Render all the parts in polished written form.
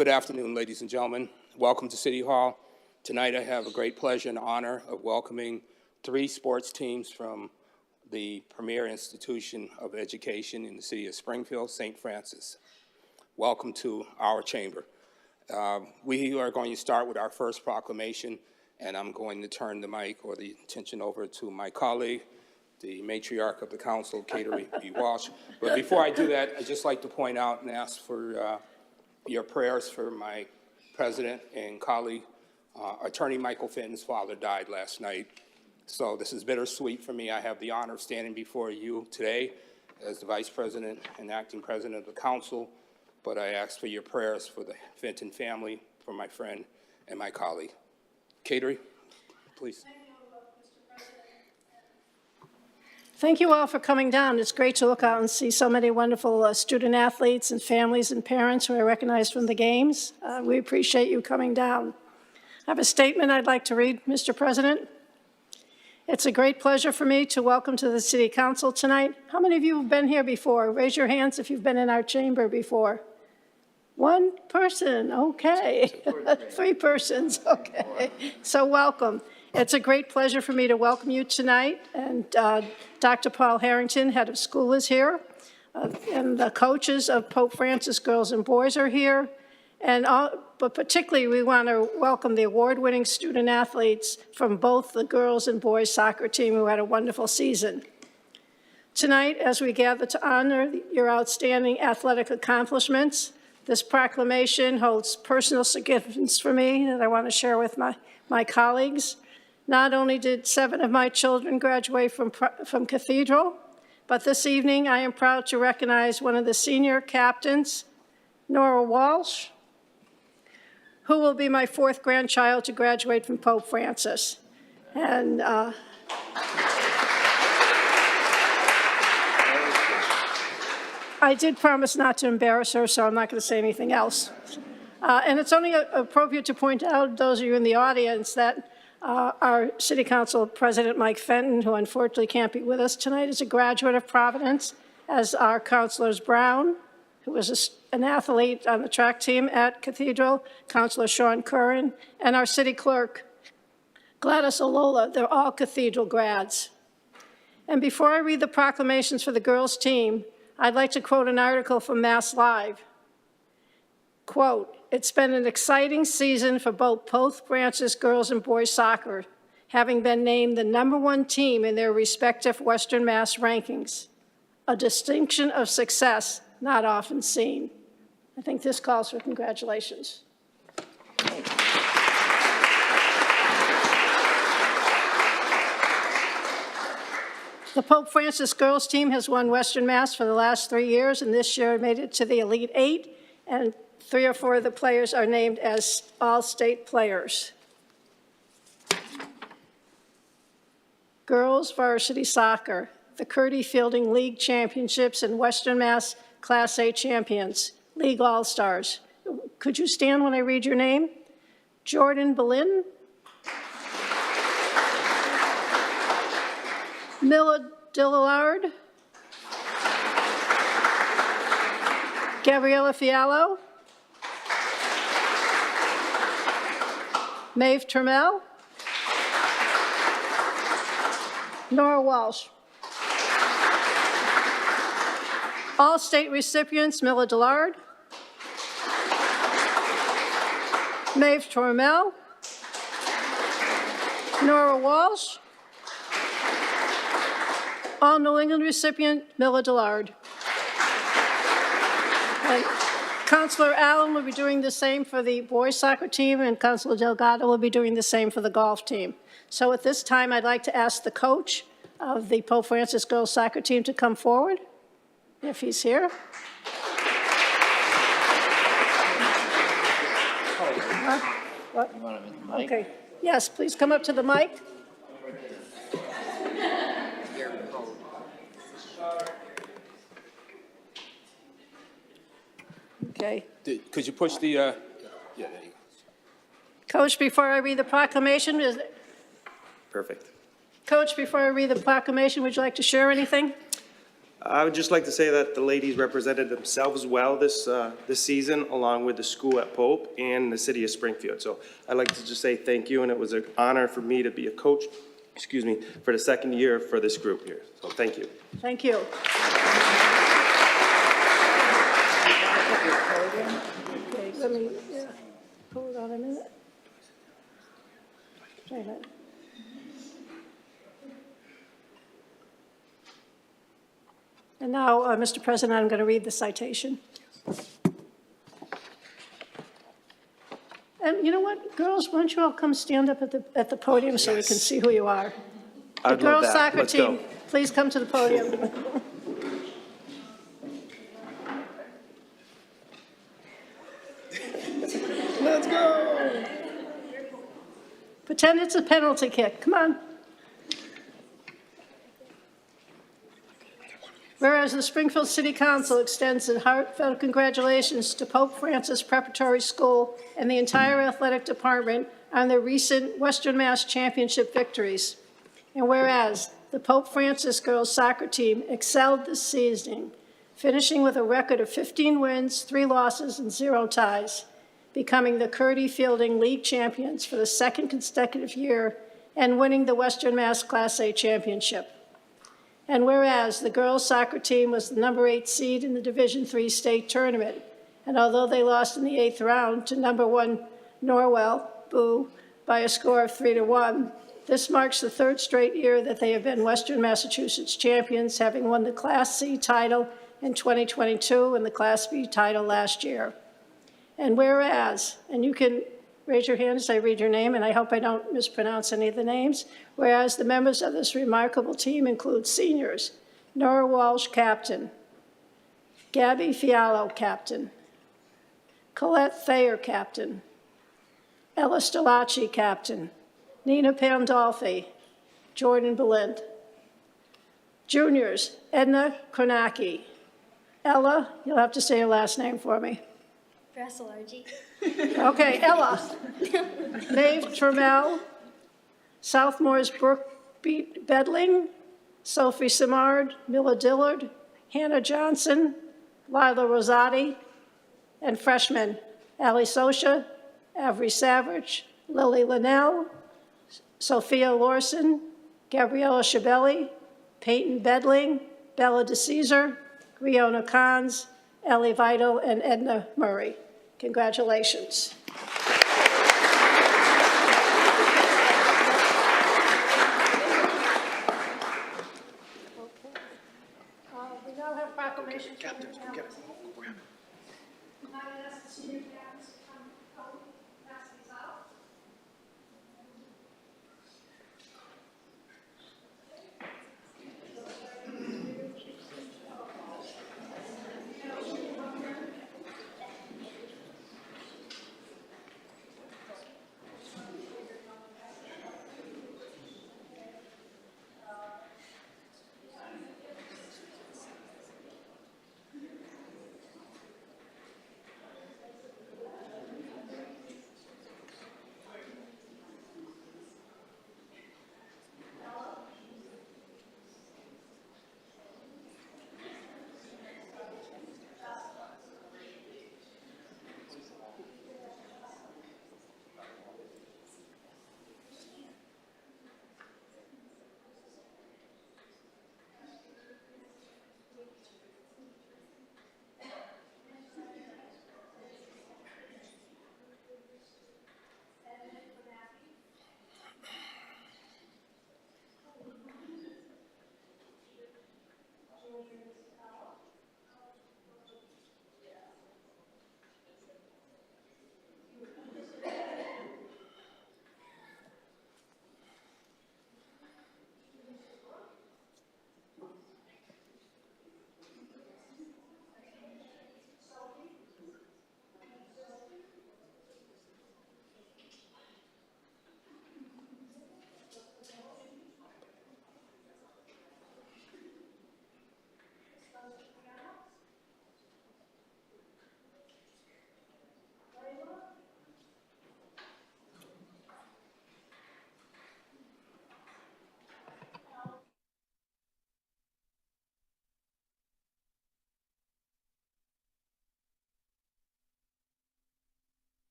Good afternoon, ladies and gentlemen. Welcome to City Hall. Tonight I have a great pleasure and honor of welcoming 3 sports teams from the premier institution of education in the city of Springfield, St. Francis. Welcome to our chamber. We are going to start with our first proclamation, and I'm going to turn the mic or the attention over to my colleague, the matriarch of the council, Catering B. Walsh. But before I do that, I'd just like to point out and ask for your prayers for my president and colleague. Attorney Michael Fenton's father died last night. So this is bittersweet for me. I have the honor of standing before you today as the vice president and acting president of the council, but I ask for your prayers for the Fenton family, for my friend and my colleague. Catering, please. Thank you all for coming down. It's great to look out and see so many wonderful student athletes and families and parents who I recognize from the games. We appreciate you coming down. I have a statement I'd like to read, Mr. President. It's a great pleasure for me to welcome to the City Council tonight. How many of you have been here before? Raise your hands if you've been in our chamber before. 1 person, okay. 3 persons, okay. So welcome. It's a great pleasure for me to welcome you tonight, and Dr. Paul Harrington, head of school, is here, and the coaches of Pope Francis Girls and Boys are here, but particularly we want to welcome the award-winning student athletes from both the girls and boys soccer team who had a wonderful season. Tonight, as we gather to honor your outstanding athletic accomplishments, this proclamation holds personal significance for me that I want to share with my colleagues. Not only did 7 of my children graduate from Cathedral, but this evening I am proud to recognize one of the senior captains, Nora Walsh, who will be my 4th grandchild to graduate from Pope Francis. And I did promise not to embarrass her, so I'm not going to say anything else. And it's only appropriate to point out, those of you in the audience, that our City Council President Mike Fenton, who unfortunately can't be with us tonight, is a graduate of Providence, as are Councilors Brown, who was an athlete on the track team at Cathedral, Councilor Sean Curran, and our City Clerk, Gladys Olola. They're all Cathedral grads. And before I read the proclamations for the girls' team, I'd like to quote an article from Mass Live. Quote, "It's been an exciting season for both Pope Francis girls and boys soccer, having been named the #1 team in their respective Western Mass rankings, a distinction of success not often seen." I think this calls for congratulations. The Pope Francis girls team has won Western Mass for the last 3 years, and this year made it to the Elite 8, and 3 or 4 of the players are named as all-state players. Girls varsity soccer, the Curdy Fielding League Championships and Western Mass Class A champions, League All-Stars. Could you stand when I read your name? Jordan Boleyn, Milla Dillard, Gabriella Fiallo, Maeve Trammell, Nora Walsh. All state recipients, Milla Dillard, Maeve Trammell, Nora Walsh. All New England recipient, Milla Dillard. And Councilor Allen will be doing the same for the boys soccer team, and Councilor Delgado will be doing the same for the golf team. So at this time, I'd like to ask the coach of the Pope Francis girls soccer team to come forward, if he's here. What? You want him in the mic? Okay. Yes, please come up to the mic. Okay. Could you push the, yeah, there you go. Coach, before I read the proclamation, Perfect. Coach, before I read the proclamation, would you like to share anything? I would just like to say that the ladies represented themselves well this season, along with the school at Pope and the city of Springfield. So I'd like to just say thank you, and it was an honor for me to be a coach, for the second year for this group here. So thank you. Thank you. Okay, let me, hold on a minute. Wait a minute. And now, Mr. President, I'm going to read the citation. And you know what, girls, why don't you all come stand up at the podium so we can see who you are? The I'd love girls that. soccer Let's team, go. please come to the podium. Let's go. Pretend it's a penalty kick, come on. Whereas the Springfield City Council extends a heartfelt congratulations to Pope Francis Preparatory School and the entire athletic department on their recent Western Mass Championship victories. And whereas the Pope Francis girls soccer team excelled this season, finishing with a record of 15 wins, 3 losses, and 0 ties, becoming the Curdy Fielding League champions for the second consecutive year and winning the Western Mass Class A championship. And whereas the girls' soccer team was the number 8 seed in the Division III state tournament, and although they lost in the 8th round to number 1 Norwell, boo, by a score of 3-1, this marks the 3rd straight year that they have been Western Massachusetts champions, having won the Class C title in 2022 and the Class B title last year. And whereas, and you can raise your hand as I read your name, and I hope I don't mispronounce any of the names. Whereas the members of this remarkable team include seniors, Nora Walsh, captain, Gabby Fialo, captain, Colette Thayer, captain, Ella Stilacci, captain, Nina Pandolfi, Jordan Belind. Juniors, Edna Kornacki. Ella, you'll have to say your last name for me. Brasilargi. Okay, Ella. Maeve Trammell, Southmore's Brooke Bedling, Sophie Simard, Mila Dillard, Hannah Johnson, Lila Rosati, and freshmen Ali Sosha, Avery Savage, Lily Linnell, Sophia Lorson, Gabriella Shabelli, Peyton Bedling, Bella DeCesar, Riona Kahns, Ellie Vital, and Edna Murray. Congratulations. We now have proclamations. Captains, go get it. Go grab it. Now I ask the senior captains to come out, pass these out.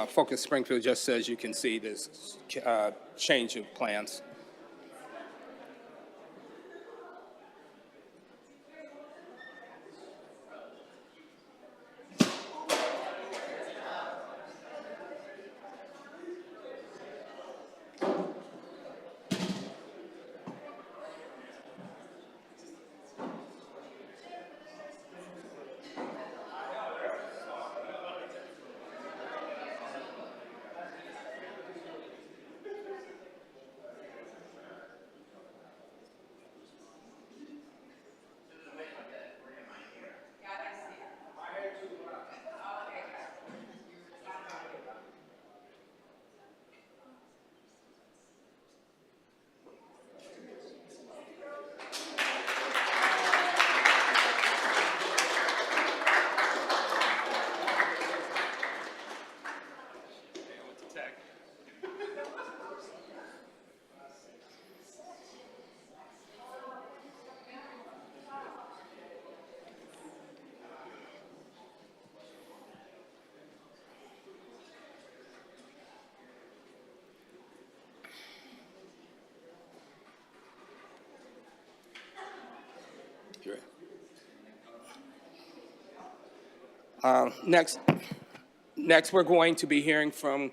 Focus Springfield, just so as you can see this change of plans. Next, we're going to be hearing from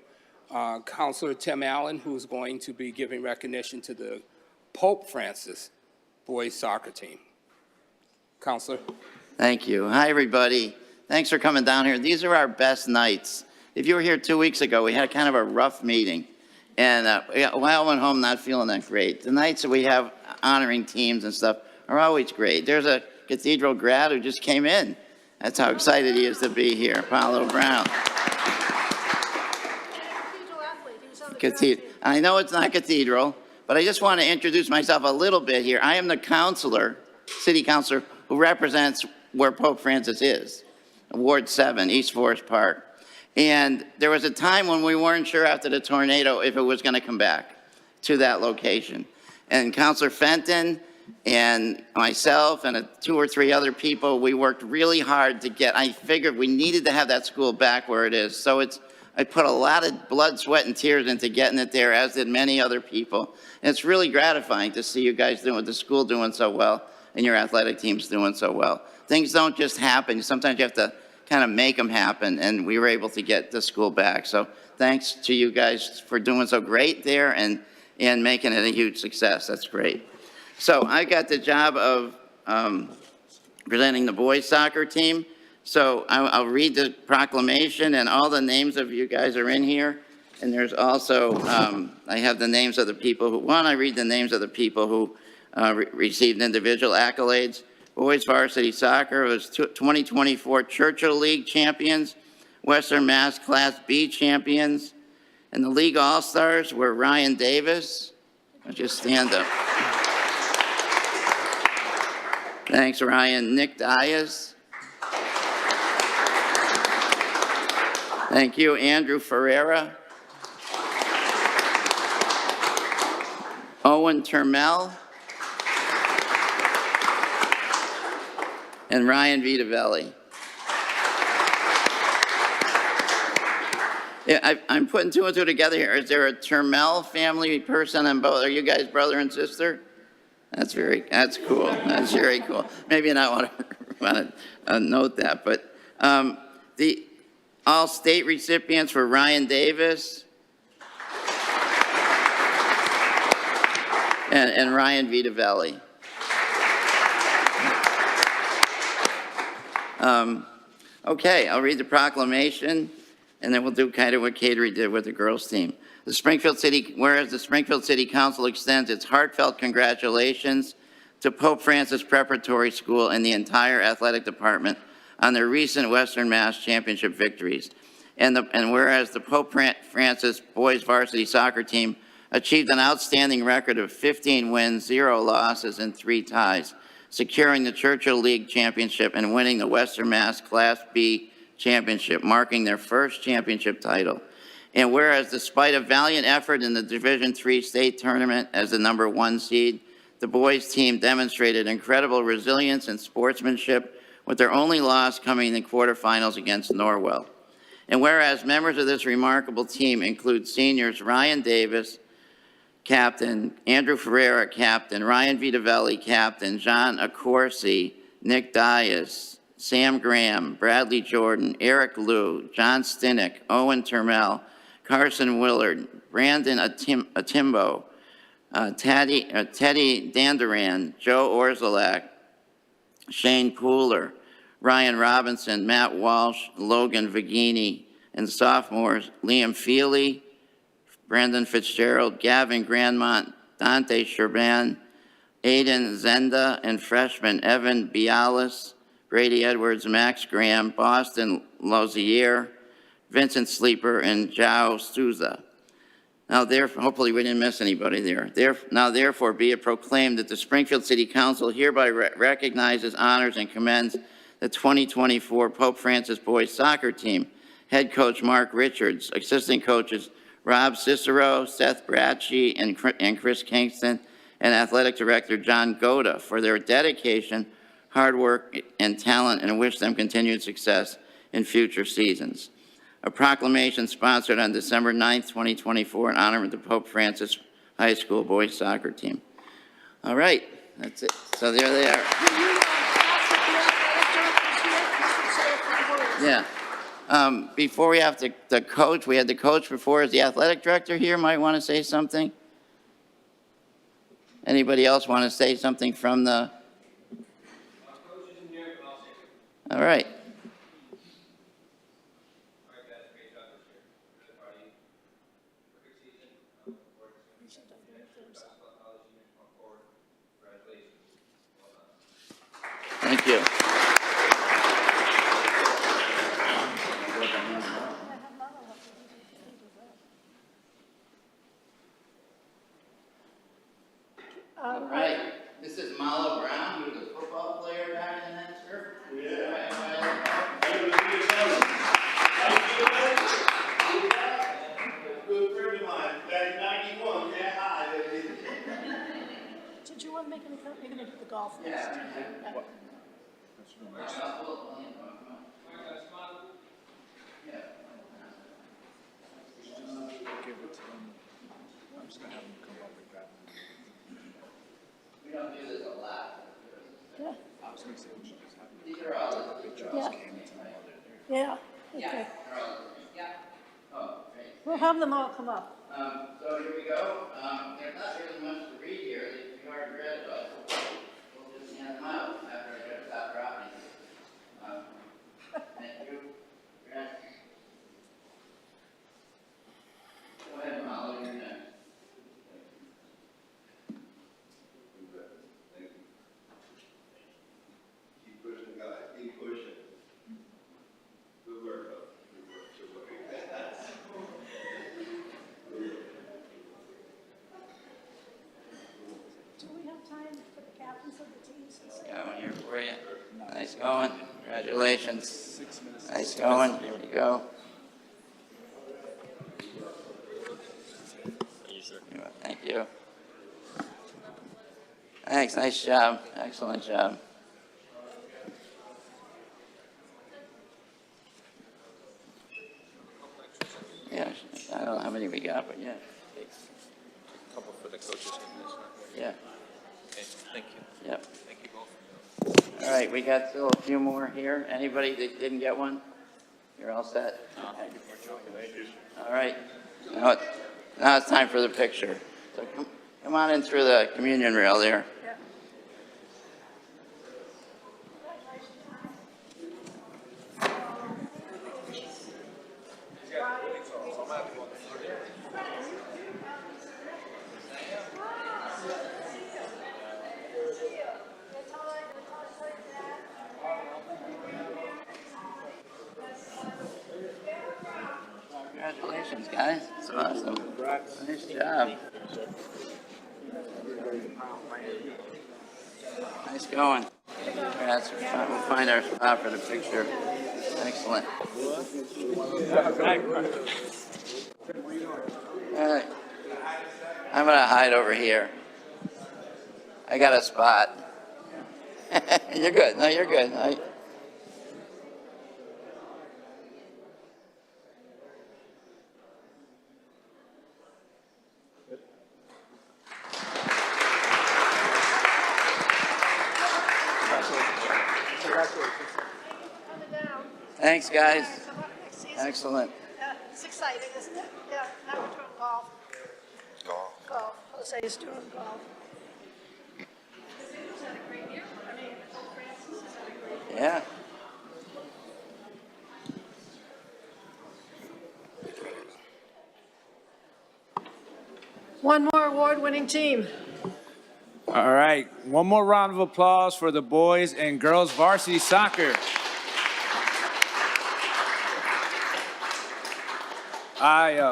Counselor Tim Allen, who's going to be giving recognition to the Pope Francis boys soccer team. Counselor. Thank you. Hi, everybody. Thanks for coming down here. These are our best nights. If you were here 2 weeks ago, we had kind of a rough meeting, and we all went home not feeling that great. The nights that we have honoring teams and stuff are always great. There's a Cathedral grad who just came in. That's how excited he is to be here, Paulo Brown. I know it's not Cathedral, but I just want to introduce myself a little bit here. I am the counselor, city councilor, who represents where Pope Francis is, Ward 7, East Forest Park. And there was a time when we weren't sure after the tornado if it was going to come back to that location. And Councilor Fenton and myself and 2 or 3 other people, we worked really hard to get, I figured we needed to have that school back where it is. So I put a lot of blood, sweat, and tears into getting it there, as did many other people. And it's really gratifying to see you guys doing, the school doing so well and your athletic teams doing so well. Things don't just happen. Sometimes you have to kind of make them happen, and we were able to get the school back. So thanks to you guys for doing so great there and making it a huge success. That's great. So I got the job of presenting the boys soccer team. So I'll read the proclamation, and all the names of you guys are in here. And there's also, I have the names of the people who, I read the names of the people who received individual accolades. Boys varsity soccer was 2024 Churchill League champions, Western Mass Class B champions, and the league all-stars were Ryan Davis. Just stand up. Thanks, Ryan. Nick Dias. Thank you, Andrew Ferreira. Owen Termel. And Ryan Vitavelli. Yeah, I'm putting 2 and 2 together here. Is there a Termel family person on both? Are you guys brother and sister? That's cool. That's very cool. Maybe not want to note that, but the all state recipients were Ryan Davis and Ryan Vitavelli. Okay, I'll read the proclamation, and then we'll do kind of what Catering did with the girls' team. Whereas the Springfield City Council extends its heartfelt congratulations to Pope Francis Preparatory School and the entire athletic department on their recent Western Mass Championship victories. And whereas the Pope Francis boys varsity soccer team achieved an outstanding record of 15 wins, 0 losses, and 3 ties, securing the Churchill League championship and winning the Western Mass Class B championship, marking their first championship title. And whereas despite a valiant effort in the Division III state tournament as the #1 seed, the boys team demonstrated incredible resilience and sportsmanship, with their only loss coming in the quarterfinals against Norwell. And whereas members of this remarkable team include seniors Ryan Davis, captain, Andrew Ferreira, captain, Ryan Vitavelli, captain, John Accorsi, Nick Dias, Sam Graham, Bradley Jordan, Eric Liu, John Stinick, Owen Termel, Carson Willard, Brandon Atimbo, Teddy Dandaran, Joe Orzalak, Shane Pooler, Ryan Robinson, Matt Walsh, Logan Vigini, and sophomores Liam Feely, Brandon Fitzgerald, Gavin Grandmont, Dante Sherban, Aiden Zenda, and freshman Evan Bialis, Brady Edwards, Max Graham, Boston Lozier, Vincent Sleeper, and Jao Souza. Now, hopefully we didn't miss anybody there. Now, therefore, be it proclaimed that the Springfield City Council hereby recognizes, honors, and commends the 2024 Pope Francis boys soccer team, head coach Mark Richards, assistant coaches Rob Cicero, Seth Bracci, and Chris Kingston, and athletic director John Goda for their dedication, hard work, and talent, and wish them continued success in future seasons. A proclamation sponsored on December 9th, 2024, in honor of the Pope Francis High School boys soccer team. All right, that's it. So there they are. Yeah. Before we have the coach, we had the coach before. Is the athletic director here? Might want to say something? Anybody else want to say something from the? All right. Thank you. All right. This is Malo Brown. He was a football player back in that turf. Yeah. Good friend of mine. Back in 91. Yeah, hi. Did you want to make any comment? You're going to do the golf first. Yeah. We don't do this a lot. Yeah. These are all the pictures. Yeah. Okay. Yeah. Oh, great. We'll have them all come up. So here we go. There's not really much to read here. If you already read it, but we'll just hand them out after I just stop dropping. Thank you. Grant. Go ahead, Molly, you're next. Keep pushing, guys. Keep pushing. Good work, though. Good work. Good work. Do we have time for the captains of the teams to say? Going here for you. Nice going. Congratulations. Nice going. Here we go. Thank you. Thanks. Nice job. Excellent job. Yeah, I don't know how many we got, but yeah. Couple for the coaches in this. Yeah. Okay, thank you. Yep. Thank you both. All right, we got still a few more here. Anybody that didn't get one? You're all set? All right. Now it's time for the picture. So come on in through the communion rail there. Congratulations, guys. That's awesome. Nice job. Nice going. Congrats. We'll find our spot for the picture. Excellent. All right. I'm going to hide over here. I got a spot. You're good. No, you're good. Thanks, guys. Excellent. It's exciting, isn't it? Yeah, now we're doing golf. Golf. Jose is doing golf. Yeah. One more award-winning team. All right, one more round of applause for the boys and girls varsity soccer.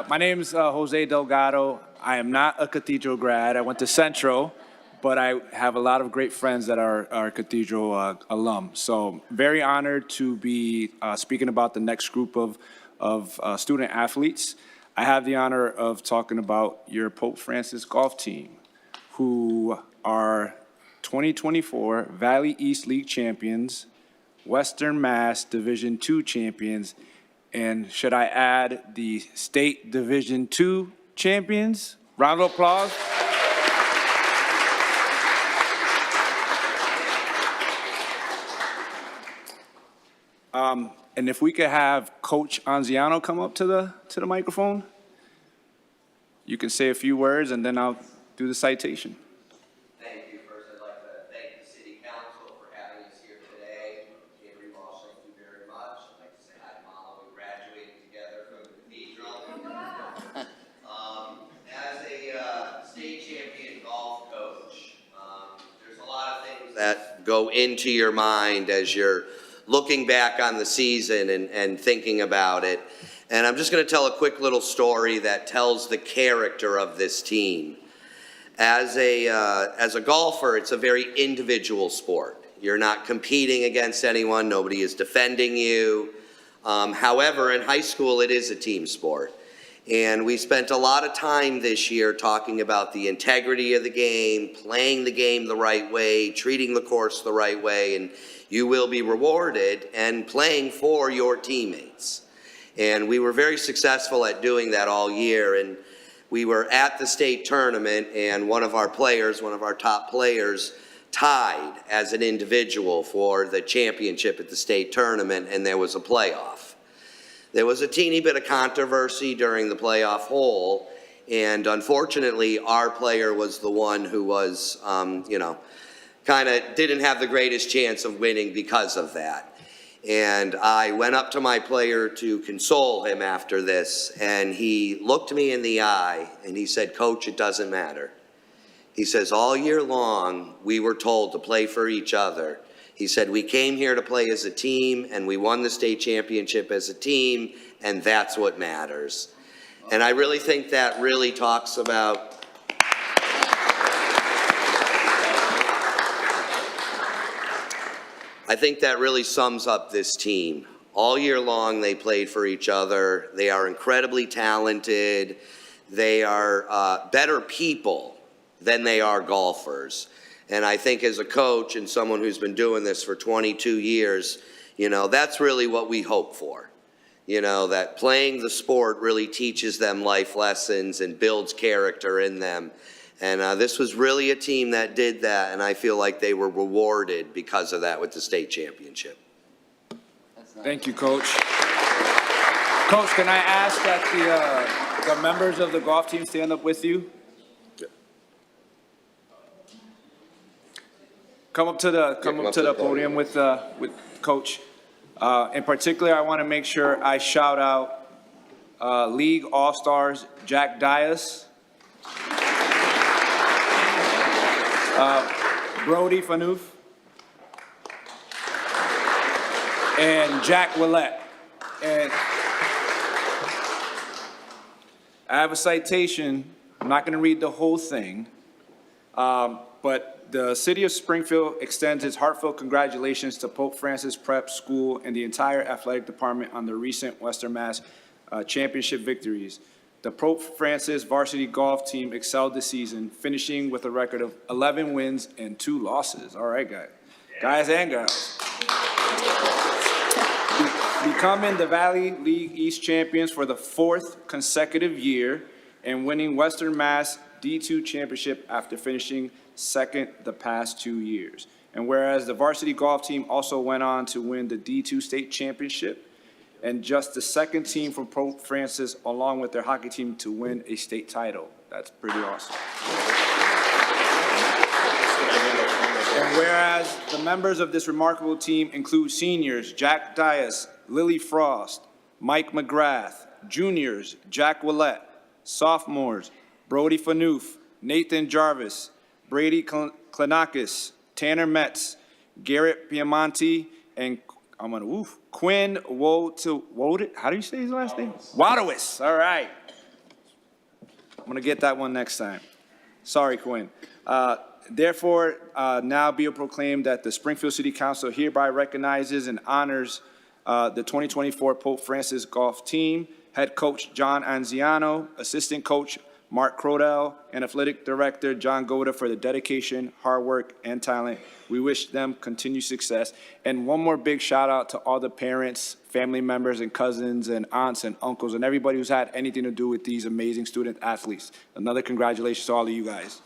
My name is Jose Delgado. I am not a Cathedral grad. I went to Central, but I have a lot of great friends that are Cathedral alum. So very honored to be speaking about the next group of student athletes. I have the honor of talking about your Pope Francis golf team, who are 2024 Valley East League champions, Western Mass Division II champions, and should I add the State Division II champions? Round of applause. And if we could have Coach Anziano come up to the microphone, you can say a few words and then I'll do the citation. Thank you. First, I'd like to thank the City Council for having us here today. Avery Walsh, thank you very much. I'd like to say hi to Mama. We graduated together from the Cathedral. As a state champion golf coach, there's a lot of things that go into your mind as you're looking back on the season and thinking about it. And I'm just going to tell a quick little story that tells the character of this team. As a golfer, it's a very individual sport. You're not competing against anyone. Nobody is defending you. However, in high school, it is a team sport. And we spent a lot of time this year talking about the integrity of the game, playing the game the right way, treating the course the right way, and you will be rewarded and playing for your teammates. And we were very successful at doing that all year. And we were at the state tournament, and one of our top players, tied as an individual for the championship at the state tournament, and there was a playoff. There was a teeny bit of controversy during the playoff hole, and unfortunately, our player was the one who was, kind of didn't have the greatest chance of winning because of that. And I went up to my player to console him after this, and he looked me in the eye and he said, "Coach, it doesn't matter." He says, "All year long, we were told to play for each other." He said, "We came here to play as a team and we won the state championship as a team, and that's what matters." And I really think that really talks about I think that really sums up this team. All year long, they played for each other. They are incredibly talented. They are better people than they are golfers. And I think as a coach and someone who's been doing this for 22 years, that's really what we hope for. That playing the sport really teaches them life lessons and builds character in them. And this was really a team that did that, and I feel like they were rewarded because of that with the state championship. Thank you, Coach. Coach, can I ask that the members of the golf team stand up with you? Come up to the podium with Coach. In particular, I want to make sure I shout out League All-Stars Jack Dias, Brody Fanoof, and Jack Willett. And I have a citation. I'm not going to read the whole thing, but the City of Springfield extends its heartfelt congratulations to Pope Francis Prep School and the entire athletic department on the recent Western Mass championship victories. The Pope Francis varsity golf team excelled this season, finishing with a record of 11 wins and 2 losses. All right, guys and girls. Becoming the Valley League East champions for the 4th consecutive year and winning Western Mass D2 championship after finishing 2nd the past 2 years. And whereas the varsity golf team also went on to win the D2 state championship and just the second team from Pope Francis, along with their hockey team, to win a state title. That's pretty awesome. And whereas the members of this remarkable team include seniors Jack Dias, Lily Frost, Mike McGrath, juniors Jack Willett, sophomores Brody Fanoof, Nathan Jarvis, Brady Klenakis, Tanner Metz, Garrett Piemonte, and Quinn Wodit. How do you say his last name? Wadowis. All right. I'm going to get that one next time. Sorry, Quinn. Therefore, now be it proclaimed that the Springfield City Council hereby recognizes and honors the 2024 Pope Francis golf team, head coach John Anziano, assistant coach Mark Crodell, and athletic director John Goda for the dedication, hard work, and talent. We wish them continued success. And one more big shout out to all the parents, family members, and cousins, and aunts, and uncles, and everybody who's had anything to do with these amazing student athletes. Another congratulations to all of you guys.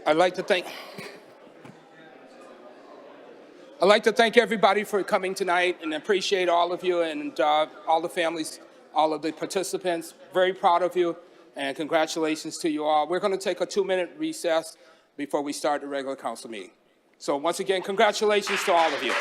I'd like to thank everybody for coming tonight and appreciate all of you and all the families, all of the participants. Very proud of you and congratulations to you all. We're going to take a 2-minute recess before we start the regular council meeting. So once again, congratulations to all of you.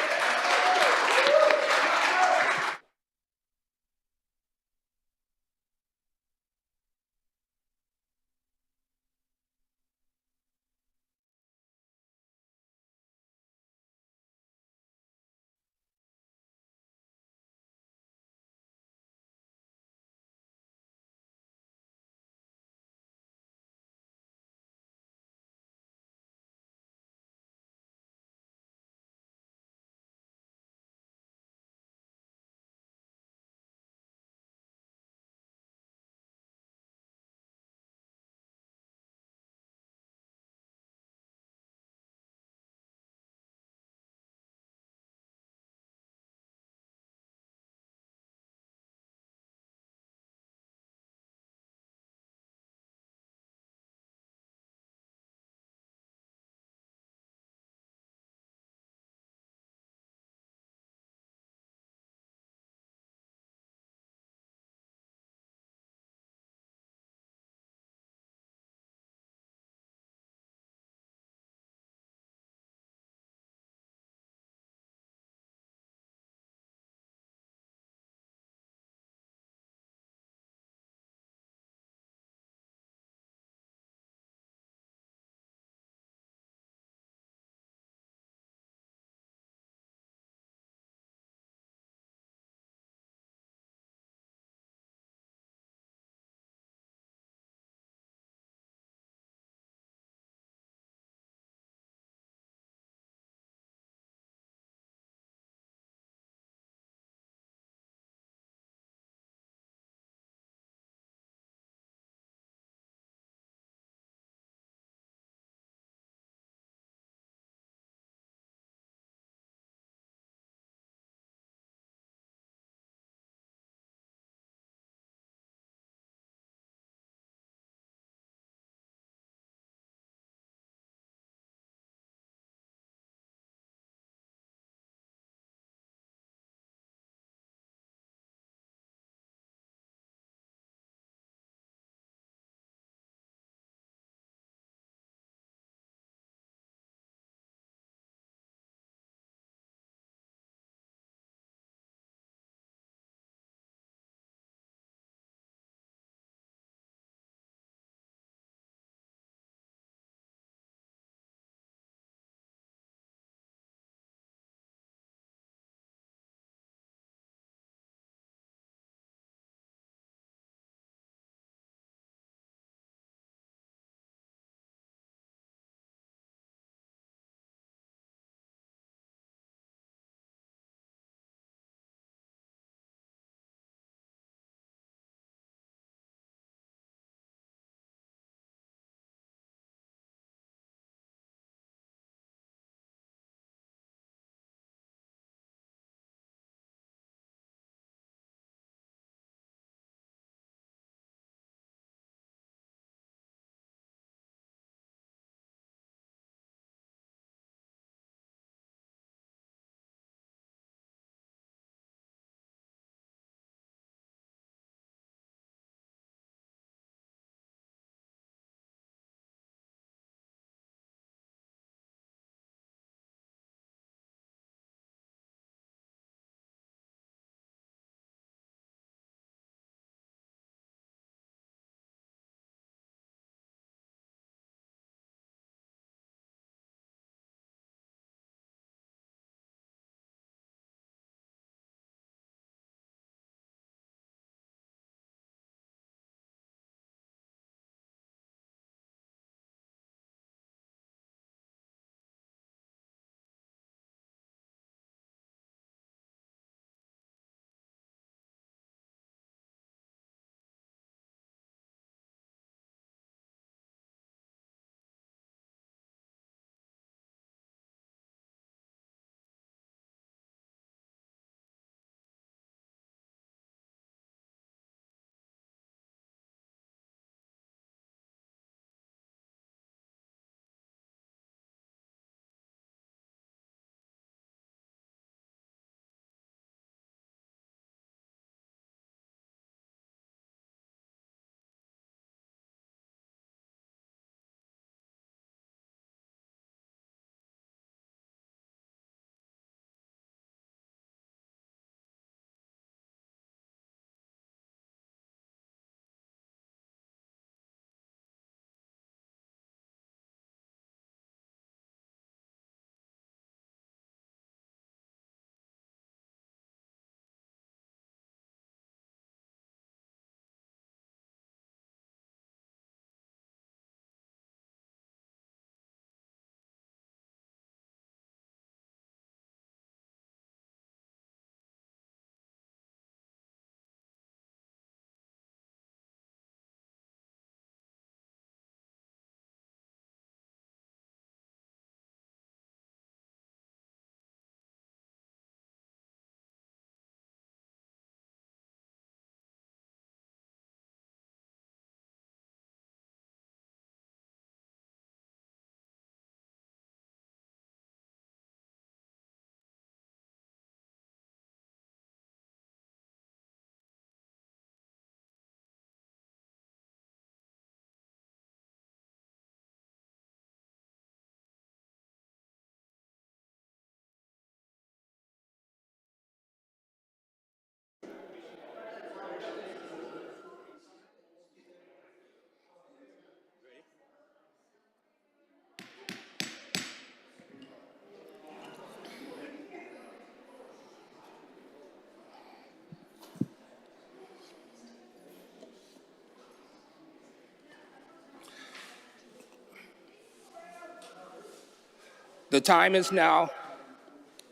The time is now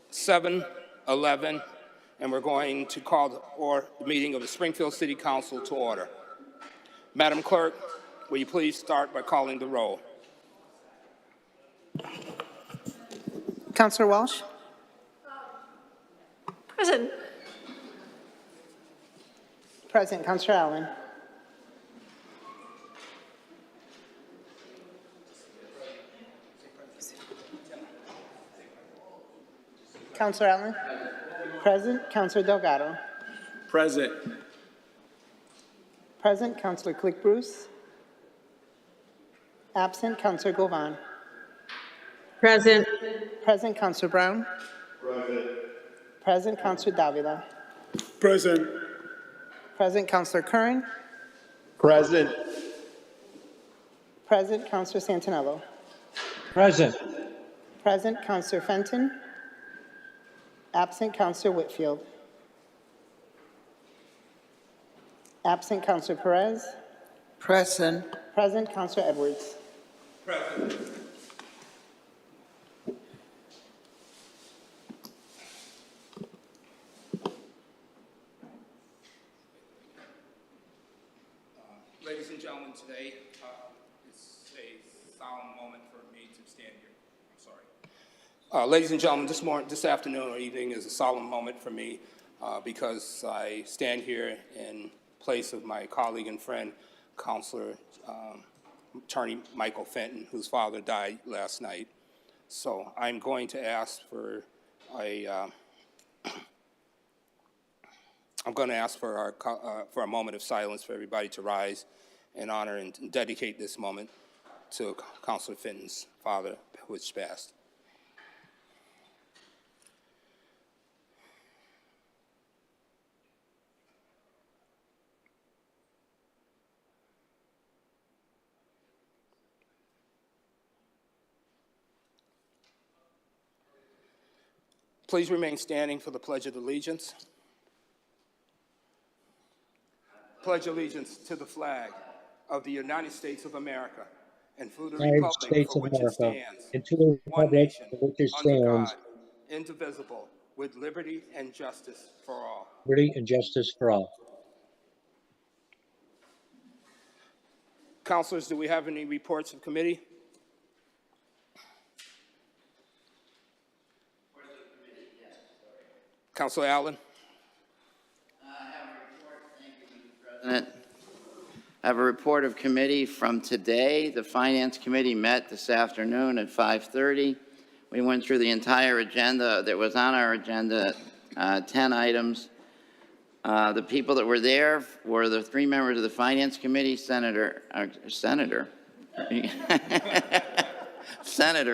7:11, and we're going to call the meeting of the Springfield City Council to order. Madam Clerk, will you please start by calling the roll? Counselor Walsh? Present. Present. Counselor Allen? Counselor Allen? Present. Counselor Delgado? Present. Present. Counselor Click Bruce? Absent. Counselor Govan? Present. Present. Counselor Brown? Present. Counselor Davila? Present. Present. Counselor Curran? Present. Present. Counselor Santinello? Present. Present. Counselor Fenton? Absent. Counselor Whitfield? Absent. Counselor Perez? Present. Present. Counselor Edwards? Ladies and gentlemen, today is a solemn moment for me to stand here. I'm sorry. Ladies and gentlemen, this afternoon or evening is a solemn moment for me because I stand here in place of my colleague and friend, Counselor Attorney Michael Fenton, whose father died last night. So I'm going to ask for for a moment of silence for everybody to rise and honor and dedicate this moment to Counselor Fenton's father, which passed. Please remain standing for the Pledge of Allegiance. Pledge allegiance to the flag of the United States of America and for the United republic States for of which it America, stands, and to the one republic nation, for which it under God, stands, indivisible, with liberty and justice for all. liberty and justice for all. Councilors, do we have any reports of committee? Councilor Allen? President, I have a report of committee from today. The Finance Committee met this afternoon at 5:30. We went through the entire agenda that was on our agenda, 10 items. The people that were there were the 3 members of the Finance Committee, Senator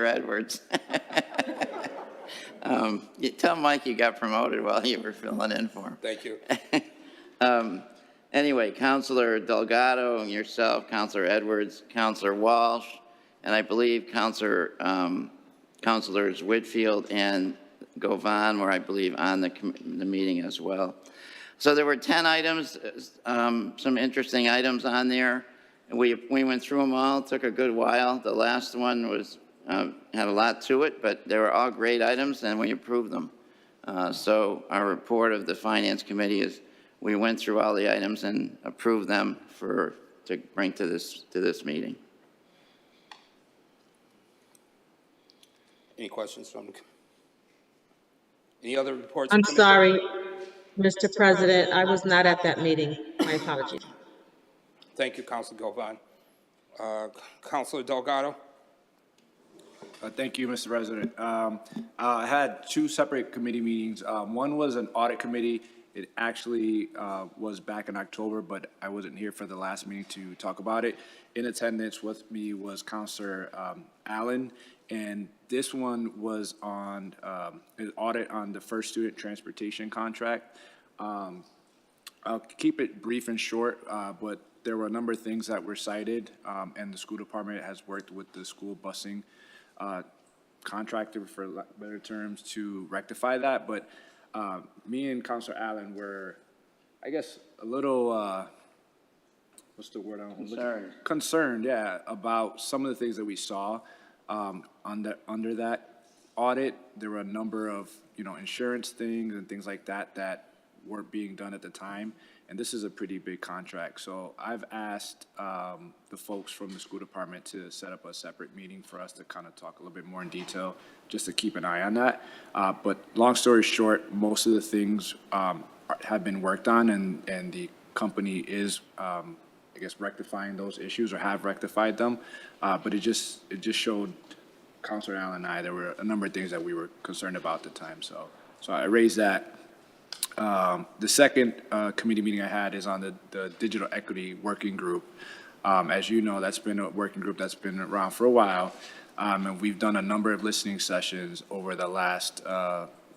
Edwards. You tell Mike you got promoted while you were filling in for him. Thank you. Anyway, Counselor Delgado and yourself, Counselor Edwards, Counselor Walsh, and I believe Counselors Whitfield and Govan were, I believe, on the meeting as well. So there were 10 items, some interesting items on there. We went through them all, took a good while. The last one was had a lot to it, but they were all great items, and we approved them. So our report of the Finance Committee is we went through all the items and approved them to bring to this meeting. Any questions from any other reports? I'm sorry, Mr. President, I was not at that meeting. My apologies. Thank you, Councilor Govan. Councilor Delgado? Thank you, Mr. President. I had 2 separate committee meetings. One was an audit committee. It actually was back in October, but I wasn't here for the last meeting to talk about it. In attendance with me was Counselor Allen, and this one was on an audit on the first student transportation contract. I'll keep it brief and short, but there were a number of things that were cited, and the school department has worked with the school busing contractor, for better terms, to rectify that. But me and Counselor Allen were, I guess, a little, what's the word? Concerned, yeah, about some of the things that we saw under that audit, there were a number of, insurance things and things like that that weren't being done at the time. And this is a pretty big contract. So I've asked the folks from the school department to set up a separate meeting for us to kind of talk a little bit more in detail, just to keep an eye on that. But long story short, most of the things have been worked on, and the company is, I guess, rectifying those issues or have rectified them. But it just showed Councilor Allen and I, there were a number of things that we were concerned about at the time. So I raised that. The second committee meeting I had is on the Digital Equity Working Group. As you know, that's been a working group that's been around for a while. And we've done a number of listening sessions over the last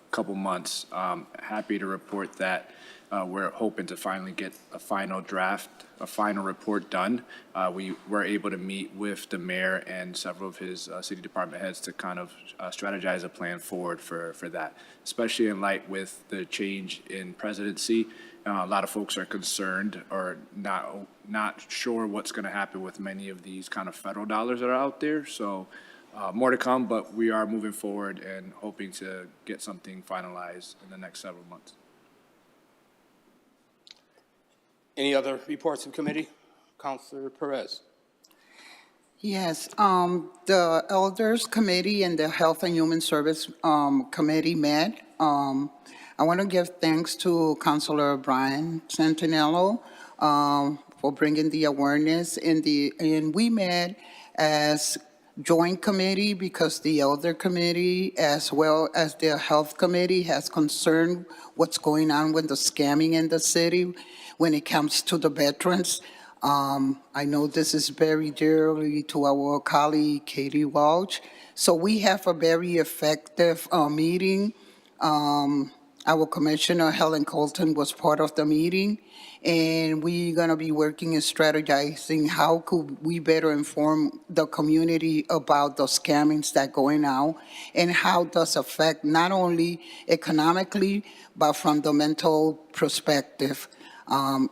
couple months. Happy to report that we're hoping to finally get a final draft, a final report done. We were able to meet with the mayor and several of his city department heads to kind of strategize a plan forward for that, especially in light with the change in presidency. A lot of folks are concerned or not sure what's going to happen with many of these kind of federal dollars that are out there. So more to come, but we are moving forward and hoping to get something finalized in the next several months. Any other reports of committee? Councilor Perez. Yes, the Elders Committee and the Health and Human Service Committee met. I want to give thanks to Councilor Brian Santinello for bringing the awareness, and we met as joint committee because the Elder Committee as well as the Health Committee has concern what's going on with the scamming in the city when it comes to the veterans. I know this is very dearly to our colleague Katie Walsh. So we have a very effective meeting. Our Commissioner Helen Colton was part of the meeting, and we're gonna be working and strategizing how could we better inform the community about the scammings that going out and how does affect not only economically, but from the mental perspective.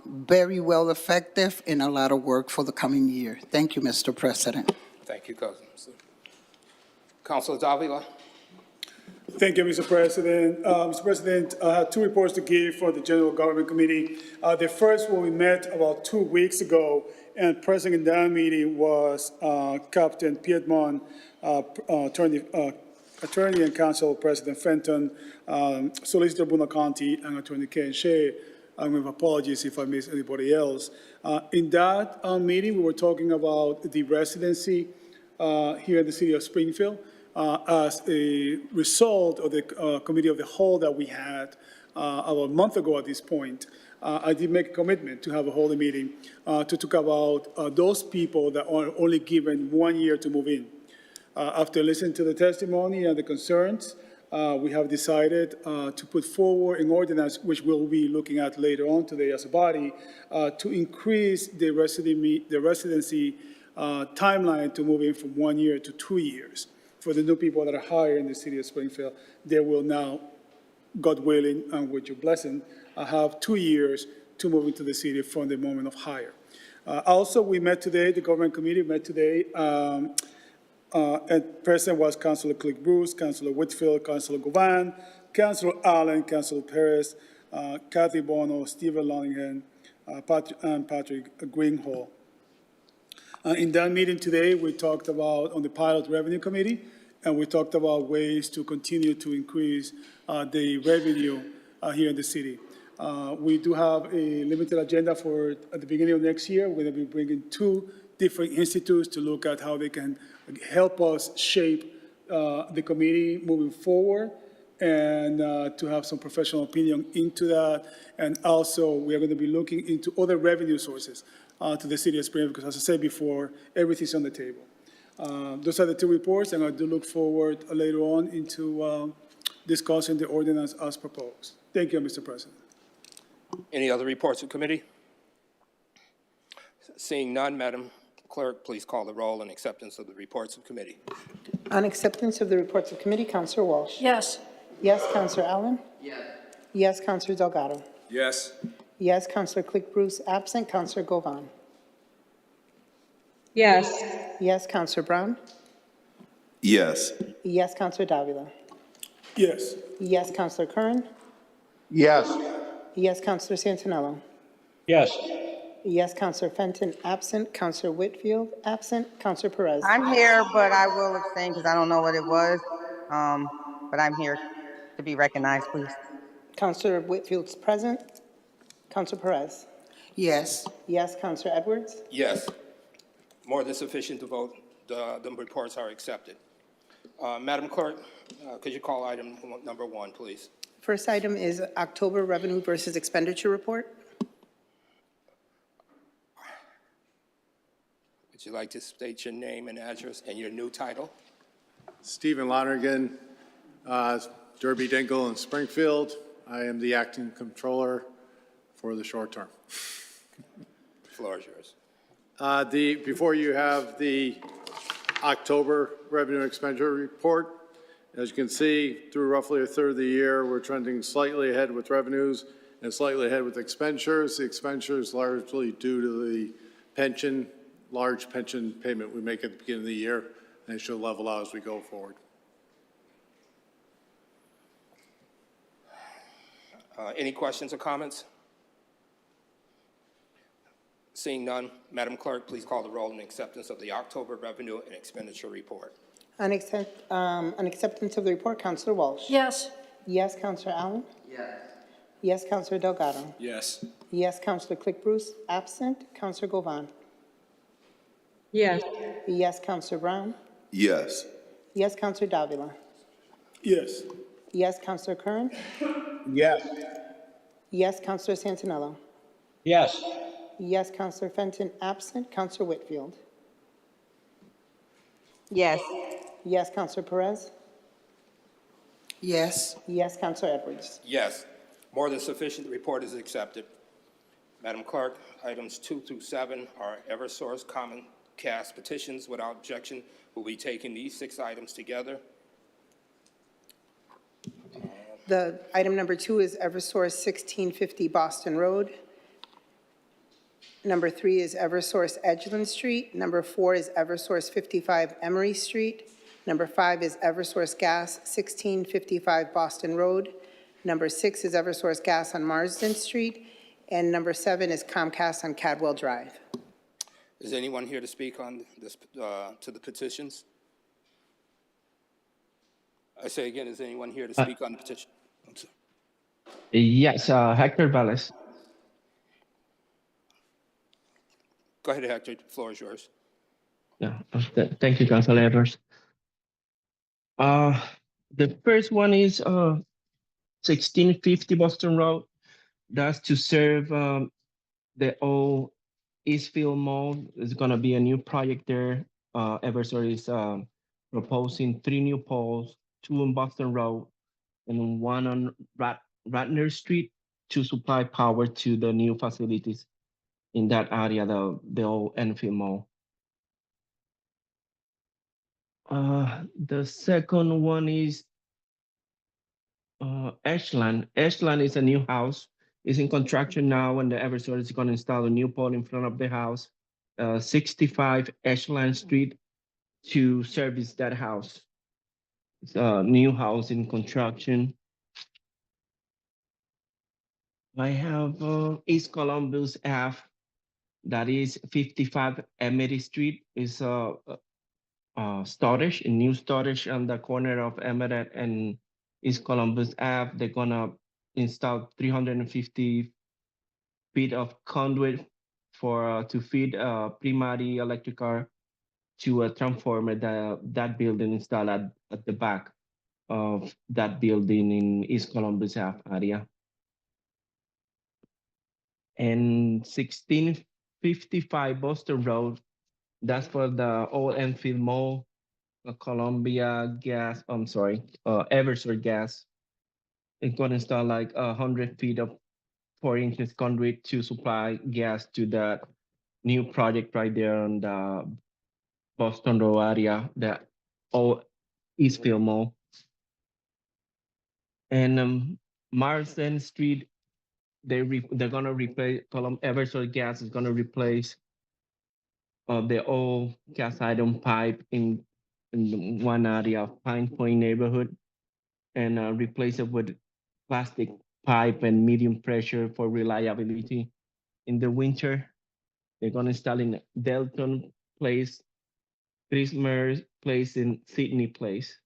Very well effective and a lot of work for the coming year. Thank you, Mr. President. Thank you, Councilor Davila. Thank you, Mr. President. Mr. President, I have two reports to give for the General Government Committee. The first one we met about 2 weeks ago, and present in that meeting was Captain Piedmont, Attorney and Council President Fenton, Solicitor Bunaconti, and Attorney Ken Shea. I'm with apologies if I miss anybody else. In that meeting, we were talking about the residency here in the city of Springfield. As a result of the committee of the whole that we had about a month ago at this point, I did make a commitment to have a holy meeting to talk about those people that are only given 1 year to move in. After listening to the testimony and the concerns, we have decided to put forward an ordinance, which we'll be looking at later on today as a body, to increase the residency timeline to move in from 1 year to 2 years. For the new people that are hired in the city of Springfield, they will now, God willing, and with your blessing, have 2 years to move into the city from the moment of hire. Also, we met today, the government committee met today, and present was Councilor Click Bruce, Councilor Whitfield, Councilor Govan, Councilor Allen, Councilor Perez, Kathy Bono, Stephen Loningham, and Patrick Greenhall. In that meeting today, we talked about on the Pilot Revenue Committee, and we talked about ways to continue to increase the revenue here in the city. We do have a limited agenda for at the beginning of next year. We're going to be bringing 2 different institutes to look at how they can help us shape the committee moving forward and to have some professional opinion into that. And also, we are going to be looking into other revenue sources to the city of Springfield, because as I said before, everything's on the table. Those are the 2 reports, and I do look forward later on into discussing the ordinance as proposed. Thank you, Mr. President. Any other reports of committee? Seeing none, Madam Clerk, please call the roll on acceptance of the reports of committee. On acceptance of the reports of committee, Councilor Walsh. Yes. Yes, Councilor Allen. Yes. Yes, Councilor Delgado. Yes. Yes, Councilor Click Bruce, absent. Councilor Govan. Yes. Yes, Councilor Brown. Yes. Yes, Councilor Davila. Yes. Yes, Counselor Curran. Yes. Yes, Counselor Santinello. Yes. Yes, Counselor Fenton, absent. Counselor Whitfield, absent. Counselor Perez. I'm here, but I will abstain because I don't know what it was. But I'm here to be recognized, please. Counselor Whitfield's present. Counselor Perez. Yes. Yes, Counselor Edwards. Yes. More than sufficient to vote. The reports are accepted. Madam Clerk, could you call item number 1, please? First item is October Revenue versus Expenditure Report. Would you like to state your name and address and your new title? Stephen Lonergan, Derby Dingle in Springfield. I am the acting controller for the short term. The floor is yours. Before you have the October revenue expenditure report. As you can see, through roughly a third of the year, we're trending slightly ahead with revenues and slightly ahead with expenditures. The expenditures largely due to the large pension payment we make at the beginning of the year, and it should level out as we go forward. Any questions or comments? Seeing none, Madam Clerk, please call the roll on acceptance of the October revenue and expenditure report. On acceptance of the report, Counselor Walsh. Yes. Yes, Counselor Allen. Yes, Counselor Delgado. Yes. Yes, Counselor Click Bruce, absent. Counselor Govan. Yes. Yes, Counselor Brown. Yes. Yes, Counselor Davila. Yes. Yes, Counselor Curran. Yes. Yes, Counselor Santinello. Yes. Yes, Counselor Fenton, absent. Counselor Whitfield. Yes. Yes, Counselor Perez. Yes. Yes, Counselor Edwards. Yes. More than sufficient. The report is accepted. Madam Clerk, items 2 through 7 are Eversource Comcast petitions. Without objection, we'll be taking these 6 items together. The item number 2 is Eversource 1650 Boston Road. Number 3 is Eversource Edgeland Street. Number 4 is Eversource 55 Emery Street. Number 5 is Eversource Gas 1655 Boston Road. Number 6 is Eversource Gas on Marsden Street. And number 7 is Comcast on Cadwell Drive. Is anyone here to speak on this, to the petitions? I say again, is anyone here to speak on the petition? I'm sorry. Yes, Hector Velez. Go ahead, Hector. The floor is yours. Yeah, thank you, Councilor Edwards. The first one is 1650 Boston Road. That's to serve the old Eastfield Mall. It's gonna be a new project there. Eversource is proposing 3 new poles, 2 on Boston Road and 1 on Ratner Street to supply power to the new facilities in that area, the old Enfield Mall. The second one is Ashland. Ashland is a new house. It's in construction now, and the Eversource is going to install a new pole in front of the house, 65 Ashland Street, to service that house. It's a new house in construction. I have East Columbus Ave. That is 55 Emery Street. Is storage, a new storage on the corner of Emerald and East Columbus Ave. They're gonna install 350 feet of conduit for to feed primary electrical to a transformer that building installed at the back of that building in East Columbus Ave area. And 1655 Boston Road, that's for the old Enfield Mall, Columbia Gas, Eversource Gas. It's going to install like 100 feet of 4 inches conduit to supply gas to that new project right there on the Boston Road area, the old Eastfield Mall. And Marsden Street, they're gonna replace Eversource Gas is gonna replace the old gas item pipe in one area of Pine Point neighborhood, and replace it with plastic pipe and medium pressure for reliability. In the winter, they're gonna install in Delton Place, Christmas Place, and Sydney Place.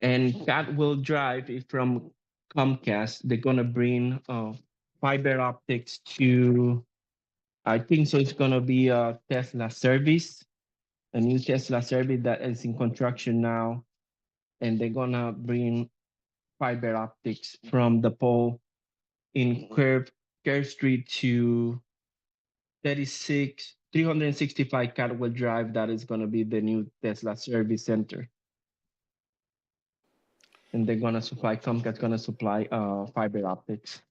And Catwell Drive is from Comcast. They're gonna bring fiber optics to, I think so it's gonna be a Tesla service, a new Tesla service that is in construction now. And they're gonna bring fiber optics from the pole in Curve Street to 365 Catwell Drive. That is gonna be the new Tesla service center. And they're gonna supply, Comcast gonna supply fiber optics.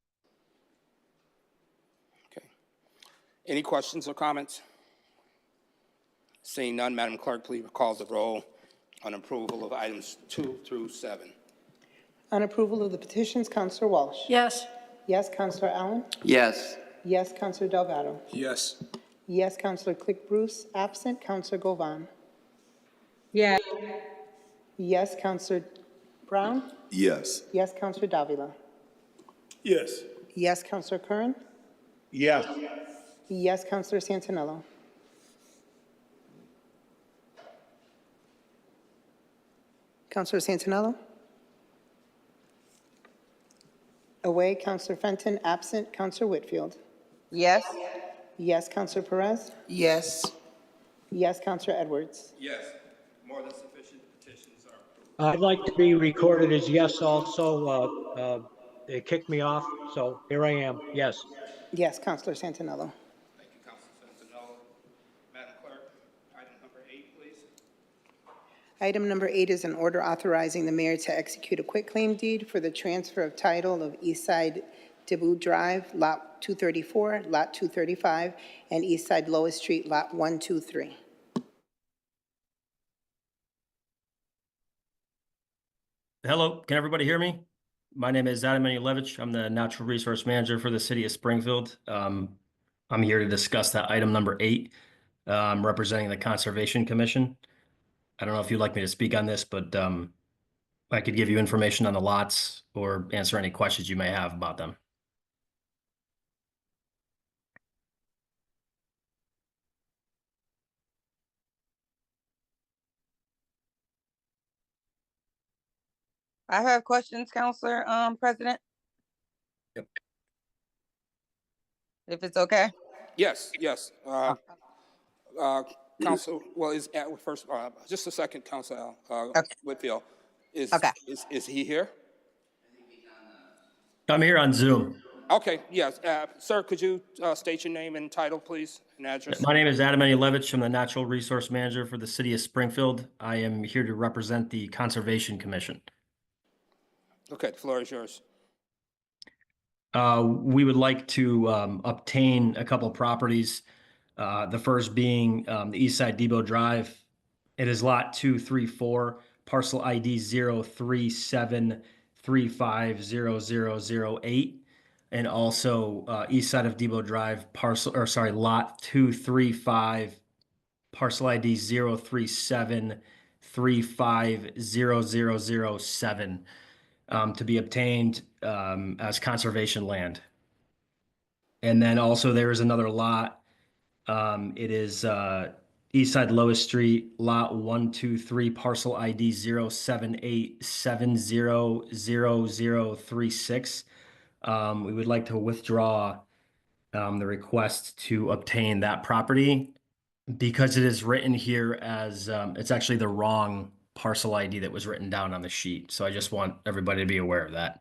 Okay. Any questions or comments? Seeing none, Madam Clerk, please call the roll on approval of items 2 through 7. On approval of the petitions, Counselor Walsh? Yes. Yes, Counselor Allen? Yes. Yes, Counselor Delgado? Yes. Yes, Counselor Click Bruce, absent. Counselor Govan? Yes. Yes, Counselor Brown? Yes. Yes, Counselor Davila? Yes. Yes, Counselor Curran? Yes. Yes, Counselor Santinello? Counselor Santinello? Away, Counselor Fenton, absent. Counselor Whitfield? Yes. Yes, Counselor Perez? Yes. Yes, Counselor Edwards? Yes. More than sufficient petitions are approved. I'd like to be recorded as yes also. They kicked me off, so here I am, yes. Yes, Counselor Santinello? Thank you, Councilor Santinello. Madam Clerk, item number 8, please. Item number 8 is an order authorizing the mayor to execute a quitclaim deed for the transfer of title of Eastside Dibu Drive, Lot 234, Lot 235, and Eastside Lois Street, Lot 123. Hello, can everybody hear me? My name is Adam Manulevich. I'm the Natural Resource Manager for the City of Springfield. I'm here to discuss that item number 8, representing the Conservation Commission. I don't know if you'd like me to speak on this, but I could give you information on the lots or answer any questions you may have about them. I have questions, Counselor, President. Yep. If it's okay. Yes, yes. Council, well, first, just a second, Councilor Whitfield. Is he here? I'm here on Zoom. Okay, yes. Sir, could you state your name and title, please, and address? My name is Adam Manulevich. I'm the Natural Resource Manager for the City of Springfield. I am here to represent the Conservation Commission. Okay, the floor is yours. We would like to obtain a couple properties. The first being the Eastside Depot Drive. It is lot 234, parcel ID 037350008. And also east side of Depot Drive, lot 235, parcel ID 037350007. To be obtained as conservation land. And then also there is another lot. It is Eastside Lois Street, lot 123, parcel ID 078700036. We would like to withdraw the request to obtain that property because it is written here as it's actually the wrong parcel ID that was written down on the sheet. So I just want everybody to be aware of that.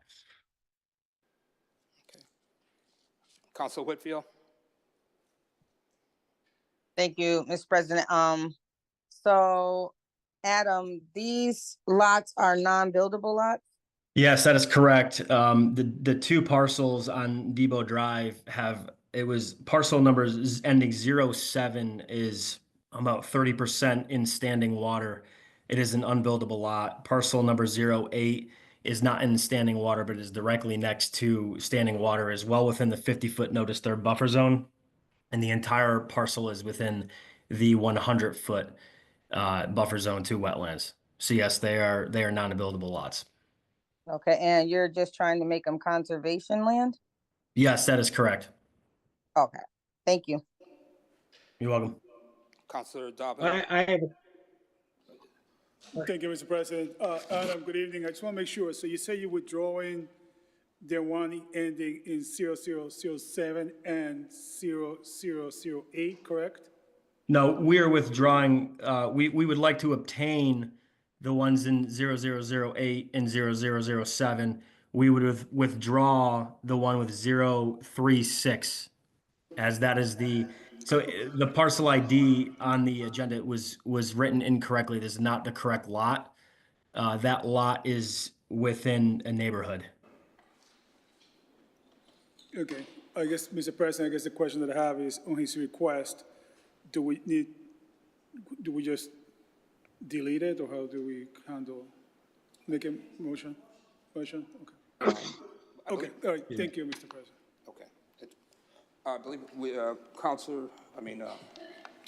Okay. Councilor Whitfield? Thank you, Mr. President. So Adam, these lots are non-buildable lots? Yes, that is correct. The two parcels on Depot Drive parcel numbers ending 07 is about 30% in standing water. It is an unbuildable lot. Parcel number 08 is not in standing water, but is directly next to standing water as well within the 50-foot no disturb buffer zone. And the entire parcel is within the 100-foot buffer zone to wetlands. So yes, they are non-buildable lots. Okay, and you're just trying to make them conservation land? Yes, that is correct. Okay, thank you. You're welcome. Councilor Dobbin? I have, Thank you, Mr. President. Adam, good evening. I just want to make sure. So you say you're withdrawing the one ending in 0007 and 0008, correct? No, we are withdrawing, we would like to obtain the ones in 0008 and 0007. We would withdraw the one with 036, as that is the parcel ID on the agenda was written incorrectly. This is not the correct lot. That lot is within a neighborhood. Okay. I guess, Mr. President, I guess the question that I have is on his request, do we just delete it, or how do we make a motion? Okay. Okay, all right, thank you, Mr. President. Okay. I believe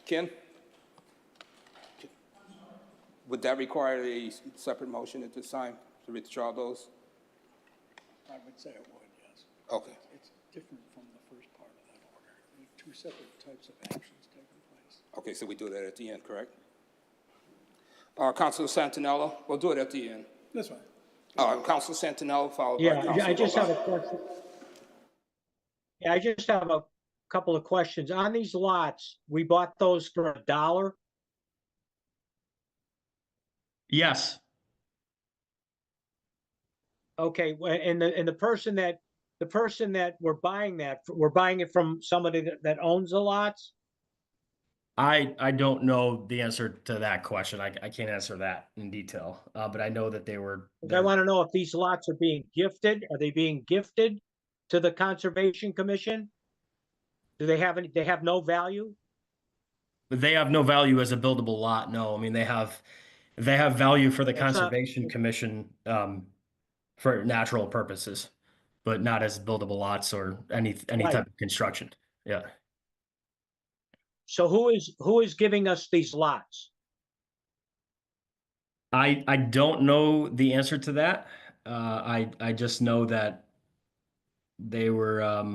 Ken? Would that require a separate motion at this time to withdraw those? I would say it would, yes. Okay. It's different from the first part of that order. There are two separate types of actions taking place. Okay, so we do that at the end, correct? Councilor Santinello, we'll do it at the end. That's fine. Councilor Santinello, followed by yeah, Councilor I just have a Bobbitt. question. Yeah, I just have a couple of questions. On these lots, we bought those for $1? Yes. Okay, and the person that we're buying it from somebody that owns the lots? I don't know the answer to that question. I can't answer that in detail, but I know that they were. I want to know if these lots are being gifted. Are they being gifted to the Conservation Commission? Do they have they have no value? They have no value as a buildable lot. No, I mean they have value for the That's not- Conservation Commission for natural purposes, but not as buildable lots or any Right. type of construction. Yeah. So who is giving us these lots? I don't know the answer to that. I just know that they were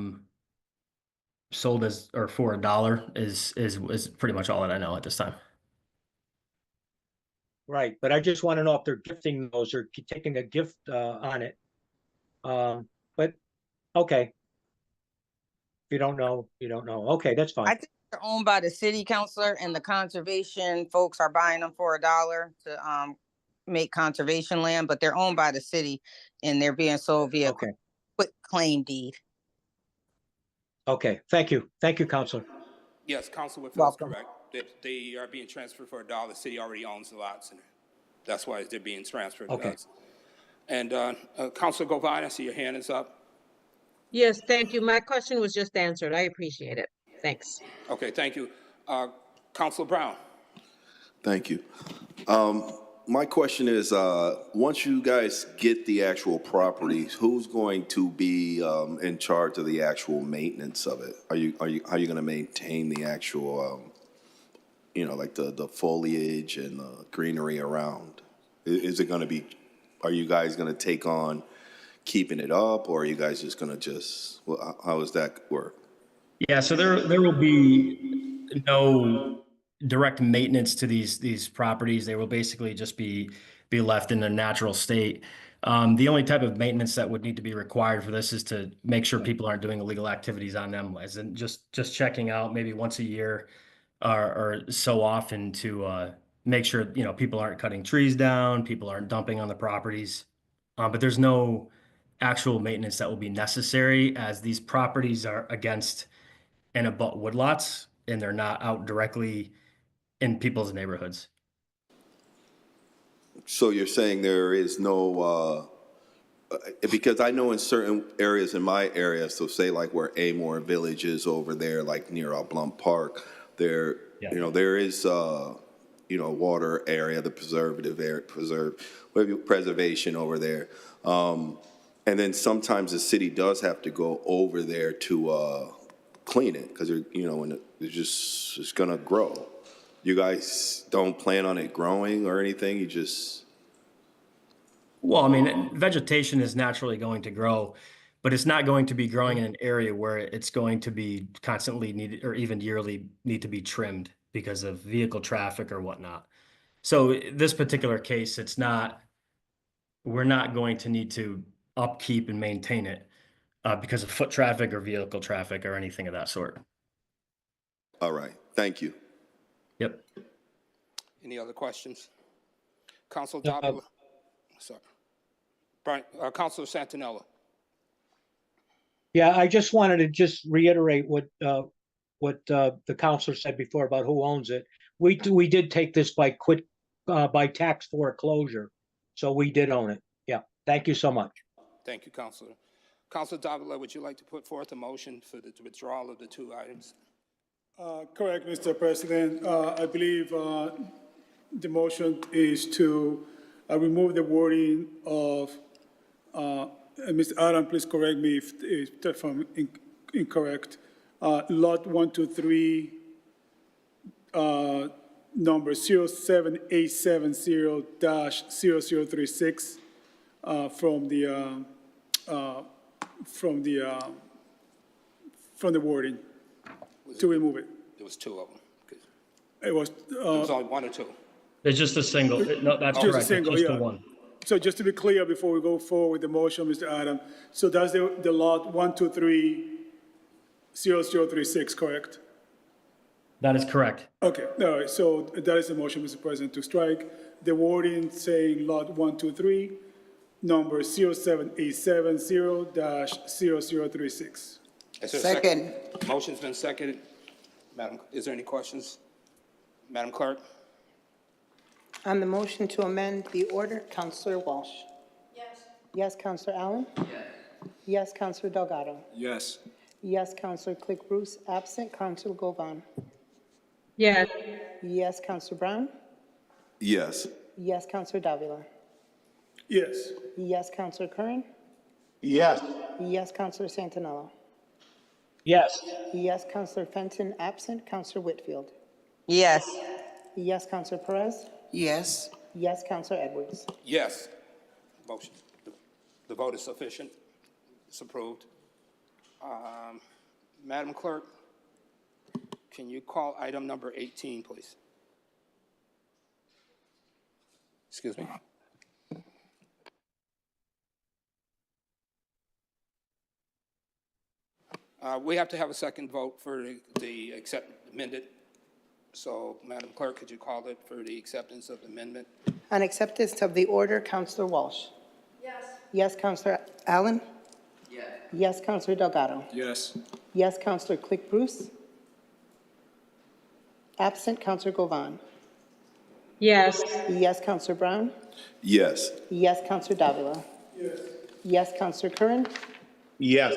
sold as or for $1 is pretty much all that I know at this time. Right, but I just want to know if they're gifting those or taking a gift on it. But okay. If you don't know, you don't know. Okay, that's fine. I think they're owned by the city councilor, and the conservation folks are buying them for $1 to make conservation land, but they're owned by the city and they're being sold via Okay. quick claim deed. Okay, thank you. Thank you, Counselor. Yes, Councilor Whitfield's Welcome. correct. They are being transferred for $1. The city already owns the lots, and that's why they're being transferred. Okay. Guys. And Councilor Govan, I see your hand is up. Yes, thank you. My question was just answered. I appreciate it. Thanks. Okay, thank you. Councilor Brown. Thank you. My question is, once you guys get the actual property, who's going to be in charge of the actual maintenance of it? How are you going to maintain the actual, like the foliage and the greenery around? Is it going to be? Are you guys going to take on keeping it up, or are you guys just going to how does that work? Yeah, so there will be no direct maintenance to these properties. They will basically just be left in their natural state. The only type of maintenance that would need to be required for this is to make sure people aren't doing illegal activities on them, as in just checking out maybe once a year or so often to make sure people aren't cutting trees down, people aren't dumping on the properties. But there's no actual maintenance that will be necessary, as these properties are against and abut woodlots, and they're not out directly in people's neighborhoods. So you're saying there is no, because I know in certain areas in my area, so say like where Amore Village is over there, like near Blum Park, there, there is, water area, the preservation over there. And then sometimes the city does have to go over there to clean it, because when it's just gonna grow. You guys don't plan on it growing or anything? You just, Well, I mean, vegetation is naturally going to grow, but it's not going to be growing in an area where it's going to be constantly needed or even yearly need to be trimmed because of vehicle traffic or whatnot. So this particular case, we're not going to need to upkeep and maintain it because of foot traffic or vehicle traffic or anything of that sort. all right, thank you. Yep. Any other questions? Council No, Davila? Sorry. Brian, Councilor Santinello? Yeah, I just wanted to just reiterate what the counselor said before about who owns it. We did take this by tax foreclosure, so we did own it. Yeah, thank you so much. Thank you, Councilor. Councilor Davila, would you like to put forth a motion for the withdrawal of the two items? Correct, Mr. President. I believe the motion is to remove the wording of, Mr. Adam, please correct me if I'm incorrect. Lot 123, number 07870-0036 from the wording, to remove it. There was two of them. It was, There was only one or two. It's just a single. No, that's just a correct. single, It's just yeah. the one. So just to be clear before we go forward with the motion, Mr. Adam, so that's the lot 123-0036, correct? That is correct. Okay, all right, so that is the motion, Mr. President, to strike the wording saying lot 123, number 07870-0036. Is there a Second. Motion's been seconded. Madam, is there any questions? Madam Clerk? On the motion to amend the order, Counselor Walsh? Yes. Yes, Counselor Allen? Yes. Yes, Counselor Delgado? Yes. Yes, Counselor Click Bruce, absent. Counselor Govan? Yes. Yes, Counselor Brown? Yes, Yes, Counselor Davila? Yes, Yes, Counselor Curran? Yes. Yes, Counselor Santinello? Yes. Yes, Counselor Fenton, absent. Counselor Whitfield? Yes. Yes, Counselor Perez? Yes. Yes, Counselor Edwards? Yes. Motion. The vote is sufficient. It's approved. Madam Clerk, can you call item number 18, please? Excuse me. We have to have a second vote for the amended. So, Madam Clerk, could you call it for the acceptance of the amendment? On acceptance of the order, Counselor Walsh? Yes. Yes, Counselor Allen? Yes. Yes, Counselor Delgado? Yes. Yes, Counselor Click Bruce? Absent. Counselor Govan? Yes. Yes, Counselor Brown? yes, Yes, Counselor Davila? Yes. Yes, Counselor Curran? Yes.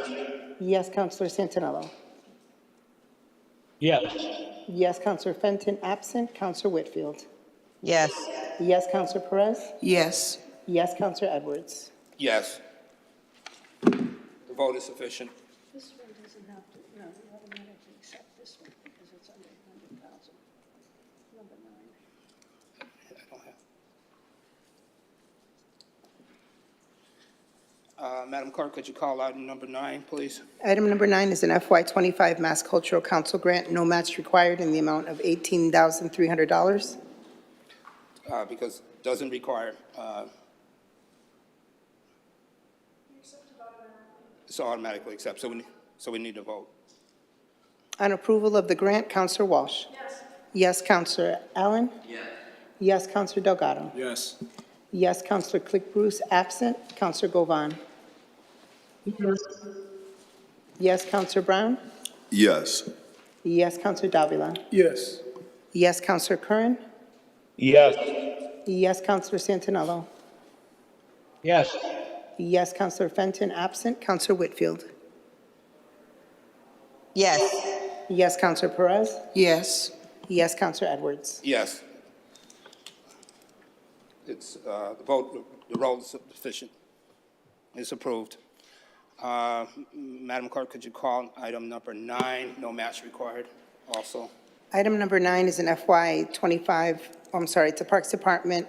Yes, Counselor Santinello? Yes. Yes, Counselor Fenton, absent. Counselor Whitfield? Yes. Yes, Counselor Perez? Yes. Yes, Counselor Edwards? Yes. The vote is sufficient. This one doesn't have to, no, you automatically accept this one because it's under 100,000. Number 9. I don't have. Madam Clerk, could you call item number 9, please? Item number 9 is an FY25 Mass Cultural Council grant, no match required, in the amount of $18,300. Because it doesn't require, it's automatically accepted, so we need to vote. On approval of the grant, Counselor Walsh? Yes. Yes, Counselor Allen? Yes. Yes, Counselor Delgado? Yes. Yes, Counselor Click Bruce, absent. Counselor Govan? Yes. Yes, Counselor Brown? yes, Yes, Counselor Davila? yes, Yes, Counselor Curran? Yes. Yes, Counselor Santinello? Yes. Yes, Counselor Fenton, absent. Counselor Whitfield? Yes. Yes, Counselor Perez? Yes. Yes, Counselor Edwards? Yes. It's, the roll is sufficient. It's approved. Madam Clerk, could you call item number 9, no match required, also? Item number 9 is an it's a Parks Department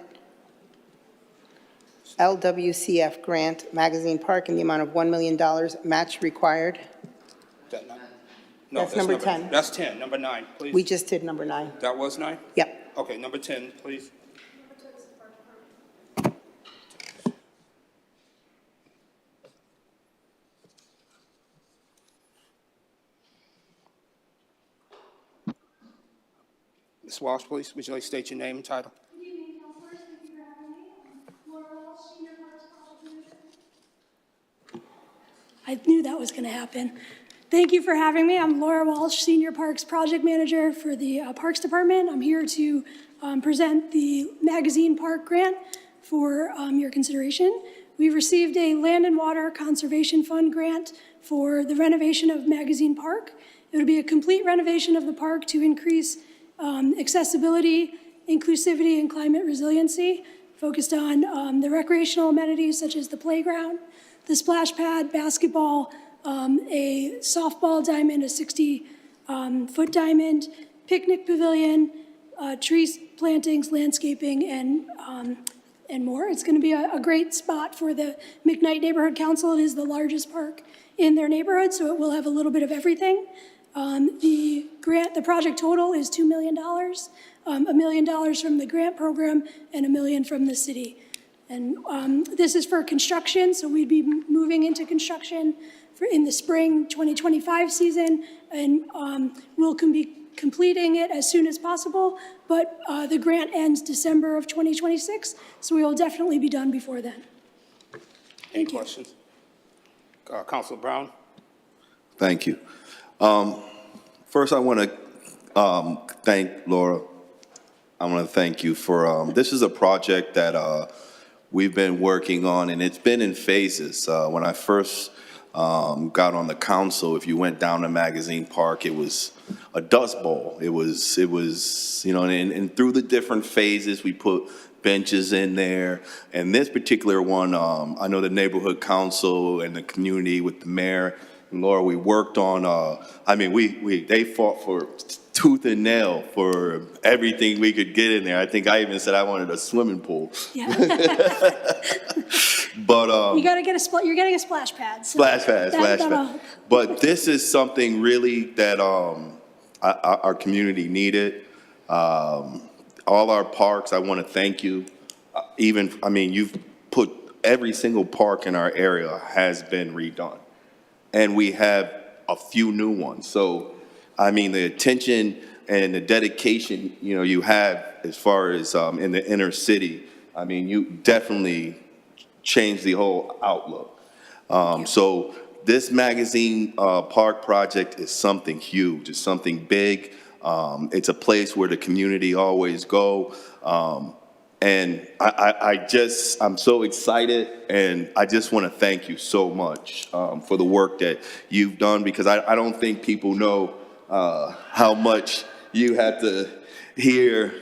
LWCF grant, Magazine Park, in the amount of $1 million, match required. That not- No, That's number 10. That's 10. Number 9, please. We just did number 9. That was 9? Yep. Okay, number 10, please. Ms. Walsh, please, would you like to state your name and title? Good evening, councilors. Thank you for having me. Laura Walsh, Senior Parks Project Manager. I knew that was going to happen. Thank you for having me. I'm Laura Walsh, Senior Parks Project Manager for the Parks Department. I'm here to present the Magazine Park grant for your consideration. We received a Land and Water Conservation Fund grant for the renovation of Magazine Park. It would be a complete renovation of the park to increase accessibility, inclusivity, and climate resiliency, focused on the recreational amenities such as the playground, the splash pad, basketball, a softball diamond, a 60-foot diamond, picnic pavilion, trees, plantings, landscaping, and more. It's going to be a great spot for the McKnight Neighborhood Council. It is the largest park in their neighborhood, so it will have a little bit of everything. The project total is $2 million, $1 million from the grant program and $1 million from the city. And this is for construction, so we'd be moving into construction in the spring 2025 season, and we'll be completing it as soon as possible, but the grant ends December of 2026, so we will definitely be done before then. Any questions? Councilor Brown? Thank you. First, I want to thank Laura. I want to thank you for, this is a project that we've been working on, and it's been in phases. When I first got on the council, if you went down to Magazine Park, it was a dust bowl. It was, you know, and through the different phases, we put benches in there. And this particular one, I know the neighborhood council and the community with the mayor and Laura, we worked on, I mean, they fought for tooth and nail for everything we could get in there. I think I even said I wanted a swimming pool. Yeah. But You gotta get you're getting a splash pad. So splash pad. that'll- But this is something really that our community needed. All our parks, I want to thank you. I mean, you've put every single park in our area has been redone. And we have a few new ones. So, I mean, the attention and the dedication, you know, you have as far as in the inner city, I mean, you definitely changed the whole outlook. So this Magazine Park project is something huge. It's something big. It's a place where the community always go. And I'm so excited, and I just want to thank you so much for the work that you've done, because I don't think people know how much you had to hear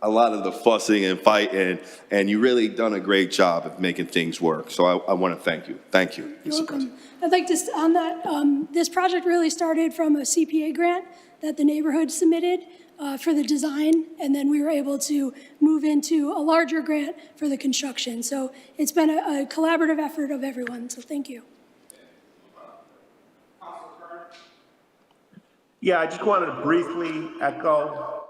a lot of the fussing and fighting, and you really done a great job of making things work. So I want to thank you. Thank you. You're welcome. I'd like to, on that, this project really started from a CPA grant that the neighborhood submitted for the design, and then we were able to move into a larger grant for the construction. So it's been a collaborative effort of everyone, so thank you. Yeah, I just wanted to briefly echo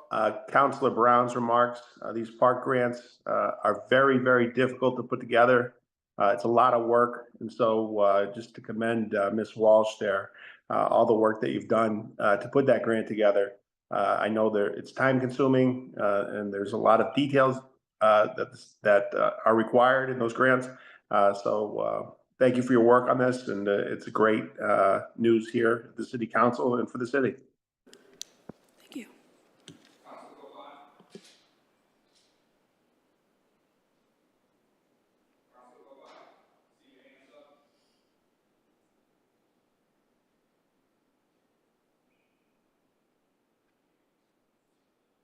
Councilor Brown's remarks. These park grants are very, very difficult to put together. It's a lot of work, and so just to commend Ms. Walsh there, all the work that you've done to put that grant together. I know it's time consuming and there's a lot of details that are required in those grants. So thank you for your work on this, and it's a great news here at the City Council and for the city. Thank you.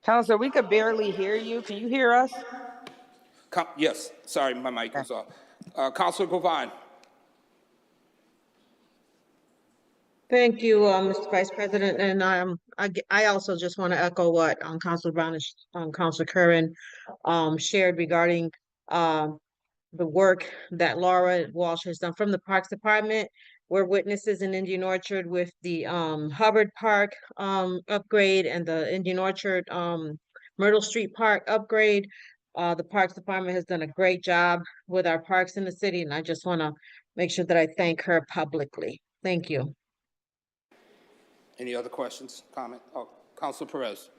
Counselor, we could barely hear you. Can you hear us? Yes, sorry, my mic was off. Councilor Govan. Thank you, Mr. Vice President, and I also just want to echo what Councilor Brown and Councilor Curran shared regarding the work that Laura Walsh has done from the Parks Department. We're witnesses in Indian Orchard with the Hubbard Park upgrade and the Indian Orchard Myrtle Street Park upgrade. The Parks Department has done a great job with our parks in the city, and I just want to make sure that I thank her publicly. Thank you. Any other questions, comment? Oh, Councilor Perez.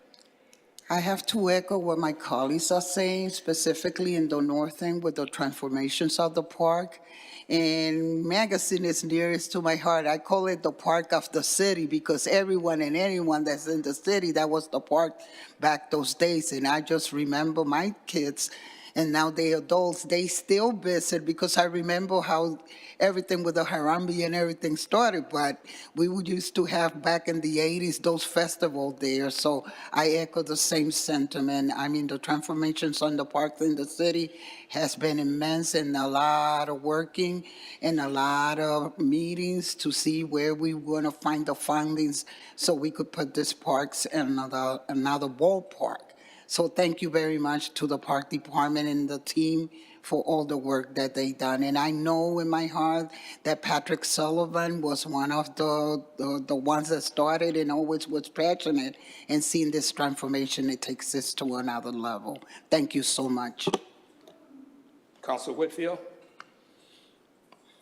I have to echo what my colleagues are saying, specifically in the north end with the transformations of the park. And Magazine is nearest to my heart. I call it the park of the city because everyone and anyone that's in the city, that was the park back those days. And I just remember my kids, and now they're adults, they still visit because I remember how everything with the Harambe and everything started, but we would used to have back in the 80s those festivals there. So I echo the same sentiment. I mean, the transformations on the parks in the city has been immense, and a lot of working and a lot of meetings to see where we want to find the fundings so we could put these parks in another ballpark. So thank you very much to the Park Department and the team for all the work that they done. And I know in my heart that Patrick Sullivan was one of the ones that started and always was passionate in seeing this transformation. It takes this to another level. Thank you so much. Councilor Whitfield.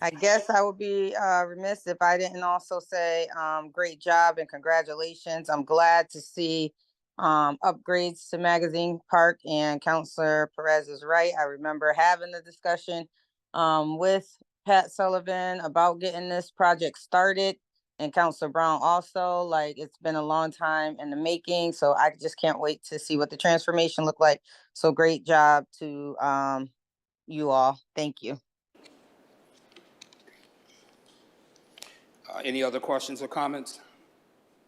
I guess I would be remiss if I didn't also say great job and congratulations. I'm glad to see upgrades to Magazine Park, and Councilor Perez is right. I remember having the discussion with Pat Sullivan about getting this project started, and Councilor Brown also. Like, it's been a long time in the making, so I just can't wait to see what the transformation look like. So great job to you all. Thank you. Any other questions or comments?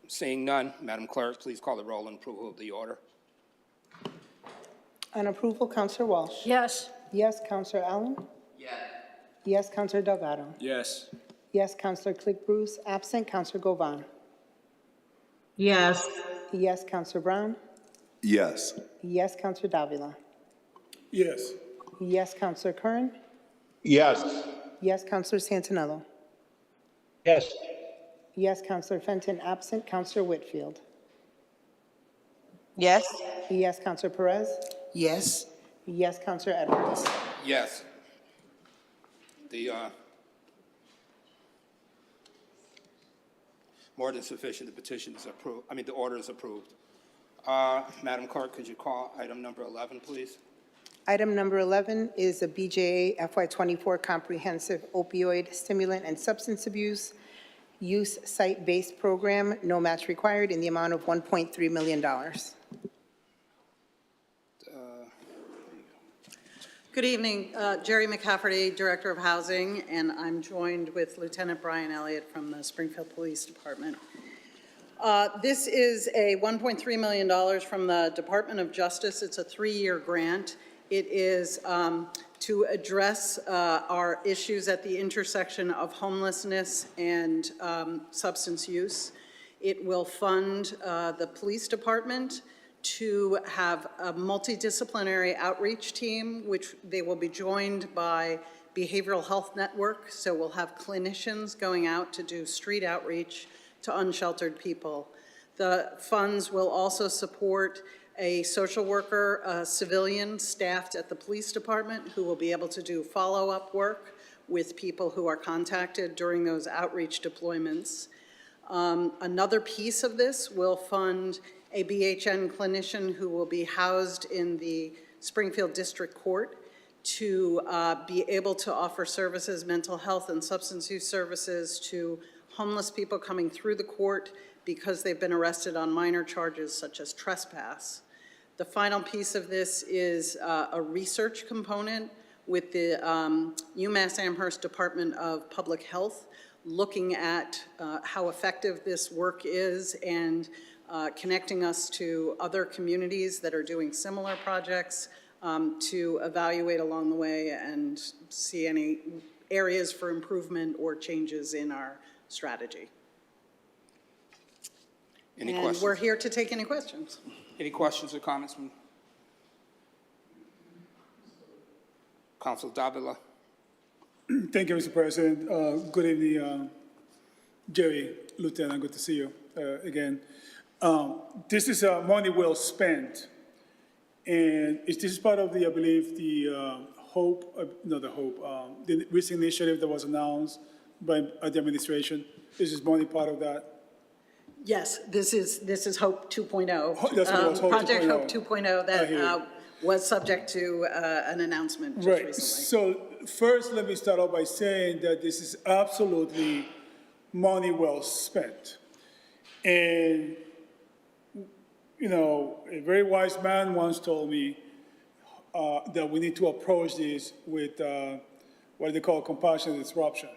Seeing none, Madam Clerk, please call the roll and approval of the order. On approval, Counselor Walsh? Yes. Yes, Counselor Allen? Yes. Yes, Counselor Delgado? Yes. Yes, Counselor Click Bruce, absent Counselor Govan? Yes. Yes, Counselor Brown? Yes. Yes, Counselor Davila? Yes. Yes, Counselor Curran? Yes. Yes, Counselor Santinello? Yes. Yes, Counselor Fenton, absent Counselor Whitfield? Yes. Yes, Counselor Perez? Yes. Yes, Counselor Edwards? Yes. The more than sufficient, the petition is approved. I mean, the order is approved. Madam Clerk, could you call item number 11, please? Item number 11 is a BJA FY24 Comprehensive Opioid Stimulant and Substance Abuse Use Site-Based Program, no match required, in the amount of $1.3 million. Good evening, Jerry McCafferty, Director of Housing, and I'm joined with Lieutenant Brian Elliott from the Springfield Police Department. This is a $1.3 million from the Department of Justice. It's a 3-year grant. It is to address our issues at the intersection of homelessness and substance use. It will fund the police department to have a multidisciplinary outreach team, which they will be joined by Behavioral Health Network. So we'll have clinicians going out to do street outreach to unsheltered people. The funds will also support a social worker, a civilian staffed at the police department who will be able to do follow-up work with people who are contacted during those outreach deployments. Another piece of this will fund a BHN clinician who will be housed in the Springfield District Court to be able to offer services, mental health and substance use services to homeless people coming through the court because they've been arrested on minor charges such as trespass. The final piece of this is a research component with the UMass Amherst Department of Public Health, looking at how effective this work is and connecting us to other communities that are doing similar projects to evaluate along the way and see any areas for improvement or changes in our strategy. Any And questions? we're here to take any questions. Any questions or comments from Council Davila? Thank you, Mr. President. Good evening, Jerry, Lieutenant, good to see you again. This is money well spent. And this is part of the, I believe, the the recent initiative that was announced by the administration. Is this money part of that? Yes, this is Hope 2.0. That's what it was, Hope Project 2.0. Hope 2.0 I hear you. that was subject to an announcement just Right. recently. So first, let me start off by saying that this is absolutely money well spent. And, you know, a very wise man once told me that we need to approach this with what they call compassionate disruption.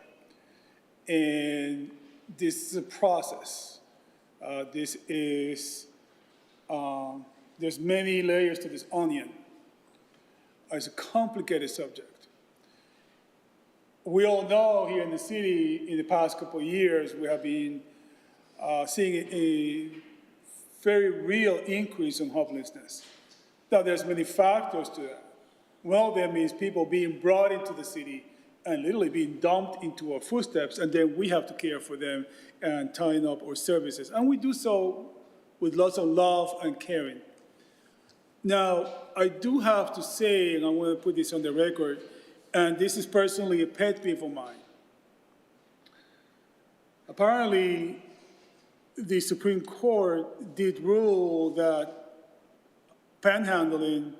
And this is a process. This is, there's many layers to this onion. It's a complicated subject. We all know here in the city, in the past couple of years, we have been seeing a very real increase in homelessness. Now, there's many factors to that. One of them is people being brought into the city and literally being dumped into our footsteps, and then we have to care for them and tying up our services. And we do so with lots of love and caring. Now, I do have to say, and I want to put this on the record, and this is personally a pet peeve of mine. Apparently, the Supreme Court did rule that panhandling,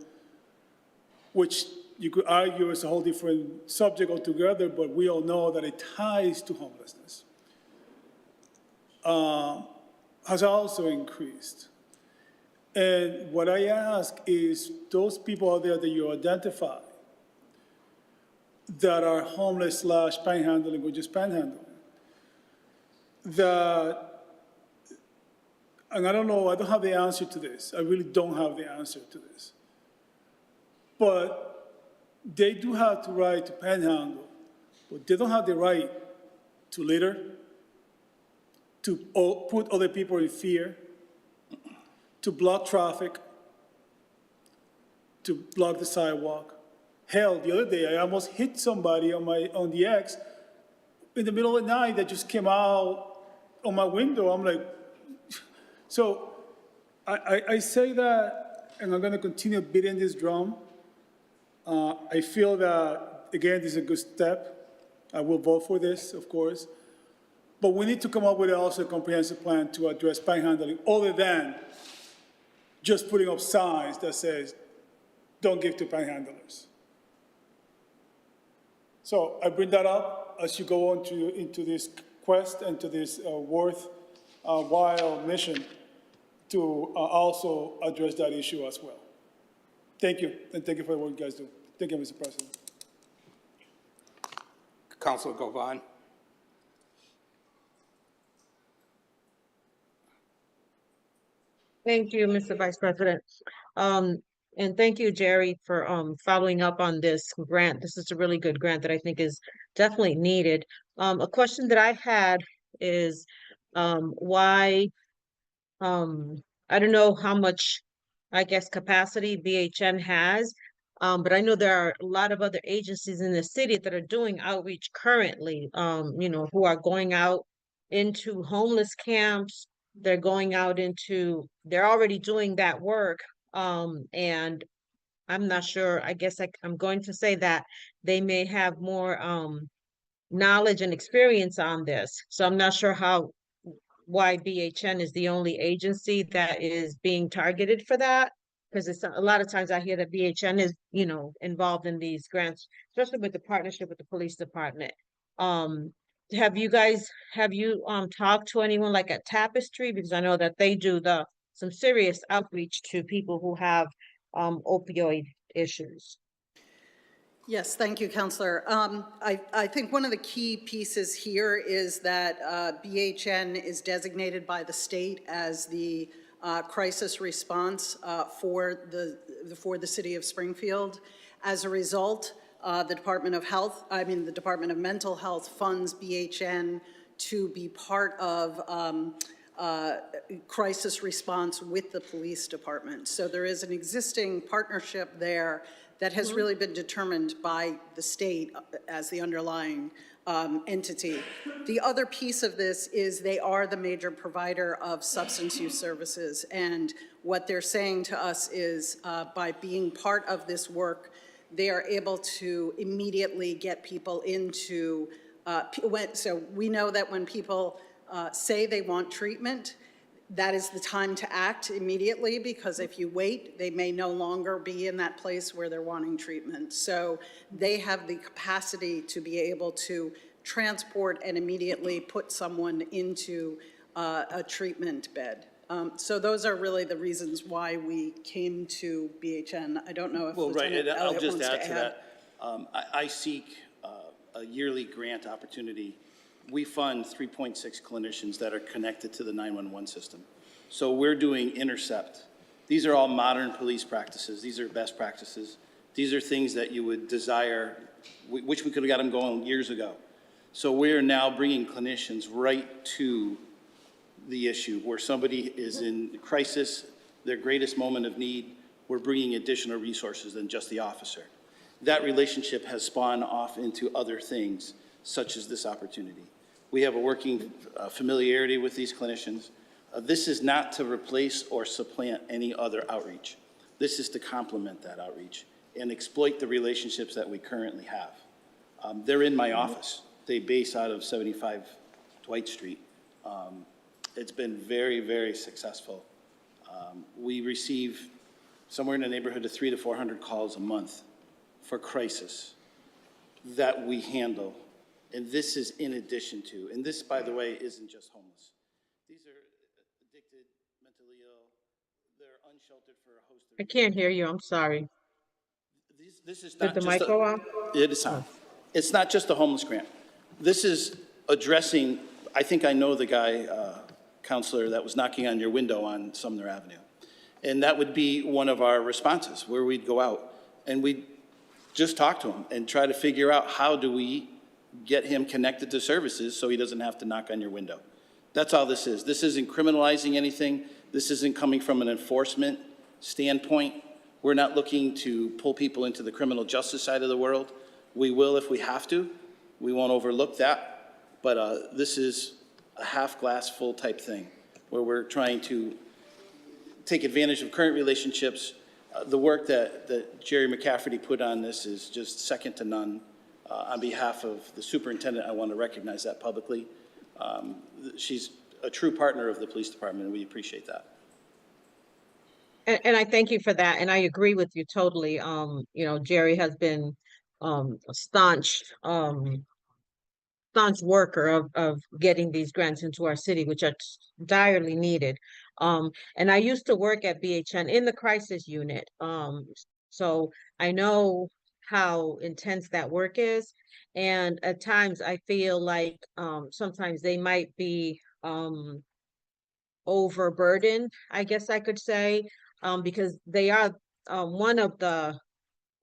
which you could argue is a whole different subject altogether, but we all know that it ties to homelessness, has also increased. And what I ask is those people out there that you identify that are homeless / panhandling or just panhandling, that, and I don't know, I don't have the answer to this. I really don't have the answer to this. But they do have the right to panhandle, but they don't have the right to litter, to put other people in fear, to block traffic, to block the sidewalk. Hell, the other day, I almost hit somebody on the X in the middle of the night that just came out on my window. I'm like, so I say that, and I'm gonna continue beating this drum. I feel that, again, this is a good step. I will vote for this, of course. But we need to come up with also a comprehensive plan to address panhandling other than just putting up signs that says, don't give to panhandlers. So I bring that up as you go on into this quest and to this worthwhile mission to also address that issue as well. Thank you, and thank you for the work you guys do. Thank you, Mr. President. Councilor Govan. Thank you, Mr. Vice President. And thank you, Jerry, for following up on this grant. This is a really good grant that I think is definitely needed. A question that I had is why, I don't know how much, I guess, capacity BHN has, but I know there are a lot of other agencies in the city that are doing outreach currently, you know, who are going out into homeless camps. They're going out into, they're already doing that work. And I'm not sure, I guess I'm going to say that they may have more knowledge and experience on this. So I'm not sure why BHN is the only agency that is being targeted for that. Because it's a lot of times I hear that BHN is, you know, involved in these grants, especially with the partnership with the police department. Have you talked to anyone like at Tapestry? Because I know that they do some serious outreach to people who have opioid issues. Yes, thank you, Councilor. I think one of the key pieces here is that BHN is designated by the state as the crisis response for the city of Springfield. As a result, the Department of Mental Health funds BHN to be part of crisis response with the police department. So there is an existing partnership there that has really been determined by the state as the underlying entity. The other piece of this is they are the major provider of substance use services, and what they're saying to us is by being part of this work, they are able to immediately get people into, so we know that when people say they want treatment, that is the time to act immediately, because if you wait, they may no longer be in that place where they're wanting treatment. So they have the capacity to be able to transport and immediately put someone into a treatment bed. So those are really the reasons why we came to BHN. I don't know if Well, right, Lieutenant and I'll Elliott just wants add to to add. that. I seek a yearly grant opportunity. We fund 3.6 clinicians that are connected to the 911 system. So we're doing Intercept. These are all modern police practices. These are best practices. These are things that you would desire, which we could have got them going years ago. So we're now bringing clinicians right to the issue where somebody is in crisis, their greatest moment of need. We're bringing additional resources than just the officer. That relationship has spawned off into other things, such as this opportunity. We have a working familiarity with these clinicians. This is not to replace or supplant any other outreach. This is to complement that outreach and exploit the relationships that we currently have. They're in my office. They base out of 75 Dwight Street. It's been very, very successful. We receive somewhere in the neighborhood of 300 to 400 calls a month for crisis that we handle. And this is in addition to, and this, by the way, isn't just homeless. These are addicted, mentally ill, they're unsheltered for a host of I can't hear you, I'm sorry. This is Did not the just mic go off? It is on. It's not just a homeless grant. This is addressing, I think I know the guy, counselor, that was knocking on your window on Sumner Avenue. And that would be one of our responses, where we'd go out and we'd just talk to him and try to figure out how do we get him connected to services so he doesn't have to knock on your window. That's all this is. This isn't criminalizing anything. This isn't coming from an enforcement standpoint. We're not looking to pull people into the criminal justice side of the world. We will if we have to. We won't overlook that. But this is a half glass full type thing where we're trying to take advantage of current relationships. The work that Jerry McCafferty put on this is just second to none. On behalf of the superintendent, I want to recognize that publicly. She's a true partner of the police department, and we appreciate that. And I thank you for that, and I agree with you totally. You know, Jerry has been a staunch worker of getting these grants into our city, which are direly needed. And I used to work at BHN in the crisis unit. So I know how intense that work is. And at times I feel like sometimes they might be overburdened, I guess I could say, because they are one of the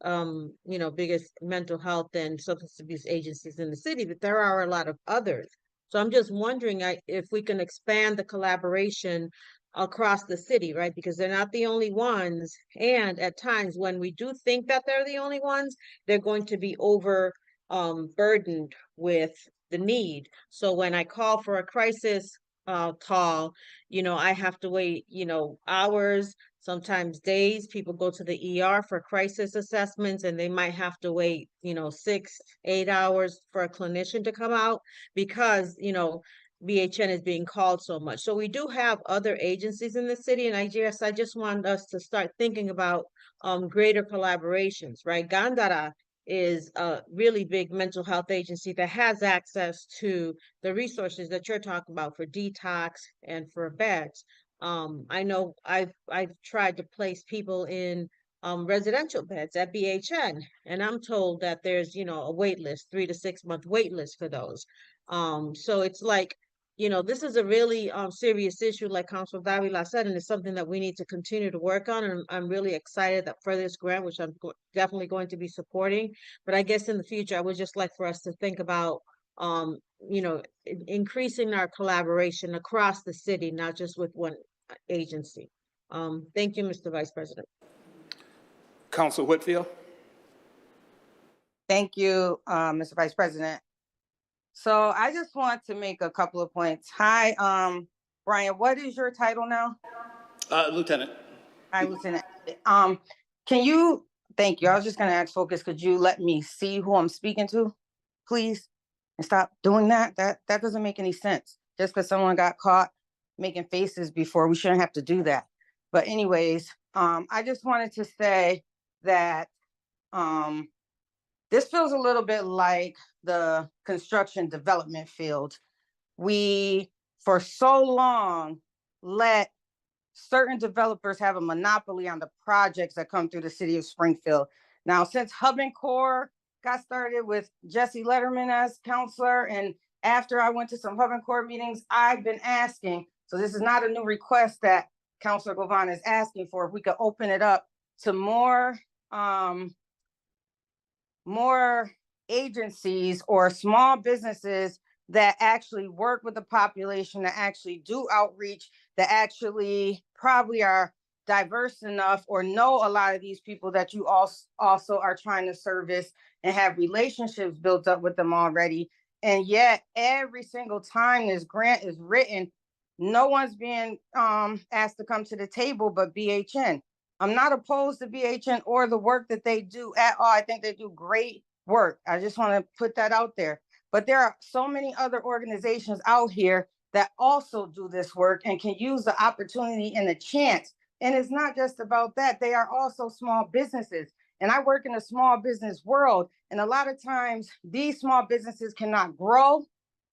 you know, biggest mental health and substance abuse agencies in the city, but there are a lot of others. So I'm just wondering if we can expand the collaboration across the city, right? Because they're not the only ones. And at times when we do think that they're the only ones, they're going to be burdened with the need. So when I call for a crisis call, you know, I have to wait, you know, hours, sometimes days. People go to the ER for crisis assessments and they might have to wait, you know, 6-8 hours for a clinician to come out because, you know, BHN is being called so much. So we do have other agencies in the city, and I just want us to start thinking about greater collaborations, right? Gandara is a really big mental health agency that has access to the resources that you're talking about for detox and for beds. I know I've tried to place people in residential beds at BHN, and I'm told that there's, you know, a wait list, 3 to 6 month wait list for those. So it's like, you know, this is a really serious issue, like Councilor Davila said, and it's something that we need to continue to work on. And I'm really excited that for this grant, which I'm definitely going to be supporting. But I guess in the future, I would just like for us to think about increasing our collaboration across the city, not just with one agency. Thank you, Mr. Vice President. Council Whitfield? Thank you, Mr. Vice President. So I just want to make a couple of points. Hi, Brian, what is your title now? Lieutenant. Hi, Lieutenant. Thank you. I was just gonna ask Focus, could you let me see who I'm speaking to, please? And stop doing that. That doesn't make any sense. Just because someone got caught making faces before, we shouldn't have to do that. But anyways, I just wanted to say that this feels a little bit like the construction development field. We, for so long, let certain developers have a monopoly on the projects that come through the city of Springfield. Now, since Hub and Core got started with Jesse Letterman as counselor, and after I went to some Hub and Core meetings, I've been asking, so this is not a new request that Councilor Govan is asking for, if we could open it up to more agencies or small businesses that actually work with the population, that actually do outreach, that actually probably are diverse enough or know a lot of these people that you also are trying to service and have relationships built up with them already. And yet every single time this grant is written, no one's being asked to come to the table but BHN. I'm not opposed to BHN or the work that they do at all. I think they do great work. I just want to put that out there. But there are so many other organizations out here that also do this work and can use the opportunity and the chance. And it's not just about that. They are also small businesses. And I work in the small business world. And a lot of times these small businesses cannot grow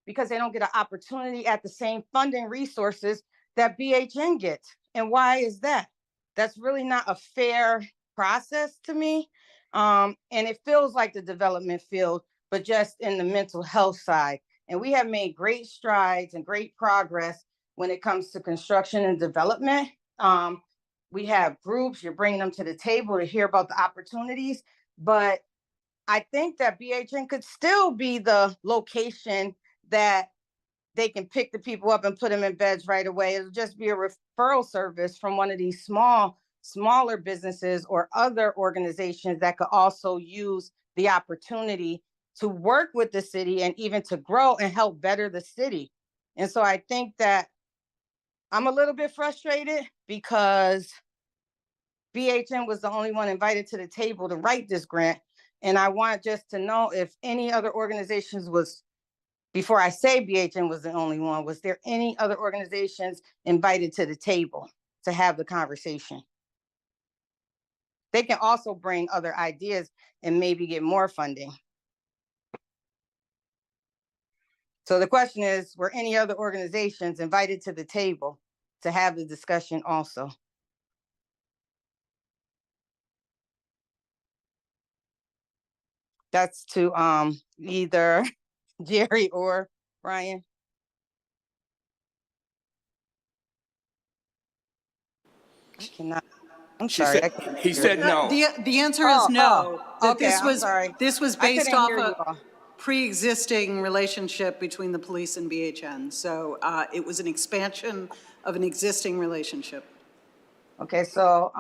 because they don't get an opportunity at the same funding resources that BHN gets. And why is that? That's really not a fair process to me. And it feels like the development field, but just in the mental health side. And we have made great strides and great progress when it comes to construction and development. We have groups, you're bringing them to the table to hear about the opportunities, but I think that BHN could still be the location that they can pick the people up and put them in beds right away. It'll just be a referral service from one of these smaller businesses or other organizations that could also use the opportunity to work with the city and even to grow and help better the city. And so I think that I'm a little bit frustrated because BHN was the only one invited to the table to write this grant. And I want just to know if any other organizations was, before I say BHN was the only one, was there any other organizations invited to the table to have the conversation? They can also bring other ideas and maybe get more funding. So the question is, were any other organizations invited to the table to have the discussion also? That's to either Jerry or Brian. I cannot. I'm sorry. He said no. The answer is no. That Okay, I'm sorry. This was I based couldn't off hear you a all. pre-existing relationship between the police and BHN. So it was an expansion of an existing relationship. Okay, so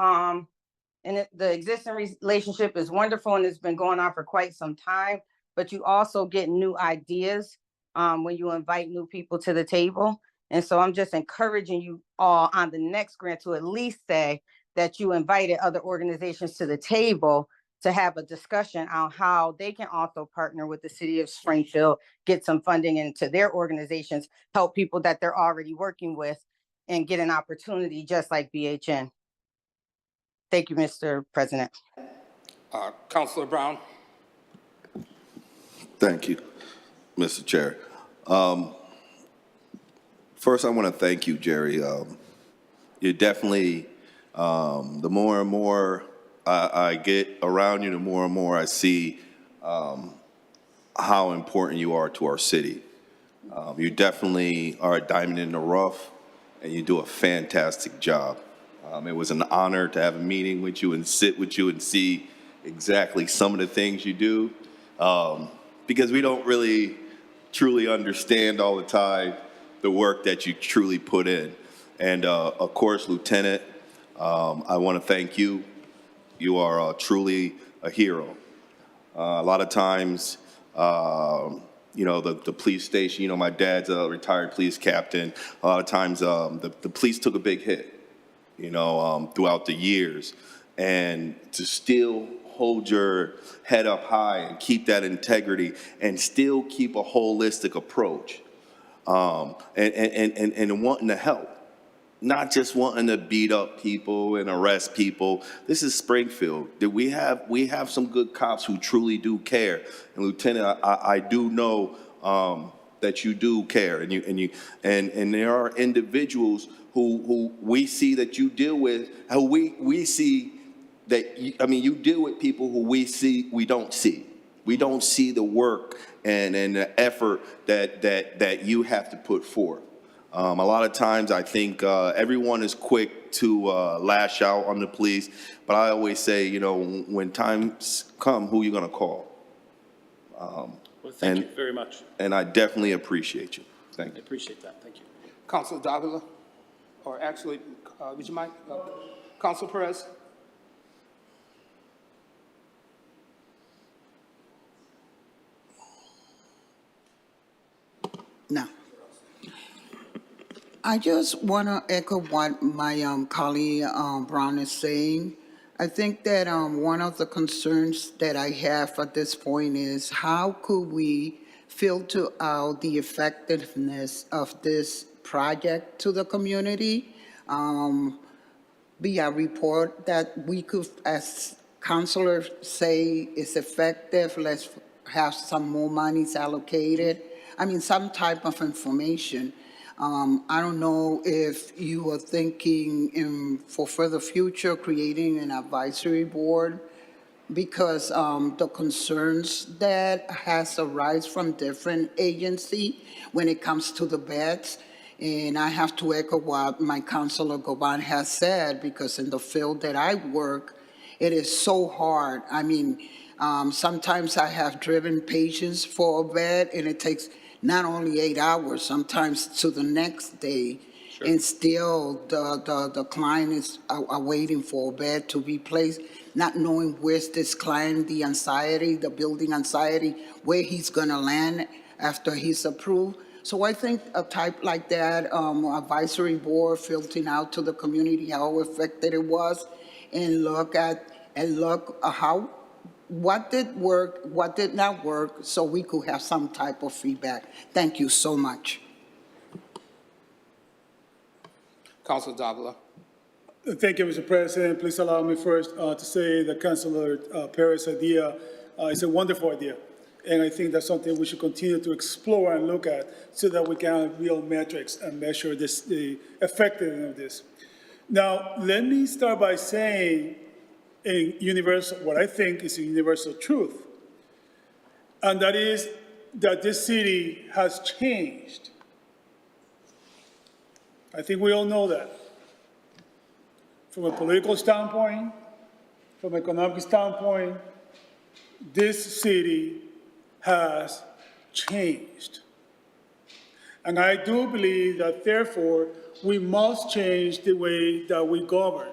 and the existing relationship is wonderful and it's been going on for quite some time, but you also get new ideas when you invite new people to the table. And so I'm just encouraging you all on the next grant to at least say that you invited other organizations to the table to have a discussion on how they can also partner with the city of Springfield, get some funding into their organizations, help people that they're already working with, and get an opportunity just like BHN. Thank you, Mr. President. Councilor Brown? Thank you, Mr. Chair. First, I want to thank you, Jerry. You're definitely, the more and more I get around you, the more and more I see how important you are to our city. You definitely are a diamond in the rough, and you do a fantastic job. It was an honor to have a meeting with you and sit with you and see exactly some of the things you do, because we don't really truly understand all the time the work that you truly put in. And of course, Lieutenant, I want to thank you. You are truly a hero. A lot of times, you know, the police station, you know, my dad's a retired police captain. A lot of times the police took a big hit, you know, throughout the years. And to still hold your head up high and keep that integrity and still keep a holistic approach and wanting to help. Not just wanting to beat up people and arrest people. This is Springfield. We have some good cops who truly do care. And Lieutenant, I do know that you do care, and there are individuals who we see that you deal with. How we see that. You deal with people who we don't see. We don't see the work and the effort that you have to put forth. A lot of times I think everyone is quick to lash out on the police, but I always say, you know, when times come, who are you going to call? Well, thank you very much. And I definitely appreciate you. Thank I you. appreciate that. Thank you. Councilor Davila, or actually, would you mind? Councilor Perez? No. I just want to echo what my colleague Brown is saying. I think that one of the concerns that I have at this point is how could we filter out the effectiveness of this project to the community? Be a report that we could, as councilors say, is effective, let's have some more monies allocated. I mean, some type of information. I don't know if you are thinking for further future, creating an advisory board, because the concerns that has arisen from different agencies when it comes to the beds, and I have to echo what my Councilor Goban has said, because in the field that I work, it is so hard. I mean, sometimes I have driven patients for a bed, and it takes not only 8 hours, sometimes to the next day, and still the client is waiting for a bed to be placed, not knowing where's this client, the anxiety, the building anxiety, where he's gonna land after he's approved. So I think a type like that, advisory board filtering out to the community how effective it was, and look how, what did work, what did not work, so we could have some type of feedback. Thank you so much. Councilor Davila. Thank you, Mr. President. Please allow me first to say that Councilor Perez's idea is a wonderful idea. And I think that's something we should continue to explore and look at so that we can have real metrics and measure the effectiveness of this. Now, let me start by saying what I think is a universal truth, and that is that this city has changed. I think we all know that. From a political standpoint, from an economic standpoint, this city has changed. And I do believe that, therefore, we must change the way that we govern.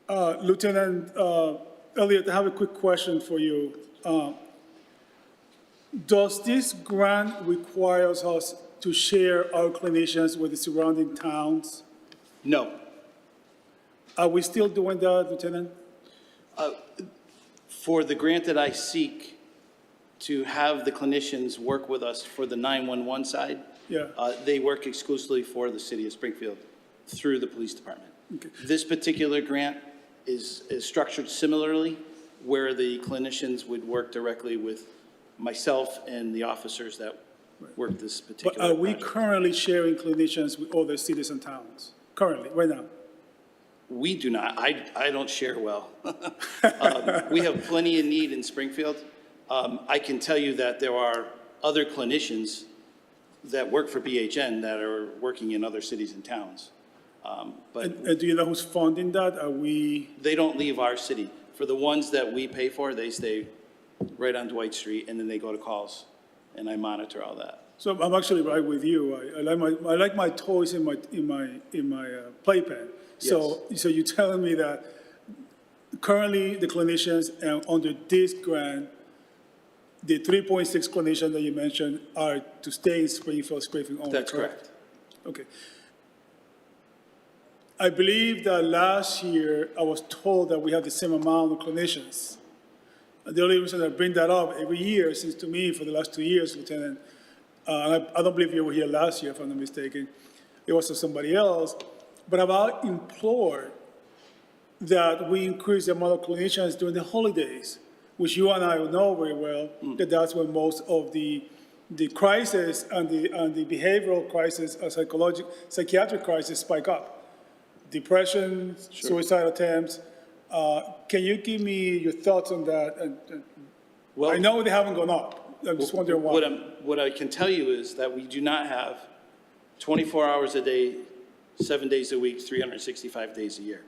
Lieutenant Elliott, I have a quick question for you. Does this grant require us to share our clinicians with the surrounding towns? No. Are we still doing that, Lieutenant? For the grant that I seek to have the clinicians work with us for the 911 side, Yeah. they work exclusively for the city of Springfield through the police department. Okay. This particular grant is structured similarly, where the clinicians would work directly with myself and the officers that work this particular But are we project. currently sharing clinicians with other cities and towns? Currently, right now? We do not. I don't share well. We have plenty of need in Springfield. I can tell you that there are other clinicians that work for BHN that are working in other cities and towns. But And do you know who's funding that? Are we? they don't leave our city. For the ones that we pay for, they stay right on Dwight Street, and then they go to calls, and I monitor all that. So I'm actually right with you. I like my toys in my playpen. So you're telling me that currently the clinicians under this grant, the 3.6 clinicians that you mentioned are to stay in Springfield only, That's correct. Okay. I believe that last year I was told that we have the same amount of clinicians. The only reason I bring that up every year seems to me for the last 2 years, Lieutenant, I don't believe you were here last year, if I'm not mistaken. It was to somebody else. But I've implored that we increase the amount of clinicians during the holidays, which you and I know very well, that that's when most of the crisis and the behavioral crisis, psychiatric crisis spike up. Depression, suicide attempts. Can you give me your thoughts on that? Well, I know they haven't gone up. I'm just wondering why. What I can tell you is that we do not have 24 hours a day, 7 days a week, 365 days a year.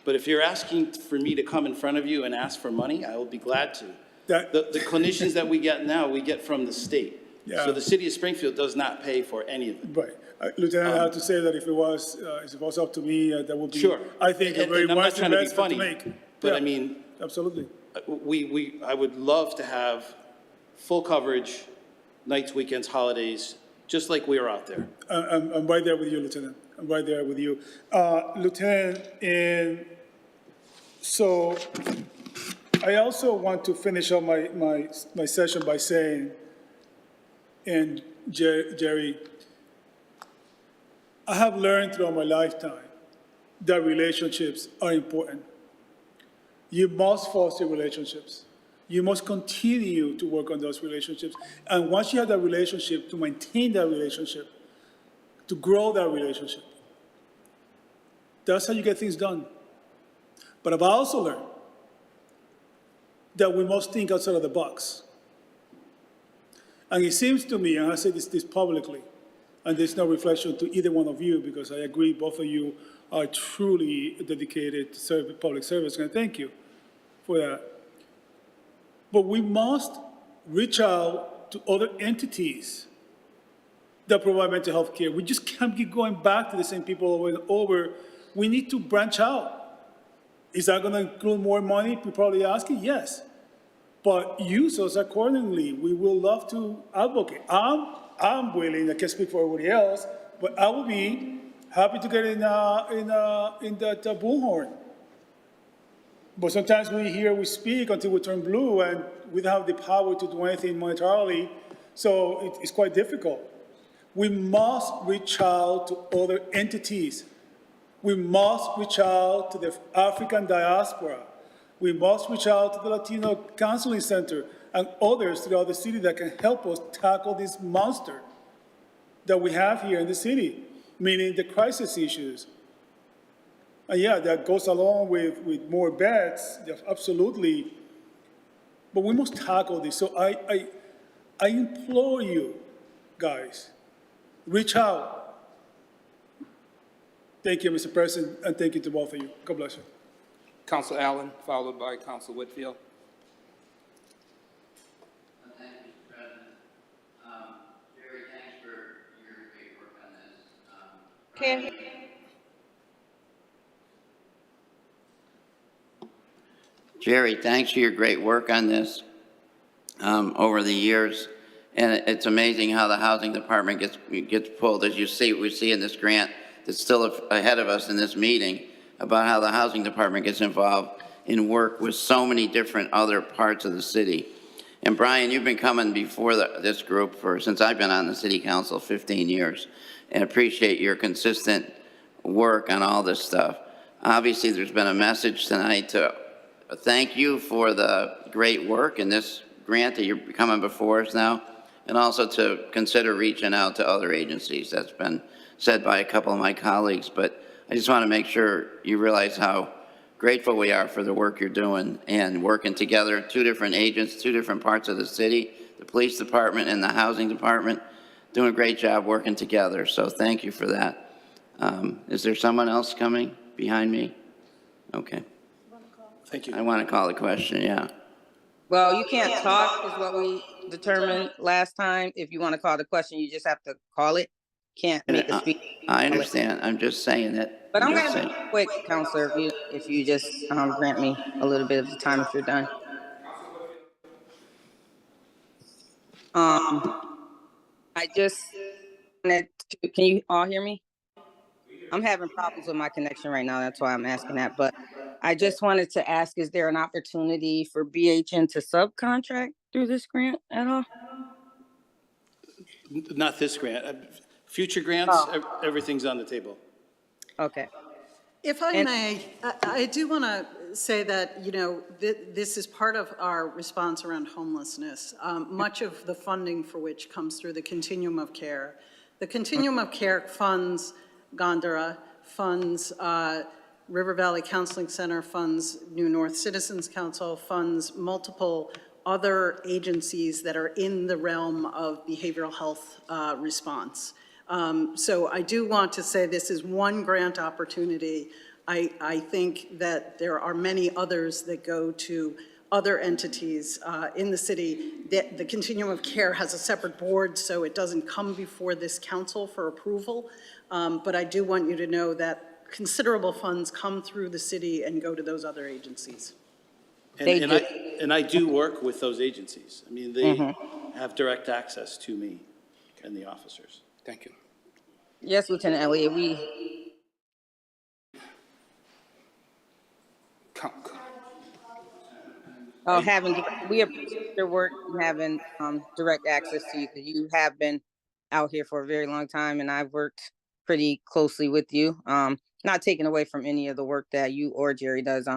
But if you're asking for me to come in front of you and ask for money, I will be glad to. The clinicians that we get now, we get from the state. Yeah. So the city of Springfield does not pay for any of it. Right. Lieutenant, I have to say that if it was up to me, that would be, Sure. I think, a very And I'm not wise trying to be investment to funny, make. but Yeah, I mean, absolutely. I would love to have full coverage, nights, weekends, holidays, just like we are out there. I'm right there with you, Lieutenant. I'm right there with you. Lieutenant, and so I also want to finish up my session by saying, and Jerry, I have learned throughout my lifetime that relationships are important. You must foster relationships. You must continue to work on those relationships. And once you have that relationship, to maintain that relationship, to grow that relationship. That's how you get things done. But I've also learned that we must think outside of the box. And it seems to me, and I say this publicly, and there's no reflection to either one of you, because I agree both of you are truly dedicated to public service, and I thank you for that. But we must reach out to other entities that provide mental health care. We just can't keep going back to the same people over and over. We need to branch out. Is that going to include more money? People probably asking, yes. But use us accordingly. We will love to advocate. I'm willing, I can't speak for everybody else, but I will be happy to get in that bullhorn. But sometimes we speak until we turn blue, and we don't have the power to do anything monetarily, so it's quite difficult. We must reach out to other entities. We must reach out to the African diaspora. We must reach out to the Latino Counseling Center and others throughout the city that can help us tackle this monster that we have here in the city, meaning the crisis issues. And yeah, that goes along with more beds, absolutely. But we must tackle this. So I implore you, guys, reach out. Thank you, Mr. President, and thank you to both of you. God bless you. Council Allen, followed by Council Whitfield. Thank you, Mr. President. Jerry, thanks for your great work on this. Can Jerry, thanks for your great work on this over the years. And it's amazing how the housing department gets pulled. As you see, we see in this grant that's still ahead of us in this meeting about how the housing department gets involved in work with so many different other parts of the city. And Brian, you've been coming before this group since I've been on the city council 15 years, and appreciate your consistent work on all this stuff. Obviously, there's been a message tonight to thank you for the great work in this grant that you're coming before us now, and also to consider reaching out to other agencies. That's been said by a couple of my colleagues, but I just want to make sure you realize how grateful we are for the work you're doing and working together, two different agents, two different parts of the city, the police department and the housing department, doing a great job working together. So thank you for that. Is there someone else coming behind me? Okay. Thank you. I want to call the question, yeah. Well, you can't talk is what we determined last time. If you want to call the question, you just have to call it. Can't make a speech. I understand. I'm just saying that. But I'm just going to saying. be quick, Counselor, if you just grant me a little bit of the time if you're done. I just wanted to, can you all hear me? I'm having problems with my connection right now. That's why I'm asking that. But I just wanted to ask, is there an opportunity for BHN to subcontract through this grant at all? Not this grant. Future grants, everything's on the table. Okay. If I may, I do want to say that, you know, this is part of our response around homelessness. Much of the funding for which comes through the Continuum of Care. The Continuum of Care funds Gondara, funds River Valley Counseling Center, funds New North Citizens Council, funds multiple other agencies that are in the realm of behavioral health response. So I do want to say this is one grant opportunity. I think that there are many others that go to other entities in the city. The Continuum of Care has a separate board, so it doesn't come before this council for approval. But I do want you to know that considerable funds come through the city and go to those other agencies. And I do work with those agencies. I mean, they have direct access to me and the officers. Thank you. Yes, Lieutenant Elliott, we appreciate your work and having direct access to you, because you have been out here for a very long time, and I've worked pretty closely with you. Not taking away from any of the work that you or Jerry does.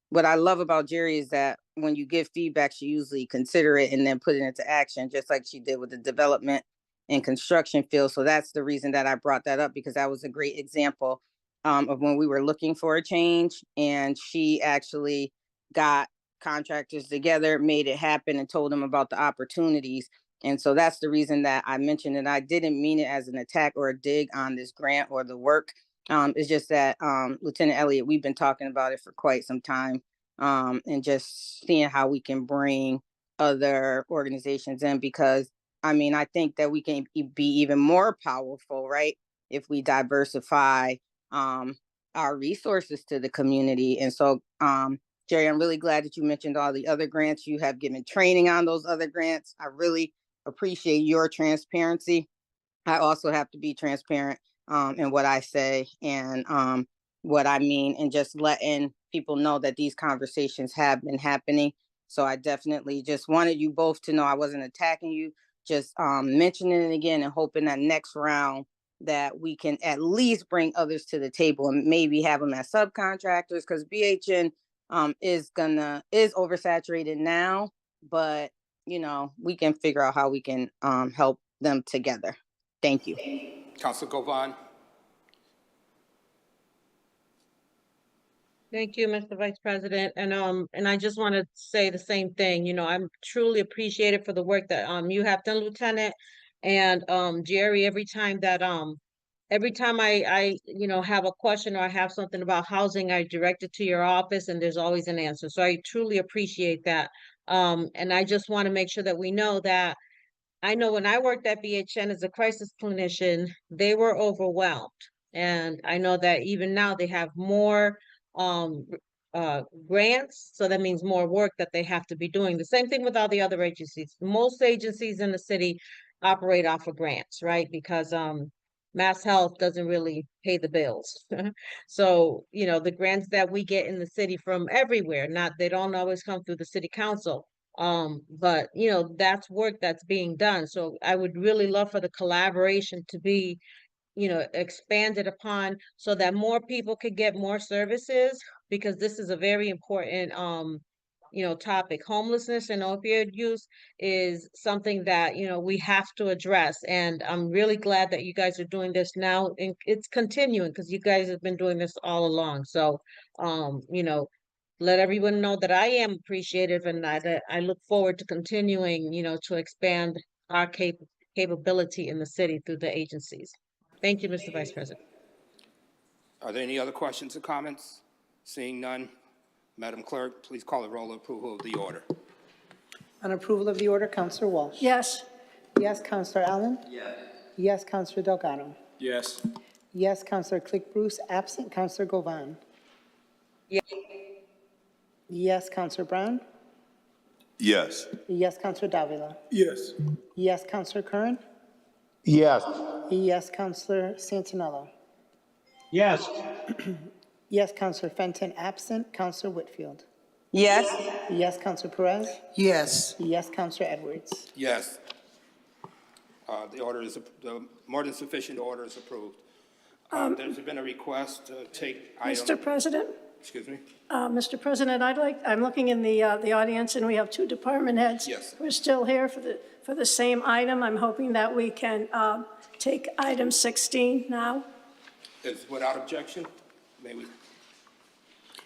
What I love about Jerry is that when you give feedback, she usually consider it and then put it into action, just like she did with the development and construction field. So that's the reason that I brought that up, because that was a great example of when we were looking for a change, and she actually got contractors together, made it happen, and told them about the opportunities. And so that's the reason that I mentioned it. I didn't mean it as an attack or a dig on this grant or the work. It's just that, Lieutenant Elliott, we've been talking about it for quite some time, and just seeing how we can bring other organizations in, because I mean, I think that we can be even more powerful, right, if we diversify our resources to the community. And so, Jerry, I'm really glad that you mentioned all the other grants. You have given training on those other grants. I really appreciate your transparency. I also have to be transparent in what I say and what I mean, and just letting people know that these conversations have been happening. So I definitely just wanted you both to know I wasn't attacking you, just mentioning it again and hoping that next round that we can at least bring others to the table and maybe have them as subcontractors, because BHN is oversaturated now, but you know, we can figure out how we can help them together. Thank you. Councilor Govan. Thank you, Mr. Vice President. And I just want to say the same thing. You know, I'm truly appreciative for the work that you have done, Lieutenant. And Jerry, every time I you know, have a question or I have something about housing, I direct it to your office and there's always an answer. So I truly appreciate that. And I just want to make sure that we know that I know when I worked at BHN as a crisis clinician, they were overwhelmed. And I know that even now they have more grants, so that means more work that they have to be doing. The same thing with all the other agencies. Most agencies in the city operate off of grants, right? Because Mass Health doesn't really pay the bills. So, you know, the grants that we get in the city from everywhere, they don't always come through the city council. But you know, that's work that's being done. So I would really love for the collaboration to be, you know, expanded upon so that more people could get more services, because this is a very important you know, topic. Homelessness and opioid use is something that, you know, we have to address. And I'm really glad that you guys are doing this now, and it's continuing because you guys have been doing this all along. So you know, let everyone know that I am appreciative and that I look forward to continuing, you know, to expand our capability in the city through the agencies. Thank you, Mr. Vice President. Are there any other questions or comments? Seeing none, Madam Clerk, please call the roll of approval of the order. On approval of the order, Counselor Walsh. Yes. Yes, Counselor Allen. Yes. Yes, Counselor Delgado. Yes. Yes, Counselor Click Bruce, absent Counselor Govan. Yes. Yes, Counselor Brown. Yes. Yes, Counselor Davila. Yes. Yes, Counselor Curran. Yes. Yes, Counselor Santinello. Yes. Yes, Counselor Fenton, absent Counselor Whitfield. Yes. Yes, Counselor Perez. Yes. Yes, Counselor Edwards. Yes. The order is, the more than sufficient order is approved. There's been a request to take item. Mr. President? Excuse me? Mr. President, I'm looking in the audience, and we have two department heads Yes. who are still here for the same item. I'm hoping that we can take item 16 now. Is without objection? May we?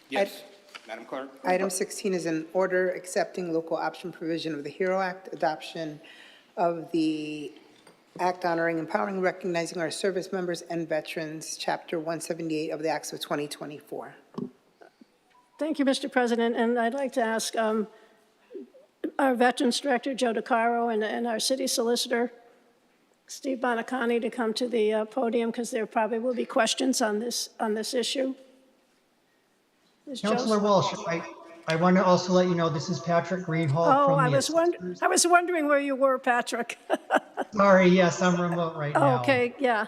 Yes, Madam Clerk? Item 16 is an order accepting local option provision of the HERO Act, adoption of the Act honoring, empowering, recognizing our service members and veterans, Chapter 178 of the Acts of 2024. Thank you, Mr. President, and I'd like to ask our Veterans Director, Joe DeCaro, and our City Solicitor, Steve Bonacani, to come to the podium, because there probably will be questions on this issue. Ms. Councilor Joseph? Walsh, I want to also let you know this is Patrick Greenhall Oh, from I the was wondering where you were, Patrick. Sorry, yes, I'm remote right now. Okay, yeah.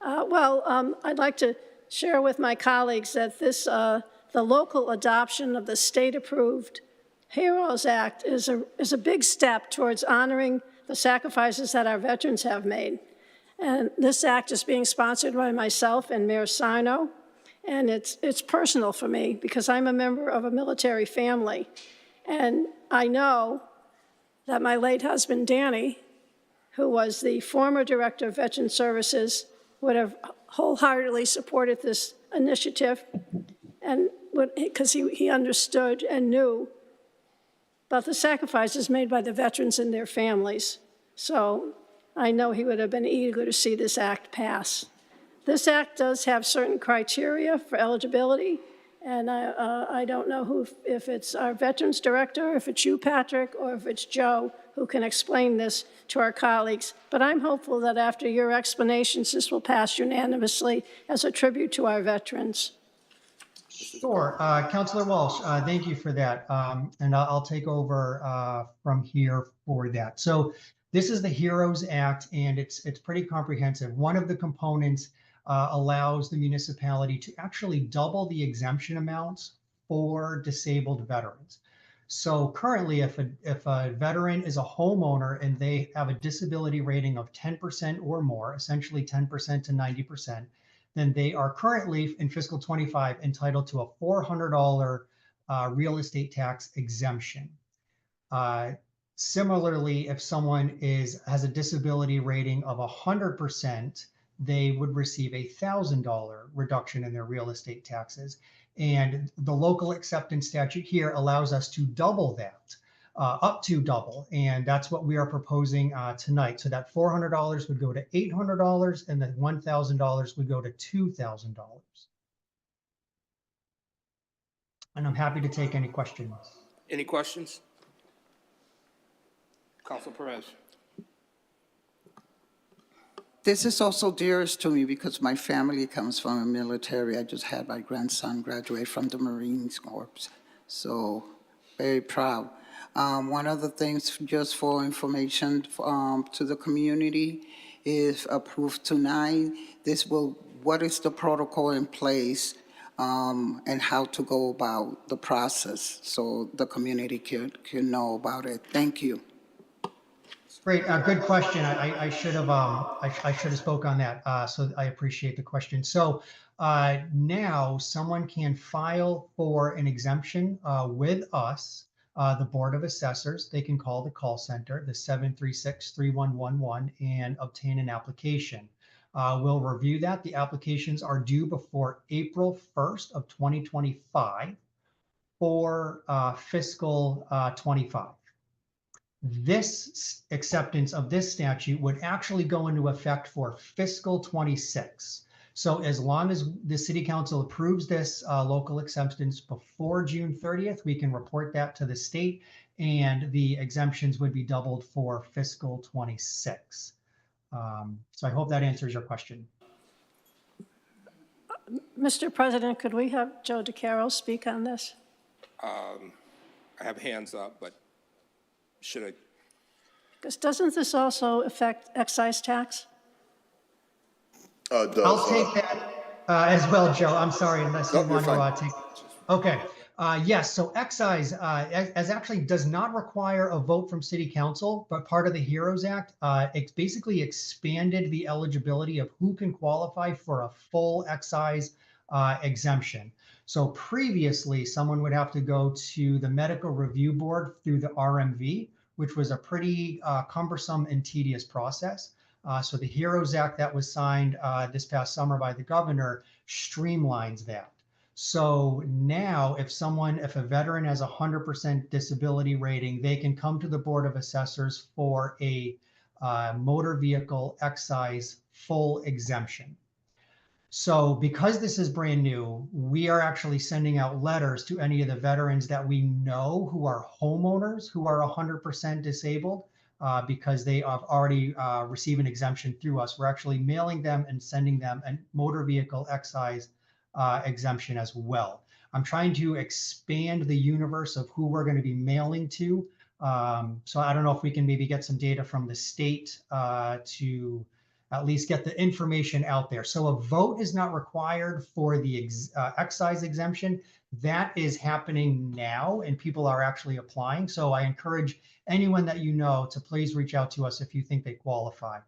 I'd like to share with my colleagues that the local adoption of the state-approved HEROES Act is a big step towards honoring the sacrifices that our veterans have made. And this act is being sponsored by myself and Mayor Sarno, and it's personal for me because I'm a member of a military family. And I know that my late husband, Danny, who was the former Director of Veteran Services, would have wholeheartedly supported this initiative, and because he understood and knew about the sacrifices made by the veterans and their families. So I know he would have been eager to see this act pass. This act does have certain criteria for eligibility, and I don't know if it's our Veterans Director, if it's you, Patrick, or if it's Joe, who can explain this to our colleagues. But I'm hopeful that after your explanations, this will pass unanimously as a tribute to our veterans. Sure, Councilor Walsh, thank you for that. And I'll take over from here for that. So this is the HEROES Act, and it's pretty comprehensive. One of the components allows the municipality to actually double the exemption amounts for disabled veterans. So currently, if a veteran is a homeowner and they have a disability rating of 10% or more, essentially 10% to 90%, then they are currently in fiscal 25 entitled to a $400 real estate tax exemption. Similarly, if someone has a disability rating of 100%, they would receive a $1,000 reduction in their real estate taxes. And the local acceptance statute here allows us to double that, up to double. And that's what we are proposing tonight. So that $400 would go to $800 and the $1,000 would go to $2,000. And I'm happy to take any questions. Any questions? Council Perez. This is also dearest to me because my family comes from the military. I just had my grandson graduate from the Marine Corps, so very proud. One of the things, just for information to the community, is approved tonight. What is the protocol in place and how to go about the process so the community can know about it. Thank you. Great, good question. I should have spoke on that. So I appreciate the question. So now someone can file for an exemption with us, the Board of Assessors. They can call the call center, the 736-3111, and obtain an application. We'll review that. The applications are due before April 1st of 2025 for fiscal 25. This acceptance of this statute would actually go into effect for fiscal 26. So as long as the City Council approves this local acceptance before June 30th, we can report that to the state and the exemptions would be doubled for fiscal '26. So I hope that answers your question. Mr. President, could we have Joe DeCaro speak on this? I have hands up, but should I? Because doesn't this also affect excise tax? I'll take that as well, Joe. I'm sorry, unless you want to take. Okay. Yes, so excise as actually does not require a vote from City Council, but part of the HEROES Act, it basically expanded the eligibility of who can qualify for a full excise exemption. So previously, someone would have to go to the Medical Review Board through the RMV, which was a pretty cumbersome and tedious process. So the HEROES Act that was signed this past summer by the governor streamlines that. So now if a veteran has 100% disability rating, they can come to the Board of Assessors for a motor vehicle excise full exemption. So because this is brand new, we are actually sending out letters to any of the veterans that we know who are homeowners who are 100% disabled because they have already received an exemption through us. We're actually mailing them and sending them a motor vehicle excise exemption as well. I'm trying to expand the universe of who we're going to be mailing to. So I don't know if we can maybe get some data from the state to at least get the information out there. So a vote is not required for the excise exemption. That is happening now and people are actually applying. So I encourage anyone that you know to please reach out to us if you think they qualify.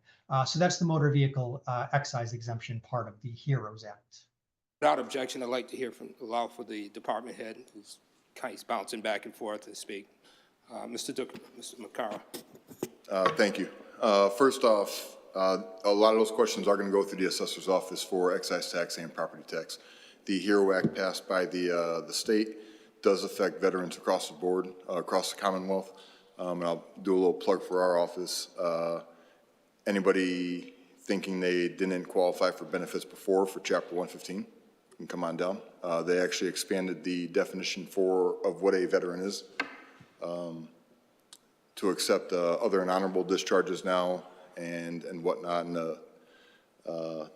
So that's the motor vehicle excise exemption part of the HEROES Act. Without objection, I'd like to allow for the department head who's kind of bouncing back and forth to speak. Mr. McCarroll. Thank you. First off, a lot of those questions are going to go through the assessor's office for excise tax and property tax. The HERO Act passed by the state does affect veterans across the board, across the Commonwealth. And I'll do a little plug for our office. Anybody thinking they didn't qualify for benefits before for Chapter 115 can come on down. They actually expanded the definition of what a veteran is to accept other and honorable discharges now and whatnot, and the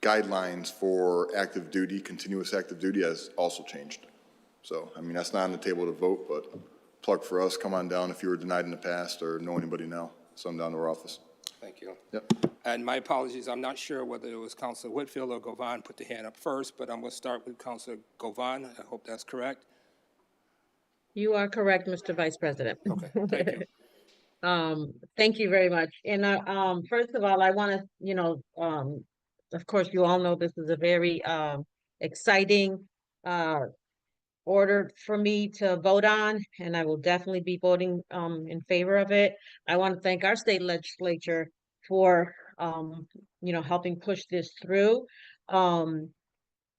guidelines for active duty, continuous active duty has also changed. So, I mean, that's not on the table to vote, but plug for us, come on down if you were denied in the past or know anybody now, send down to our office. Thank you. Yep. And my apologies, I'm not sure whether it was Councilor Whitfield or Govan put the hand up first, but I'm going to start with Councilor Govan. I hope that's correct. You are correct, Mr. Vice President. Okay, thank you. Thank you very much. And first of all, I want to, of course, you all know this is a very exciting order for me to vote on, and I will definitely be voting in favor of it. I want to thank our state legislature for, helping push this through.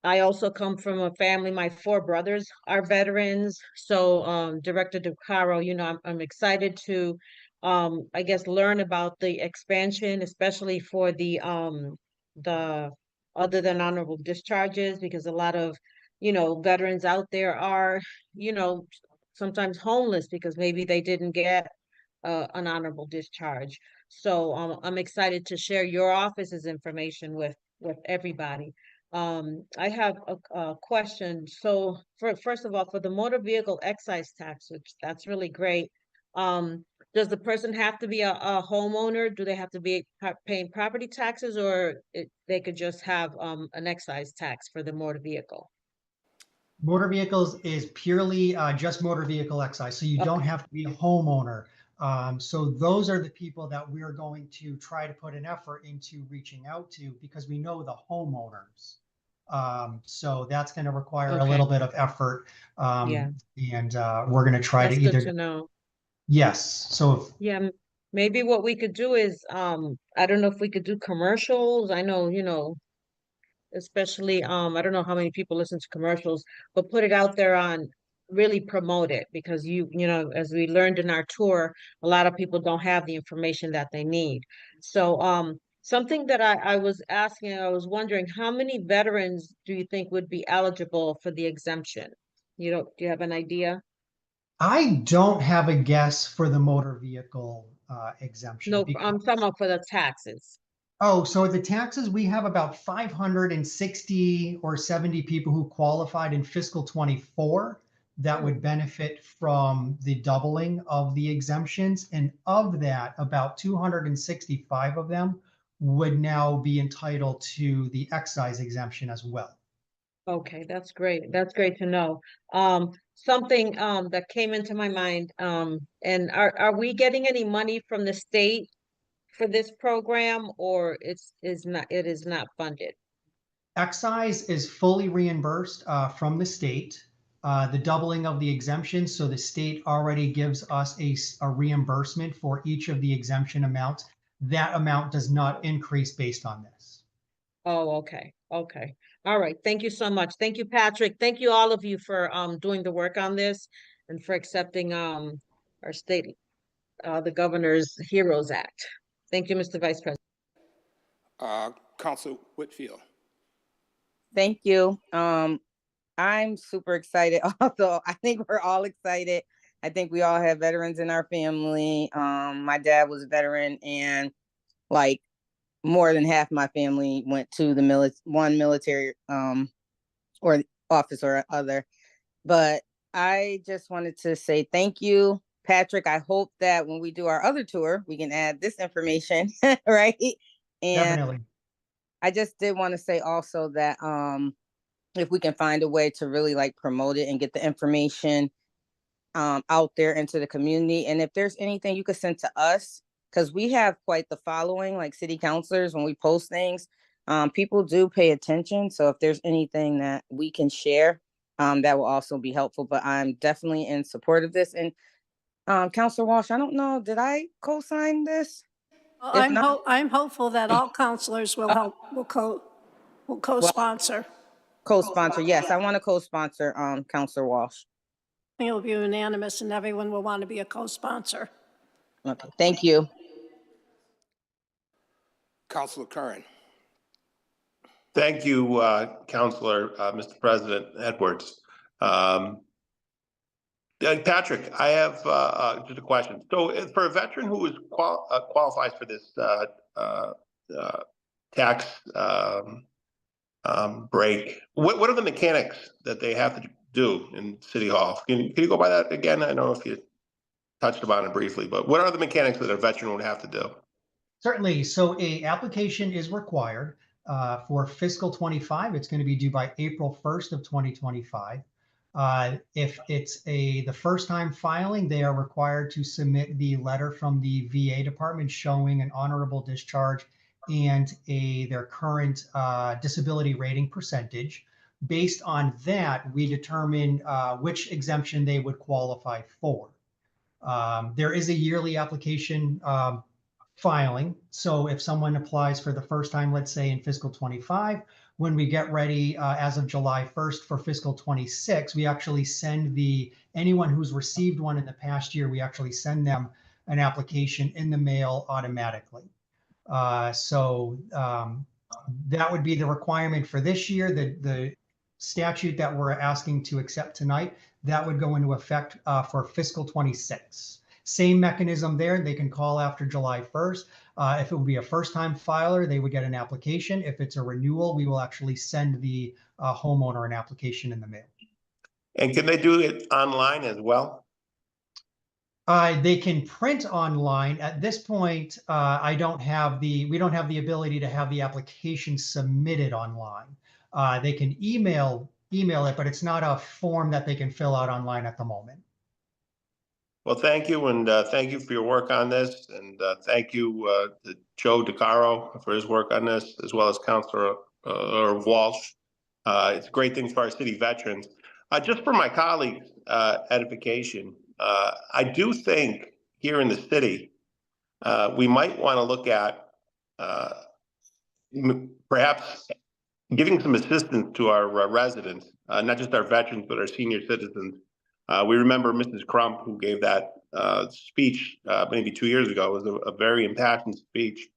I also come from a family, my 4 brothers are veterans. So Director DeCaro, I'm excited to, I guess, learn about the expansion, especially for the other than honorable discharges, because a lot of, veterans out there are, sometimes homeless because maybe they didn't get an honorable discharge. So I'm excited to share your office's information with everybody. I have a question. So first of all, for the motor vehicle excise tax, which that's really great. Does the person have to be a homeowner? Do they have to be paying property taxes, or they could just have an excise tax for the motor vehicle? Motor vehicles is purely just motor vehicle excise. So you don't have to be a homeowner. So those are the people that we're going to try to put an effort into reaching out to, because we know the homeowners. So that's going to require a little bit of effort. And we're going to try That's to either. good to know. Yes. So Yeah, maybe what we could do is, I don't know if we could do commercials. I know, especially, I don't know how many people listen to commercials, but put it out there on, really promote it, because as we learned in our tour, a lot of people don't have the information that they need. So, something that I was asking, I was wondering, how many veterans do you think would be eligible for the exemption? Do you have an idea? I don't have a guess for the motor vehicle exemption. No, I'm talking about for the taxes. Oh, so the taxes, we have about 560 or 70 people who qualified in fiscal 24 that would benefit from the doubling of the exemptions. And of that, about 265 of them would now be entitled to the excise exemption as well. Okay, that's great. That's great to know. Something that came into my mind, and are we getting any money from the state for this program, or it is not funded? Excise is fully reimbursed from the state. The doubling of the exemption, so the state already gives us a reimbursement for each of the exemption amounts. That amount does not increase based on this. Oh, okay, okay. All right, thank you so much. Thank you, Patrick. Thank you, all of you, for doing the work on this and for accepting our state, the Governor's Heroes Act. Thank you, Mr. Vice President. Council Whitfield. Thank you. I'm super excited. Also, I think we're all excited. I think we all have veterans in our family. My dad was a veteran, and like more than half my family went to the military or office or other. But I just wanted to say thank you, Patrick. I hope that when we do our other tour, we can add this information, right? And Definitely. I just did want to say also that if we can find a way to really like promote it and get the information out there into the community. And if there's anything you could send to us, because we have quite the following, like city councilors, when we post things, people do pay attention. So if there's anything that we can share, that will also be helpful. But I'm definitely in support of this. And Councilor Walsh, I don't know, did I co-sign this? Well, I'm hopeful that all counselors will help, will co-sponsor. Co-sponsor, yes, I want to co-sponsor Councilor Walsh. I think it'll be unanimous and everyone will want to be a co-sponsor. Okay, thank you. Councilor Curran. Thank you, Councilor, Mr. President Edwards. Patrick, I have just a question. So for a veteran who is qualifies for this tax break, what are the mechanics that they have to do in City Hall? Can you go by that again? I don't know if you touched upon it briefly, but what are the mechanics that a veteran would have to do? Certainly. So a application is required for fiscal 25. It's going to be due by April 1st of 2025. If it's the first time filing, they are required to submit the letter from the VA department showing an honorable discharge and their current disability rating percentage. Based on that, we determine which exemption they would qualify for. There is a yearly application filing. So if someone applies for the first time, let's say in fiscal 25, when we get ready as of July 1st for fiscal 26, we actually send anyone who's received one in the past year, we actually send them an application in the mail automatically. So that would be the requirement for this year. The statute that we're asking to accept tonight, that would go into effect for fiscal 26. Same mechanism there. They can call after July 1st. If it would be a first-time filer, they would get an application. If it's a renewal, we will actually send the homeowner an application in the mail. And can they do it online as well? They can print online. At this point, we don't have the ability to have the application submitted online. They can email it, but it's not a form that they can fill out online at the moment. Well, thank you, and thank you for your work on this, and thank you to Joe DeCaro for his work on this, as well as Councilor Walsh. It's a great thing for our city veterans. Just for my colleagues' edification, I do think here in the city, we might want to look at perhaps giving some assistance to our residents, not just our veterans, but our senior citizens. We remember Mrs. Crump, who gave that speech maybe 2 years ago. It was a very impassioned speech.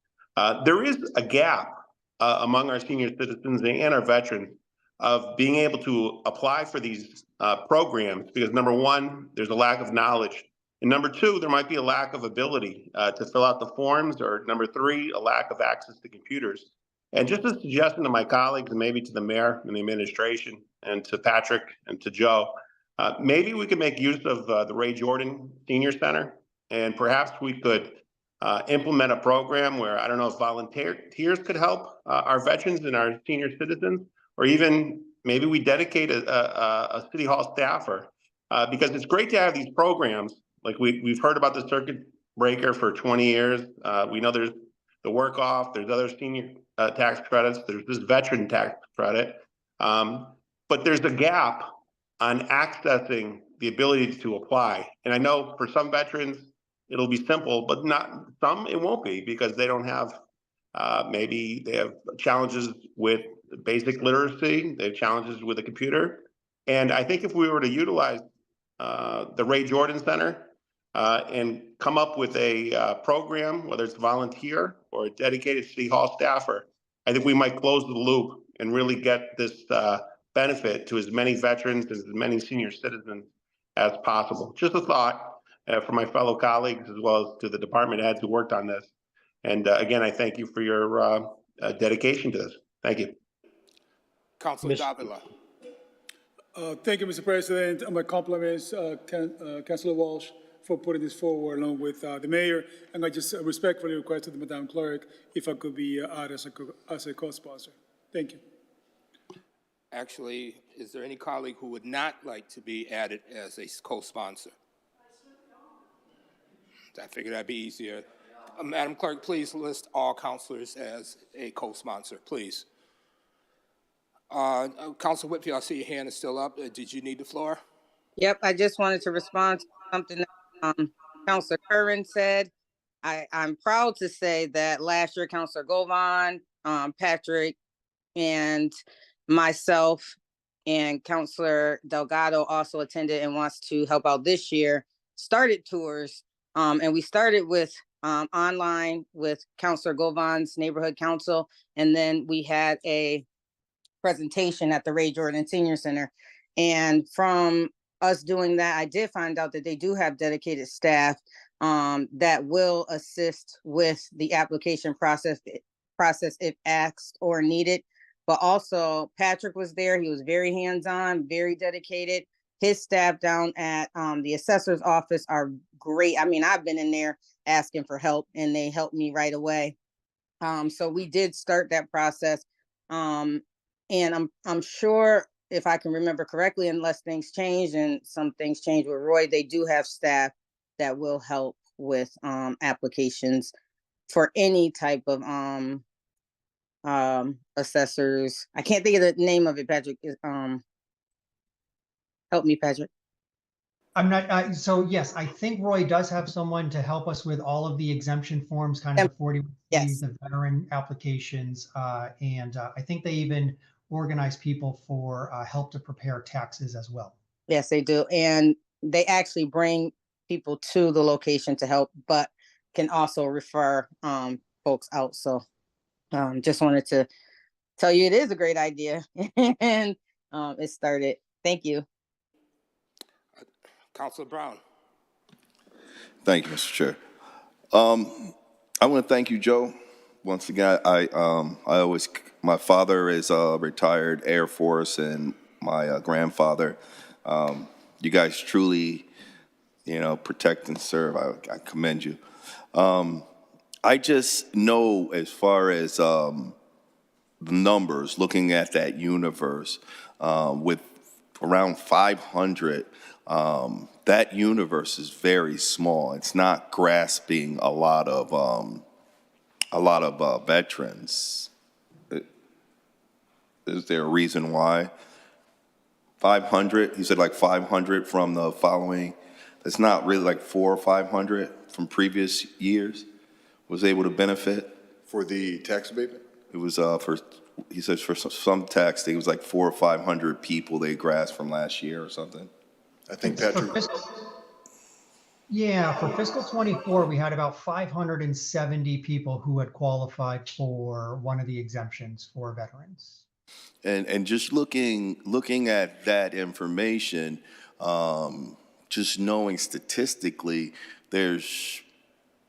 There is a gap among our senior citizens and our veterans of being able to apply for these programs, because number one, there's a lack of knowledge. And number two, there might be a lack of ability to fill out the forms, or number three, a lack of access to computers. And just a suggestion to my colleagues, and maybe to the mayor and the administration, and to Patrick and to Joe, maybe we could make use of the Ray Jordan Senior Center, and perhaps we could implement a program where, I don't know if volunteers could help our veterans and our senior citizens, or even maybe we dedicate a city hall staffer, because it's great to have these programs. Like we've heard about the circuit breaker for 20 years. We know there's the work off, there's other senior tax credits, there's this veteran tax credit. But there's a gap on accessing the ability to apply. And I know for some veterans, it'll be simple, but not some, it won't be, because they don't have, maybe they have challenges with basic literacy, they have challenges with a computer. And I think if we were to utilize the Ray Jordan Center and come up with a program, whether it's volunteer or a dedicated city hall staffer, I think we might close the loop and really get this benefit to as many veterans and as many senior citizens as possible. Just a thought for my fellow colleagues, as well as to the department heads who worked on this. And again, I thank you for your dedication to this. Thank you. Councilor Davila. Thank you, Mr. President. My compliments, Councilor Walsh, for putting this forward along with the mayor. And I just respectfully requested Madam Clerk if I could be added as a co-sponsor. Thank you. Actually, is there any colleague who would not like to be added as a co-sponsor? I figured that'd be easier. Madam Clerk, please list all councilors as a co-sponsor, please. Councilor Whitfield, I see your hand is still up. Did you need the floor? Yep, I just wanted to respond to something that Councilor Curran said. I'm proud to say that last year, Councilor Govan, Patrick, and myself, and Councilor Delgado also attended and wants to help out this year, started tours. And we started with online with Councilor Govan's Neighborhood Council, and then we had a presentation at the Ray Jordan Senior Center. And from us doing that, I did find out that they do have dedicated staff that will assist with the application process if asked or needed. But also Patrick was there. He was very hands-on, very dedicated. His staff down at the assessor's office are great. I mean, I've been in there asking for help and they helped me right away. So we did start that process. And I'm sure, if I can remember correctly, unless things change and some things change with Roy, they do have staff that will help with applications for any type of assessors. I can't think of the name of it, Patrick. Help me, Patrick. I'm not, so yes, I think Roy does have someone to help us with all of the exemption forms, kind of the 40, yes, the veteran applications. And I think they even organize people for help to prepare taxes as well. Yes, they do. And they actually bring people to the location to help, but can also refer folks out. So just wanted to tell you it is a great idea and it started. Thank you. Councilor Brown. Thank you, Mr. Chair. I want to thank you, Joe. Once again, my father is a retired Air Force, and my grandfather. You guys truly, protect and serve. I commend you. I just know, as far as the numbers, looking at that universe, with around 500, that universe is very small. It's not grasping a lot of veterans. Is there a reason why? 500, you said like 500 from the following. It's not really like 400 or 500 from previous years was able to benefit? For the tax abatement? It was he says for some tax, it was like 400 or 500 people they grasped from last year or something. I think Patrick. Yeah, for fiscal 24, we had about 570 people who had qualified for one of the exemptions for veterans. And just looking at that information, just knowing statistically, there's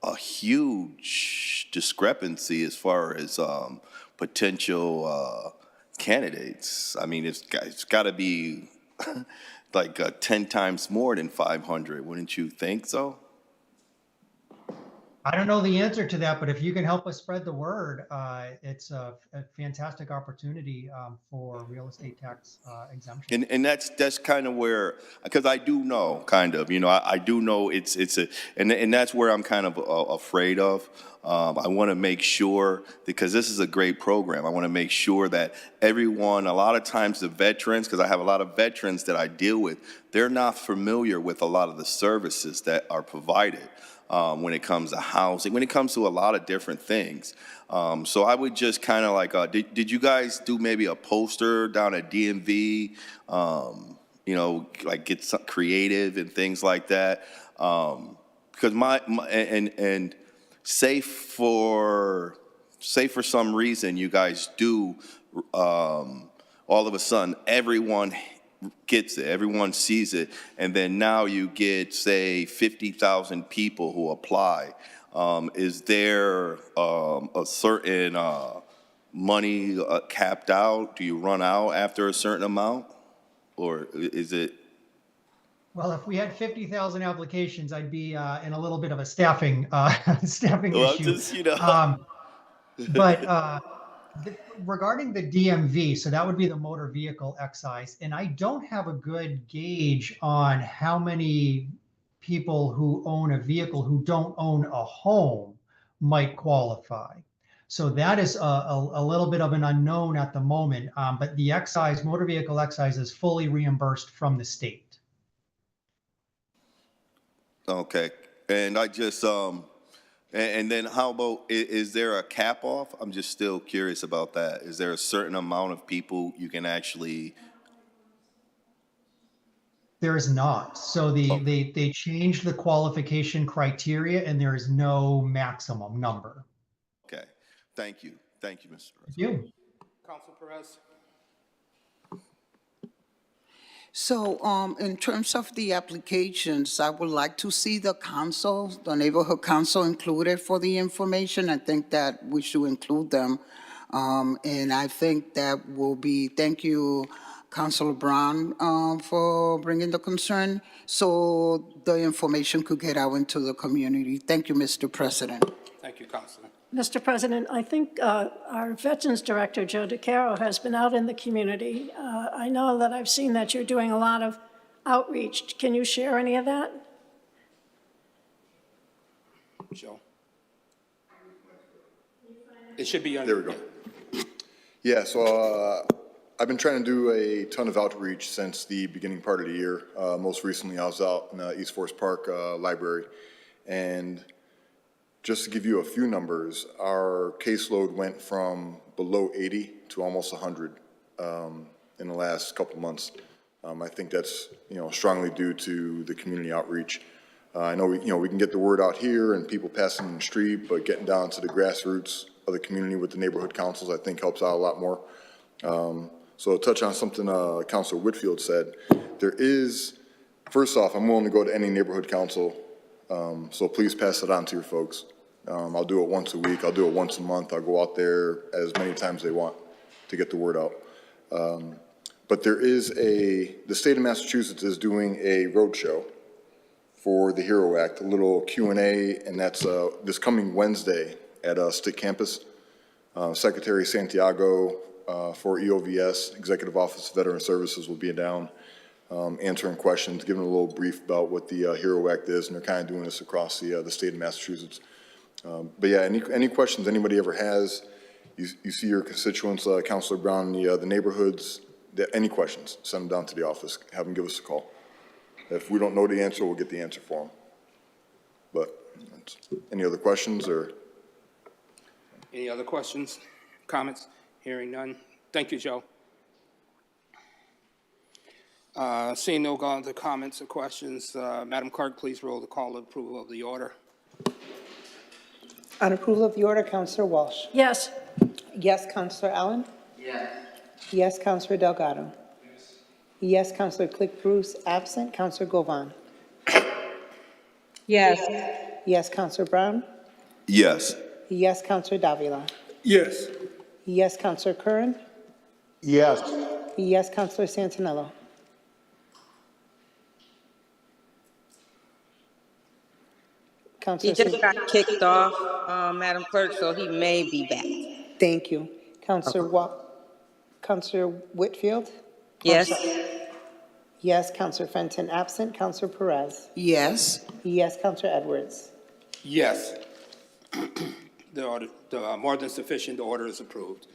a huge discrepancy as far as potential candidates. I mean, it's got to be like 10 times more than 500, wouldn't you think so? I don't know the answer to that, but if you can help us spread the word, it's a fantastic opportunity for real estate tax exemption. And that's kind of where, because I do know, kind of, I do know it's and that's where I'm kind of afraid of. I want to make sure, because this is a great program, I want to make sure that everyone, a lot of times the veterans, because I have a lot of veterans that I deal with, they're not familiar with a lot of the services that are provided. When it comes to housing, when it comes to a lot of different things. So I would just kind of like, did you guys do maybe a poster down at DMV, like get some creative and things like that? Because and say for some reason you guys do, all of a sudden everyone gets it, everyone sees it, and then now you get, say, 50,000 people who apply. Is there a certain money capped out? Do you run out after a certain amount? Or is it? Well, if we had 50,000 applications, I'd be in a little bit of a staffing Well, issue. just, Regarding the DMV, so that would be the motor vehicle excise, and I don't have a good gauge on how many people who own a vehicle who don't own a home might qualify. So that is a little bit of an unknown at the moment, but the excise, motor vehicle excise, is fully reimbursed from the state. Okay, and I just, and then how about, is there a cap off? I'm just still curious about that. Is there a certain amount of people you can actually? There is not. So they changed the qualification criteria, and there is no maximum number. Okay, thank you. Thank you, Mr. President. Thank you. Council Perez? So in terms of the applications, I would like to see the council, the neighborhood council included for the information. I think that we should include them. And I think that will be, thank you, Councilor Brown, for bringing the concern, so the information could get out into the community. Thank you, Mr. President. Thank you, Councilor. Mr. President, I think our Veterans Director, Joe DeCaro, has been out in the community. I know that I've seen that you're doing a lot of outreach. Can you share any of that? Joe? It should be There we go. Yeah, so I've been trying to do a ton of outreach since the beginning part of the year. Most recently, I was out in East Forest Park Library, and just to give you a few numbers, our caseload went from below 80 to almost 100 in the last couple of months. I think that's, strongly due to the community outreach. I know we can get the word out here and people passing in the street, but getting down to the grassroots of the community with the neighborhood councils, I think helps out a lot more. So to touch on something Councilor Whitfield said, there is, first off, I'm willing to go to any neighborhood council, so please pass it on to your folks. I'll do it once a week, I'll do it once a month, I'll go out there as many times as they want to get the word out. But there is the state of Massachusetts is doing a roadshow for the HERO Act, a little Q&A, and that's this coming Wednesday at Stick Campus. Secretary Santiago for EOVS, Executive Office of Veteran Services, will be down answering questions, giving a little brief about what the HERO Act is, and they're kind of doing this across the state of Massachusetts. But yeah, any questions anybody ever has, you see your constituents, Councilor Brown, the neighborhoods, any questions, send them down to the office, have them give us a call. If we don't know the answer, we'll get the answer for them. But any other questions or? Any other questions, comments? Hearing none. Thank you, Joe. Seeing no other comments or questions, Madam Clerk, please roll the call of approval of the order. On approval of the order, Councilor Walsh. Yes. Yes, Councilor Allen. Yes. Yes, Counselor Delgado. Yes, Counselor Cliff Bruce, absent. Counselor Govan. Yes. Yes, Counselor Brown. Yes. Yes, Counselor Davila. Yes. Yes, Counselor Curran. Yes. Yes, Counselor Santinello. He Counselor just got San- kicked off, Madam Clerk, so he may be back. Thank you. Counselor Whitfield? Yes. Yes, Counselor Fenton, absent. Counselor Perez? Yes. Yes, Counselor Edwards? Yes. The more than sufficient order is approved.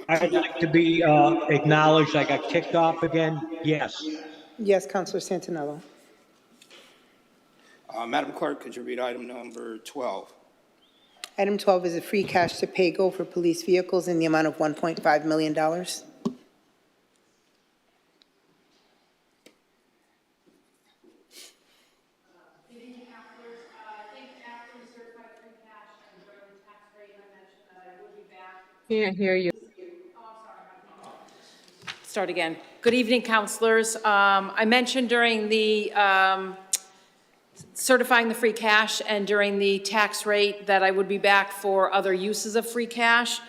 I'd like to be acknowledged. I got kicked off again. Yes. Yes, Counselor Santinello? Madam Clerk, could you read item number 12? Item 12 is a free cash to pay-go for police vehicles in the amount of $1.5 million. Can't hear you. Start again. Good evening, counselors. I mentioned during the certifying the free cash and during the tax rate that I would be back for other uses of free cash.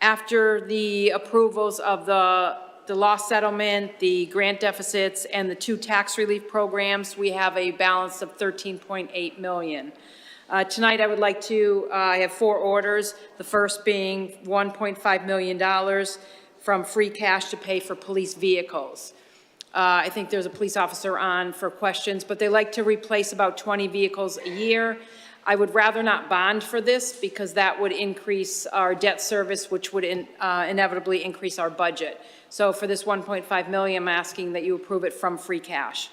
After the approvals of the loss settlement, the grant deficits, and the 2 tax relief programs, we have a balance of $13.8 million. Tonight, I would like to, I have 4 orders, the first being $1.5 million from free cash to pay for police vehicles. I think there's a police officer on for questions, but they like to replace about 20 vehicles a year. I would rather not bond for this because that would increase our debt service, which would inevitably increase our budget. So for this $1.5 million, I'm asking that you approve it from free cash.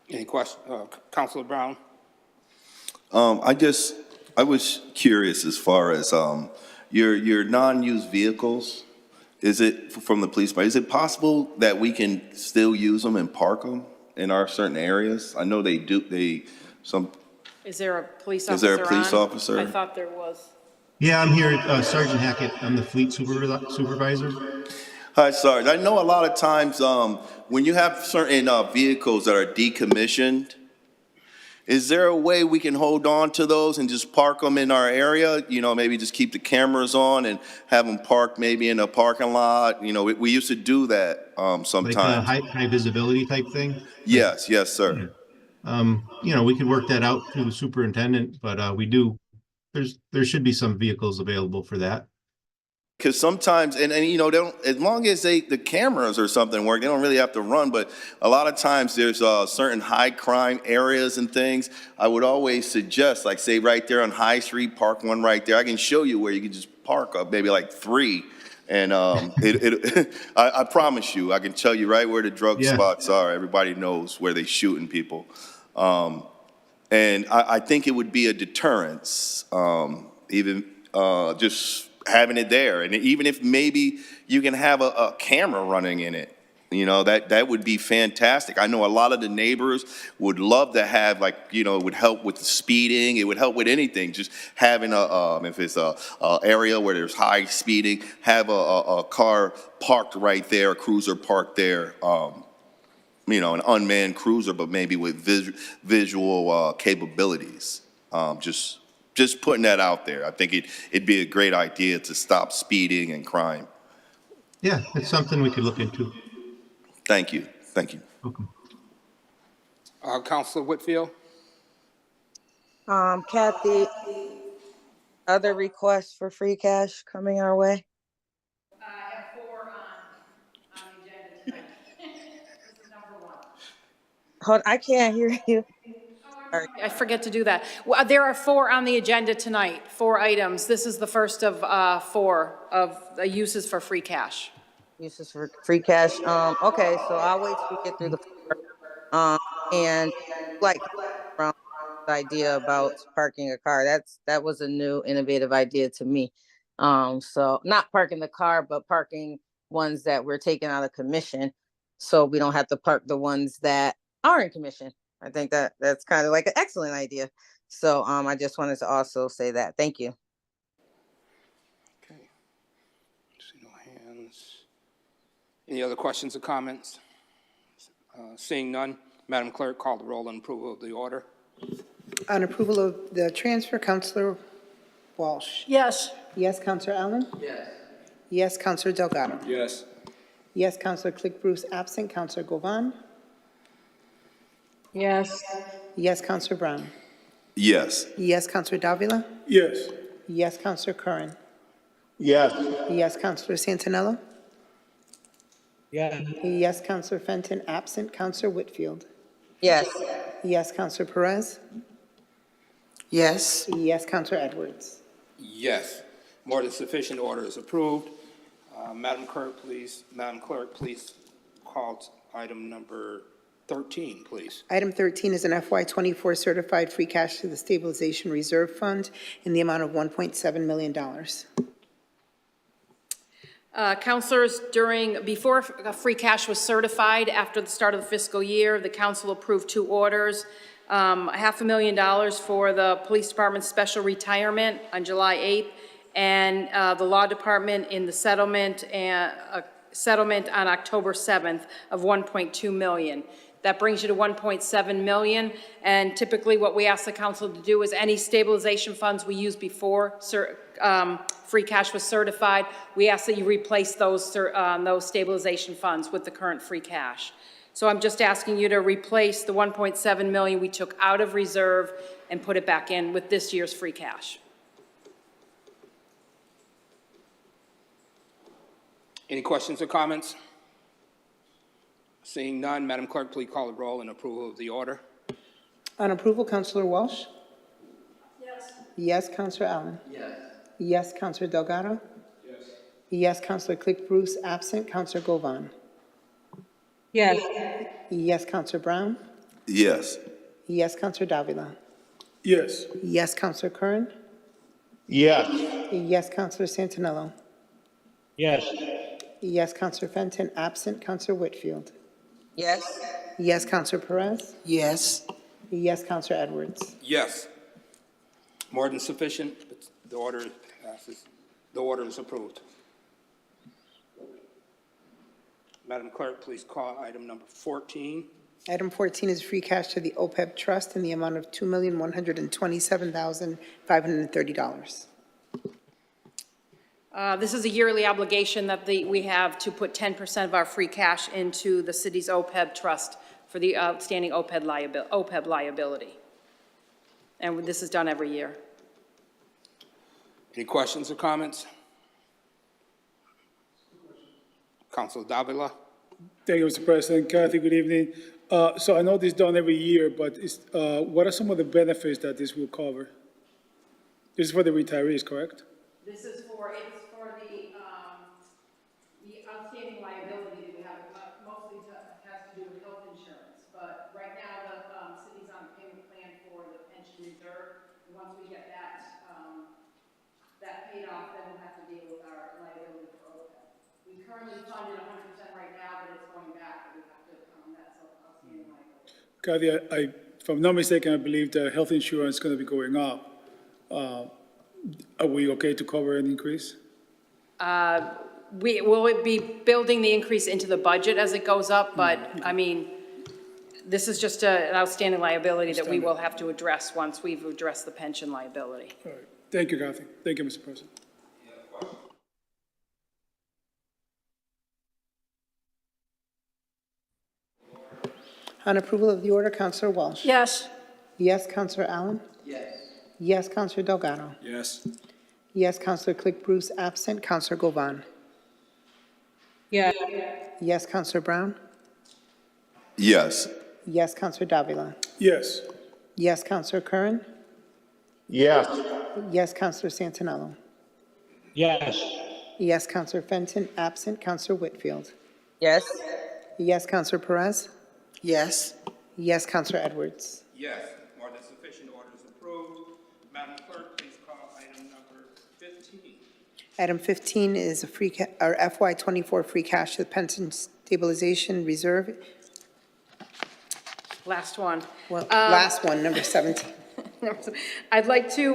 Any questions? Counselor Brown? I was curious as far as your non-used vehicles. Is it from the police? Is it possible that we can still use them and park them in our certain areas? I know they do. Is there a police officer Is there a police on? officer? I thought there was. Yeah, I'm here, Sergeant Hackett. I'm the fleet supervisor. Hi, Sarge. I know a lot of times when you have certain vehicles that are decommissioned, is there a way we can hold on to those and just park them in our area? You know, maybe just keep the cameras on and have them parked maybe in a parking lot. You know, we used to do that sometimes. Like a high visibility type thing? Yes, sir. You know, we could work that out through the superintendent, but there should be some vehicles available for that. Because sometimes, and you know, they don't, as long as the cameras or something work, they don't really have to run. But a lot of times there's certain high crime areas and things. I would always suggest, like say right there on High Street, park one right there. I can show you where you can just park up maybe like 3. And I promise you, I can tell you right where the drug spots are. Everybody knows where they're shooting people. And I think it would be a deterrence, even just having it there. And even if maybe you can have a camera running in it, you know, that would be fantastic. I know a lot of the neighbors would love to have, like, you know, it would help with the speeding. It would help with anything. Just having if it's a area where there's high speeding, have a car parked right there, a cruiser parked there. You know, an unmanned cruiser, but maybe with visual capabilities. Just putting that out there. I think it'd be a great idea to stop speeding and crime. Yeah, it's something we could look into. Thank you. Welcome. Counselor Whitfield? Kathy, other requests for free cash coming our way? I have 4 on the agenda tonight. This is number 1. Hold, I can't hear you. I forget to do that. Well, there are 4 on the agenda tonight, 4 items. This is the first of 4 of the uses for free cash. Uses for free cash. Okay, so I'll wait till we get through the 4. And like the idea about parking a car, that was a new innovative idea to me. So not parking the car, but parking ones that we're taking out of commission, so we don't have to park the ones that are in commission. I think that's kind of like an excellent idea. So I just wanted to also say that. Thank you. questions? Any other questions or comments? Seeing none, Madam Clerk, call the roll on approval of the order. On approval of the transfer, Counselor Walsh. Yes. Yes, Counselor Allen? Yes. Yes, Counselor Delgado? Yes. Yes, Counselor Click Bruce absent. Counselor Govan? Yes. Yes, Counselor Brown? Yes. Yes, Counselor Davila? Yes. Yes, Counselor Curran? Yes. Yes, Counselor Santinello? Yeah, Yes, Counselor Fenton absent. Counselor Whitfield? Yes. Yes, Counselor Perez? Yes. Yes, Counselor Edwards? Yes. More than sufficient order is approved. Madam Clerk, please call item number 13, please. Item 13 is an FY24 certified free cash to the Stabilization Reserve Fund in the amount of $1.7 million. Councilors, before free cash was certified, after the start of the fiscal year, the council approved 2 orders. $500,000 for the police department's special retirement on July 8th, and the law department in the settlement on October 7th of $1.2 million. That brings you to $1.7 million, and typically what we ask the council to do is any stabilization funds we used before free cash was certified, we ask that you replace those stabilization funds with the current free cash. So I'm just asking you to replace the $1.7 million we took out of reserve and put it back in with this year's free cash. Any questions or comments? Seeing none, Madam Clerk, please call the roll in approval of the order. On approval, Counselor Walsh? Yes. Yes, Counselor Allen? Yes. Yes, Counselor Delgado? Yes. Yes, Counselor Click Bruce absent. Counselor Govan? Yes. Yes, Counselor Brown? Yes. Yes, Counselor Davila? Yes. Yes, Counselor Curran? Yes. Yes, Counselor Santinello? yes, Yes, Counselor Fenton absent. Counselor Whitfield? Yes. Yes, Counselor Perez? Yes. Yes, Counselor Edwards? Yes. More than sufficient. The order passes. The order is approved. Madam Clerk, please call item number 14. Item 14 is free cash to the OPEB Trust in the amount of $2,127,530. This is a yearly obligation that we have to put 10% of our free cash into the city's OPEB trust for the outstanding OPEB liability. And this is done every year. Any questions or comments? Councilor Davila? Thank you, Mr. President. Kathy, good evening. So I know this is done every year, but what are some of the benefits that this will cover? This is for the retirees, correct? This is for the outstanding liability that we have, mostly has to do with health insurance. But right now, the city's on a payment plan for the pension reserve. And once we get that paid off, then we'll have to deal with our liability for OPEB. We currently fund it 100% right now, but it's going back, but we have to, that's outstanding liability. Kathy, if I'm not mistaken, I believe the health insurance is going to be going up. Are we okay to cover an increase? We will be building the increase into the budget as it goes up, but I mean, this is just an outstanding liability that we will have to address once we've addressed the pension liability. All right. Thank you, Kathy. Thank you, Mr. President. On approval of the order, Counselor Walsh? Yes. Yes, Counselor Allen? Yes. Yes, Counselor Delgado? Yes. Yes, Counselor Click Bruce absent. Counselor Govan? Yes. Yes, Counselor Brown? Yes. Yes, Counselor Davila? Yes. Yes, Counselor Curran? Yes. Yes, Counselor Santinello? yes, Yes, Counselor Fenton absent. Counselor Whitfield? Yes. Yes, Counselor Perez? Yes. Yes, Counselor Edwards? Yes. More than sufficient order is approved. Madam Clerk, please call item number 15. Item 15 is a FY24 free cash to the Pension Stabilization Reserve. Last one. Well, last one, number 17. I'd like to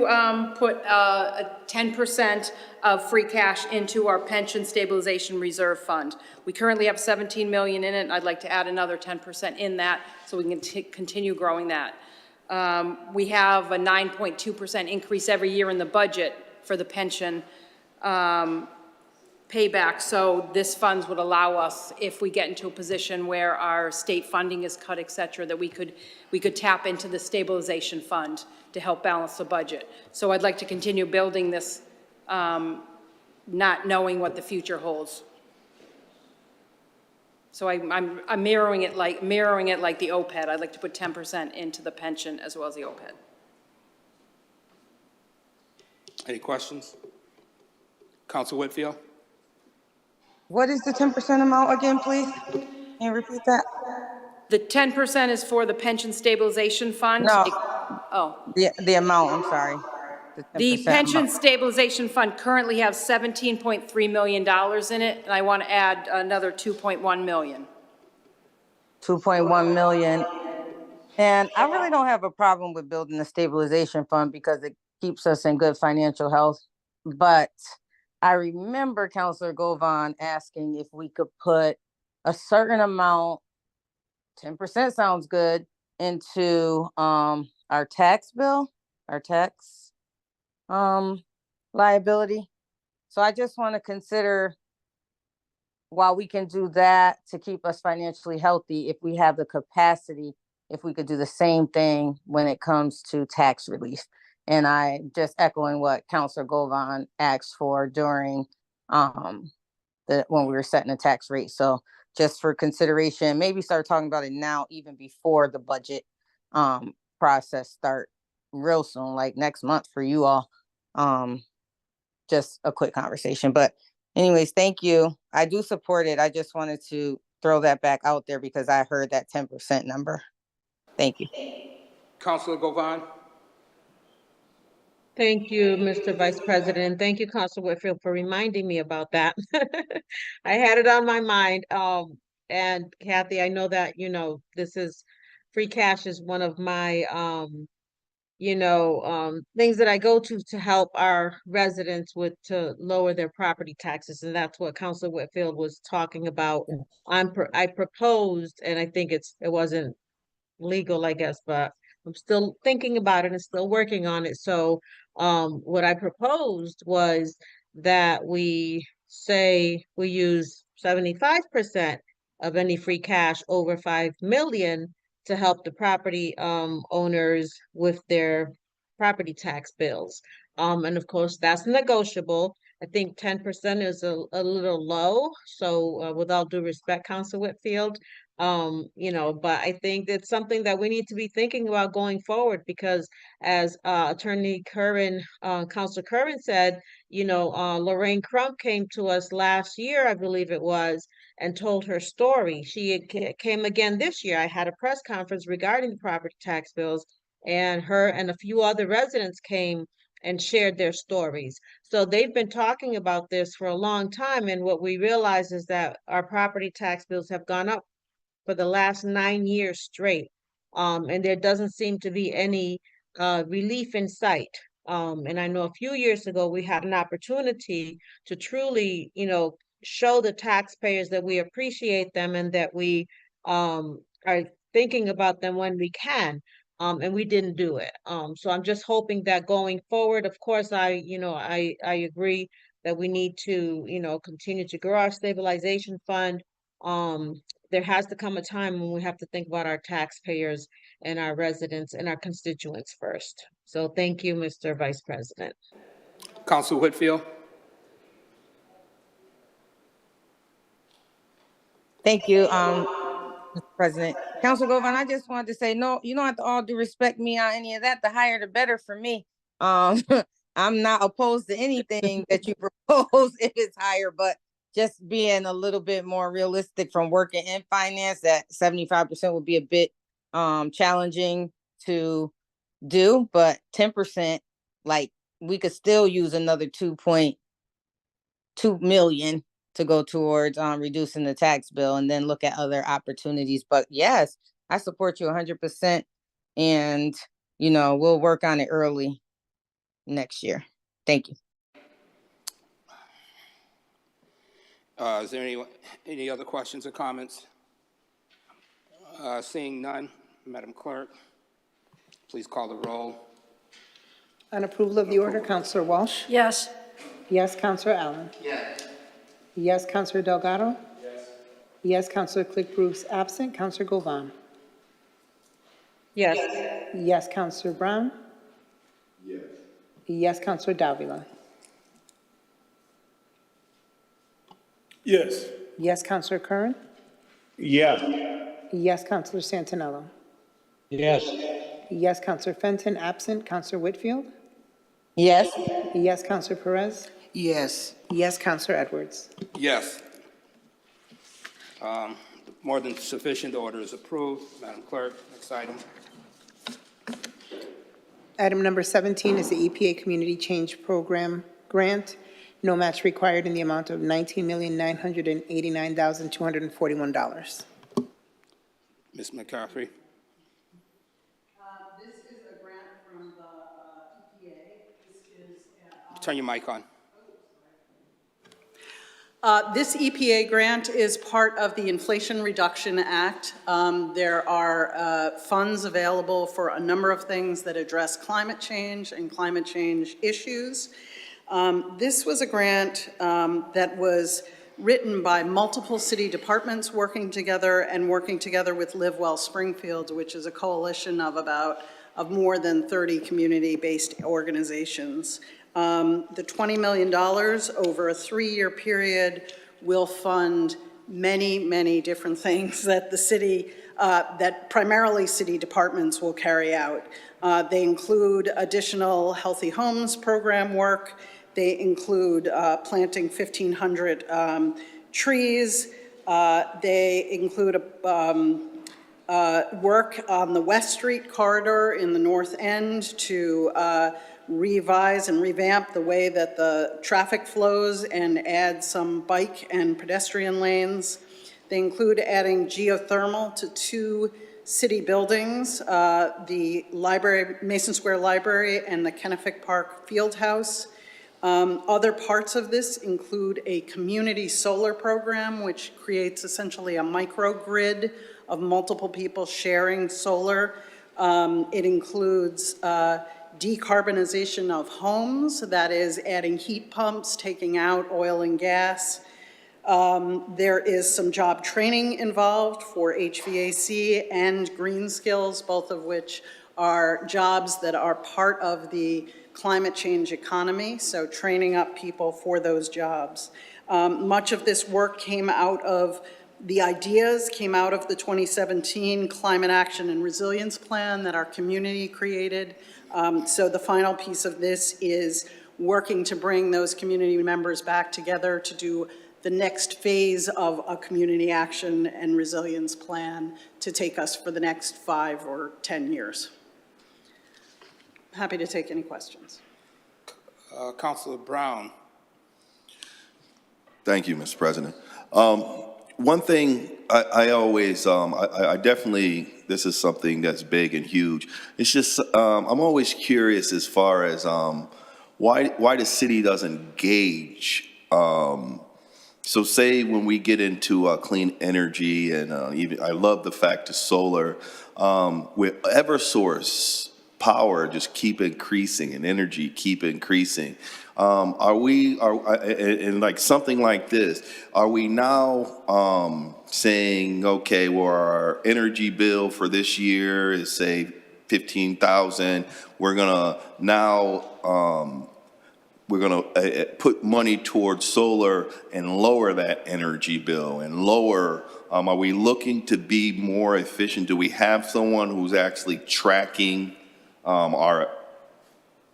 put a 10% of free cash into our pension stabilization reserve fund. We currently have 17 million in it, and I'd like to add another 10% in that so we can continue growing that. We have a 9.2% increase every year in the budget for the pension payback, so this funds would allow us, if we get into a position where our state funding is cut, et cetera, that we could tap into the stabilization fund to help balance the budget. So I'd like to continue building this, not knowing what the future holds. So I'm mirroring it like the OPEB. I'd like to put 10% into the pension as well as the OPEB. Any questions? Council Whitfield? What is the 10% amount again, please? Can you repeat that? The 10% is for the pension stabilization fund? No. Oh. The amount, I'm sorry. The 10% pension amount. stabilization fund currently has $17.3 million in it, and I want to add another 2.1 million. 2.1 million. And I really don't have a problem with building a stabilization fund because it keeps us in good financial health. But I remember Councilor Govan asking if we could put a certain amount, 10% sounds good, into our tax bill, our tax liability. So I just want to consider, while we can do that to keep us financially healthy, if we have the capacity, if we could do the same thing when it comes to tax relief. And I just echoing what Councilor Govan asked for during when we were setting the tax rate. So just for consideration, maybe start talking about it now, even before the budget process start real soon, like next month for you all. Just a quick conversation. But anyways, thank you. I do support it. I just wanted to throw that back out there because I heard that 10% number. Thank you. Councilor Govan? Thank you, Mr. Vice President. Thank you, Councilor Whitfield, for reminding me about that. I had it on my mind. And Kathy, I know that, this is, free cash is one of my, things that I go to help our residents to lower their property taxes. And that's what Councilor Whitfield was talking about. I proposed, and I think it wasn't legal, I guess, but I'm still thinking about it and still working on it. So what I proposed was that we say we use 75% of any free cash over 5 million to help the property owners with their property tax bills. And of course, that's negotiable. I think 10% is a little low. So with all due respect, Councilor Whitfield, but I think it's something that we need to be thinking about going forward because as Attorney Curran, Councilor Curran said, Lorraine Crump came to us last year, I believe it was, and told her story. She came again this year. I had a press conference regarding the property tax bills, and her and a few other residents came and shared their stories. So they've been talking about this for a long time, and what we realize is that our property tax bills have gone up for the last 9 years straight. And there doesn't seem to be any relief in sight. And I know a few years ago, we had an opportunity to truly, show the taxpayers that we appreciate them and that we are thinking about them when we can. And we didn't do it. So I'm just hoping that going forward, of course, I agree that we need to, continue to grow our stabilization fund. There has to come a time when we have to think about our taxpayers and our residents and our constituents first. So thank you, Mr. Vice President. Councilor Whitfield? Thank you, Mr. President. Councilor Govan, I just wanted to say, no, you don't have to all due respect me on any of that. The higher, the better for me. I'm not opposed to anything that you propose if it's higher, but just being a little bit more realistic from working in finance, that 75% would be a bit challenging to do, but 10%, like we could still use another 2.2 million to go towards reducing the tax bill and then look at other opportunities. But yes, I support you 100%. And we'll work on it early next year. Thank you. Is there any other questions or comments? Seeing none, Madam Clerk, please call the roll. On approval of the order, Counselor Walsh? Yes. Yes, Counselor Allen? Yes. Yes, Counselor Delgado? Yes. Yes, Counselor Cliff Bruce absent. Counselor Govan? Yes. Yes, Counselor Brown? Yes. Yes, Counselor Davila? Yes. Yes, Counselor Curran? Yeah. Yes, Counselor Santinello? Yes. Yes, Counselor Fenton absent. Counselor Whitfield? Yes. Yes, Counselor Perez? Yes. Yes, Counselor Edwards? Yes. More than sufficient order is approved. Madam Clerk, next item. Item number 17 is the EPA Community Change Program grant. No match required in the amount of $19,989,241. Ms. McCaffrey. This is a grant from the EPA. This is Turn your mic on. This EPA grant is part of the Inflation Reduction Act. There are funds available for a number of things that address climate change and climate change issues. This was a grant that was written by multiple city departments working together with Live Well Springfield, which is a coalition of more than 30 community-based organizations. The $20 million over a 3-year period will fund many, many different things that the city, that primarily city departments will carry out. They include additional Healthy Homes program work. They include planting 1,500 trees. They include work on the West Street corridor in the North End to revise and revamp the way that the traffic flows and add some bike and pedestrian lanes. They include adding geothermal to 2 city buildings, the library, Mason Square Library, and the Kennefic Park Fieldhouse. Other parts of this include a community solar program, which creates essentially a microgrid of multiple people sharing solar. It includes decarbonization of homes, that is adding heat pumps, taking out oil and gas. There is some job training involved for HVAC and green skills, both of which are jobs that are part of the climate change economy, so training up people for those jobs. Much of this work came out of the ideas came out of the 2017 Climate Action and Resilience Plan that our community created. So the final piece of this is working to bring those community members back together to do the next phase of a community action and resilience plan to take us for the next 5 or 10 years. Happy to take any questions. Councilor Brown. Thank you, Mr. President. One thing I always, I definitely, this is something that's big and huge. It's just, I'm always curious as far as why the city doesn't gauge. So say when we get into clean energy and even, I love the fact of solar, with Eversource power just keep increasing and energy keep increasing. And like something like this, are we now saying, okay, well, our energy bill for this year is say 15,000. We're gonna now put money towards solar and lower that energy bill and lower. Are we looking to be more efficient? Do we have someone who's actually tracking our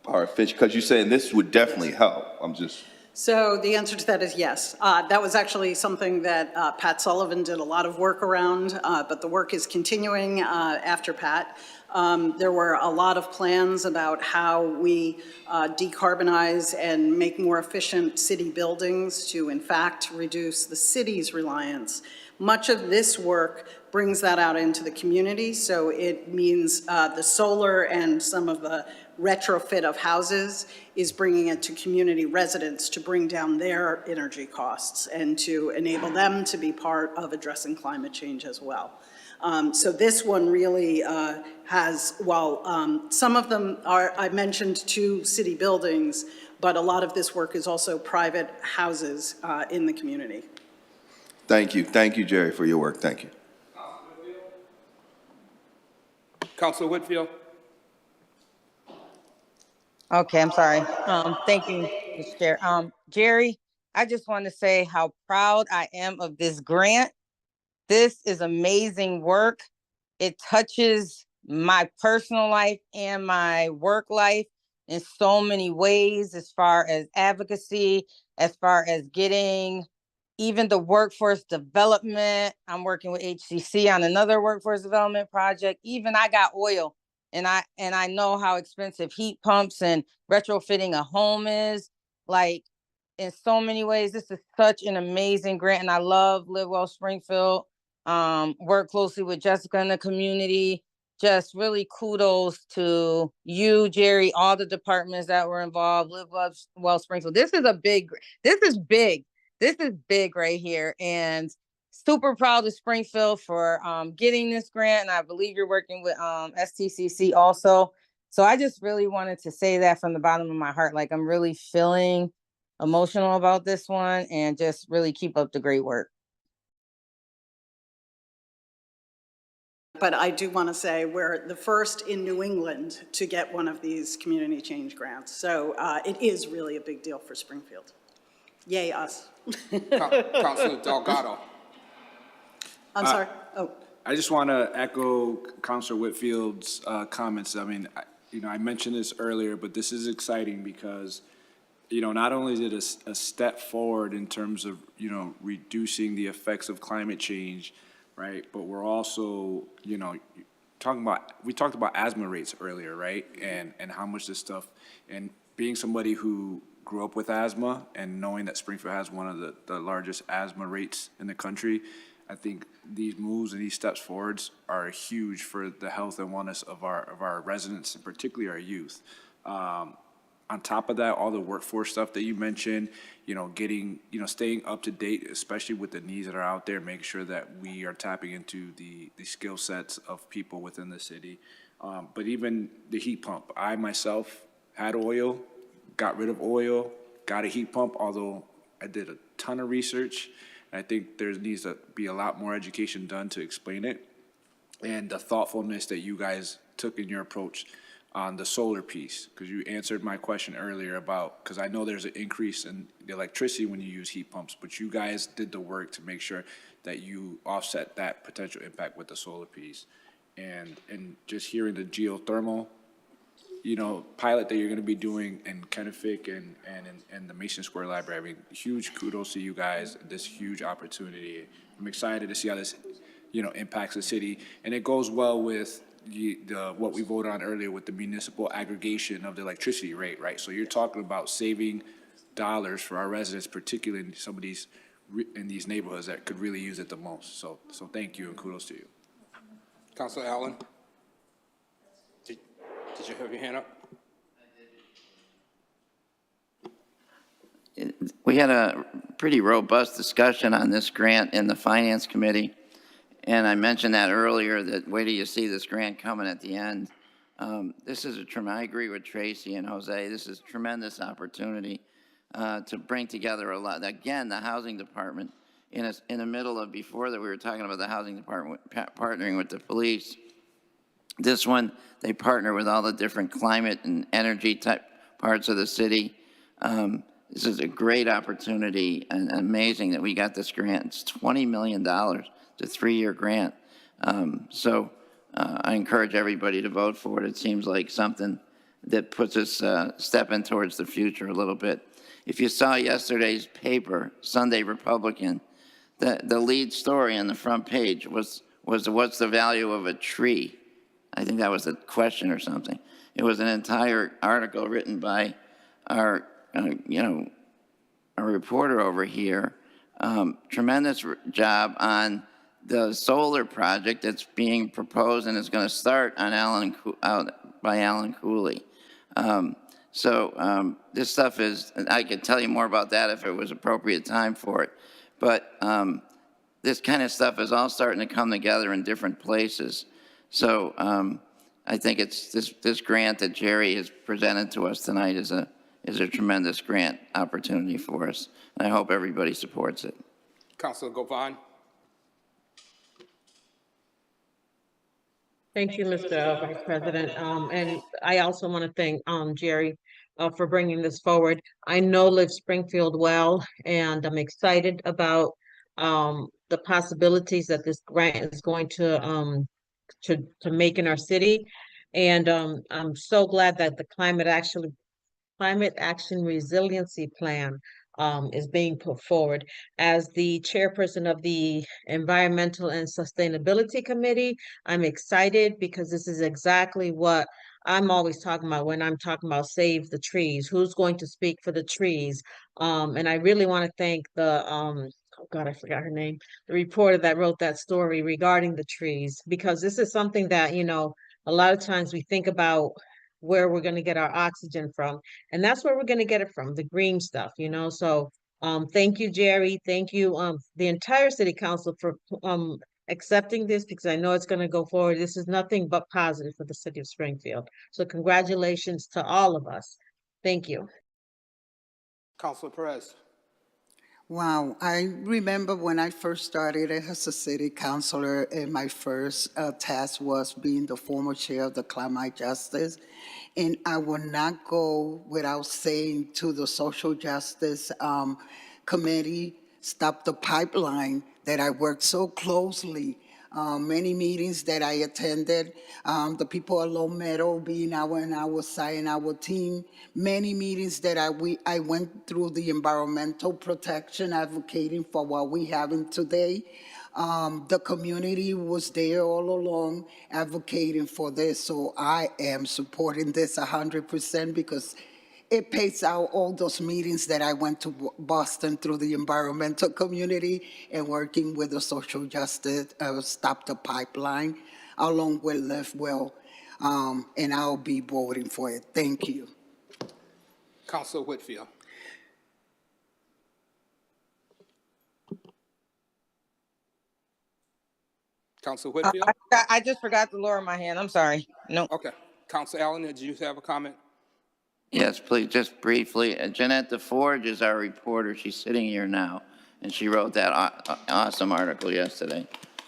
efficient? Because you're saying this would definitely help. I'm just. So the answer to that is yes. That was actually something that Pat Sullivan did a lot of work around, but the work is continuing after Pat. There were a lot of plans about how we decarbonize and make more efficient city buildings to, in fact, reduce the city's reliance. Much of this work brings that out into the community, so it means the solar and some of the retrofit of houses is bringing it to community residents to bring down their energy costs and to enable them to be part of addressing climate change as well. So this one really has, while some of them are, I mentioned 2 city buildings, but a lot of this work is also private houses in the community. Thank you. Thank you, Jerry, for your work. Thank you. Councilor Whitfield? Okay, I'm sorry. Thank you, Mr. Chair. Jerry, I just want to say how proud I am of this grant. This is amazing work. It touches my personal life and my work life in so many ways, as far as advocacy, as far as getting even the workforce development. I'm working with HCC on another workforce development project. Even I got oil. And I know how expensive heat pumps and retrofitting a home is. Like, in so many ways, this is such an amazing grant. And I love Live Well Springfield. Work closely with Jessica in the community. Just really kudos to you, Jerry, all the departments that were involved. Live Well Springfield. This is big. This is big right here. And super proud of Springfield for getting this grant, and I believe you're working with STCC also. So I just really wanted to say that from the bottom of my heart. Like, I'm really feeling emotional about this one, and just really keep up the great work. But I do want to say we're the first in New England to get one of these community change grants. So it is really a big deal for Springfield. Yay, us. Councilor Delgado? I'm sorry. Oh. I just want to echo Councilor Whitfield's comments. I mean, I mentioned this earlier, but this is exciting because, not only is it a step forward in terms of, reducing the effects of climate change, right? But we're also, we talked about asthma rates earlier, right? And how much this stuff, and being somebody who grew up with asthma and knowing that Springfield has one of the largest asthma rates in the country, I think these moves and these steps forwards are huge for the health and wellness of our residents, and particularly our youth. On top of that, all the workforce stuff that you mentioned, staying up to date, especially with the needs that are out there, making sure that we are tapping into the skill sets of people within the city. But even the heat pump, I myself had oil, got rid of oil, got a heat pump, although I did a ton of research. I think there needs to be a lot more education done to explain it, and the thoughtfulness that you guys took in your approach on the solar piece, because you answered my question earlier about, because I know there's an increase in the electricity when you use heat pumps, but you guys did the work to make sure that you offset that potential impact with the solar piece. And just hearing the geothermal, pilot that you're going to be doing in Kennefic and the Mason Square Library. I mean, huge kudos to you guys, this huge opportunity. I'm excited to see how this, impacts the city. And it goes well with what we voted on earlier with the municipal aggregation of the electricity rate, right? So you're talking about saving dollars for our residents, particularly in some of these, in these neighborhoods that could really use it the most. So thank you and kudos to you. Councilor Allen? Did you have your hand up? We had a pretty robust discussion on this grant in the Finance Committee, and I mentioned that earlier, that wait till you see this grant coming at the end. This is I agree with Tracy and Jose. This is a tremendous opportunity to bring together a lot. Again, the Housing Department, in the middle of, before that we were talking about the Housing Department partnering with the police. This one, they partner with all the different climate and energy type parts of the city. This is a great opportunity, and amazing that we got this grant. It's $20 million, it's a 3-year grant. I encourage everybody to vote for it. It seems like something that puts us stepping towards the future a little bit. If you saw yesterday's paper, Sunday Republican, the lead story on the front page was what's the value of a tree? I think that was the question or something. It was an entire article written by our, our reporter over here. Tremendous job on the solar project that's being proposed and is going to start on by Alan Cooley. This stuff is, and I could tell you more about that if it was appropriate time for it, but this kind of stuff is all starting to come together in different places. So I think it's this grant that Jerry has presented to us tonight is a tremendous grant opportunity for us. And I hope everybody supports it. Councilor Govan. Thank you, Mr. Vice President. And I also want to thank Jerry for bringing this forward. I know Live Springfield well, and I'm excited about the possibilities that this grant is going to make in our city. And I'm so glad that the Climate Action Resiliency Plan is being put forward. As the chairperson of the Environmental and Sustainability Committee, I'm excited because this is exactly what I'm always talking about when I'm talking about save the trees. Who's going to speak for the trees? And I really want to thank the oh God, I forgot her name, the reporter that wrote that story regarding the trees, because this is something that, a lot of times we think about where we're going to get our oxygen from, and that's where we're going to get it from, the green stuff, So thank you, Jerry. Thank you, the entire city council for accepting this, because I know it's going to go forward. This is nothing but positive for the city of Springfield. So congratulations to all of us. Thank you. Councilor Perez. Wow, I remember when I first started as a city councilor, and my first task was being the former chair of the Climate Justice. And I will not go without saying to the Social Justice Committee, Stop the Pipeline, that I worked so closely. Many meetings that I attended, the people at Low Meadow being on our side and our team, many meetings that I went through the environmental protection, advocating for what we have today. The community was there all along advocating for this, so I am supporting this 100% because it pays out all those meetings that I went to Boston through the environmental community and working with the social justice, Stop the Pipeline, along with Live Well, and I'll be voting for it. Thank you. Councilor Whitfield. Councilor Whitfield? I just forgot to lower my hand. I'm sorry. No. Okay. Councilor Allen, did you have a comment? Yes, please, just briefly. Jeanette DeForge is our reporter. She's sitting here now, and she wrote that awesome article yesterday.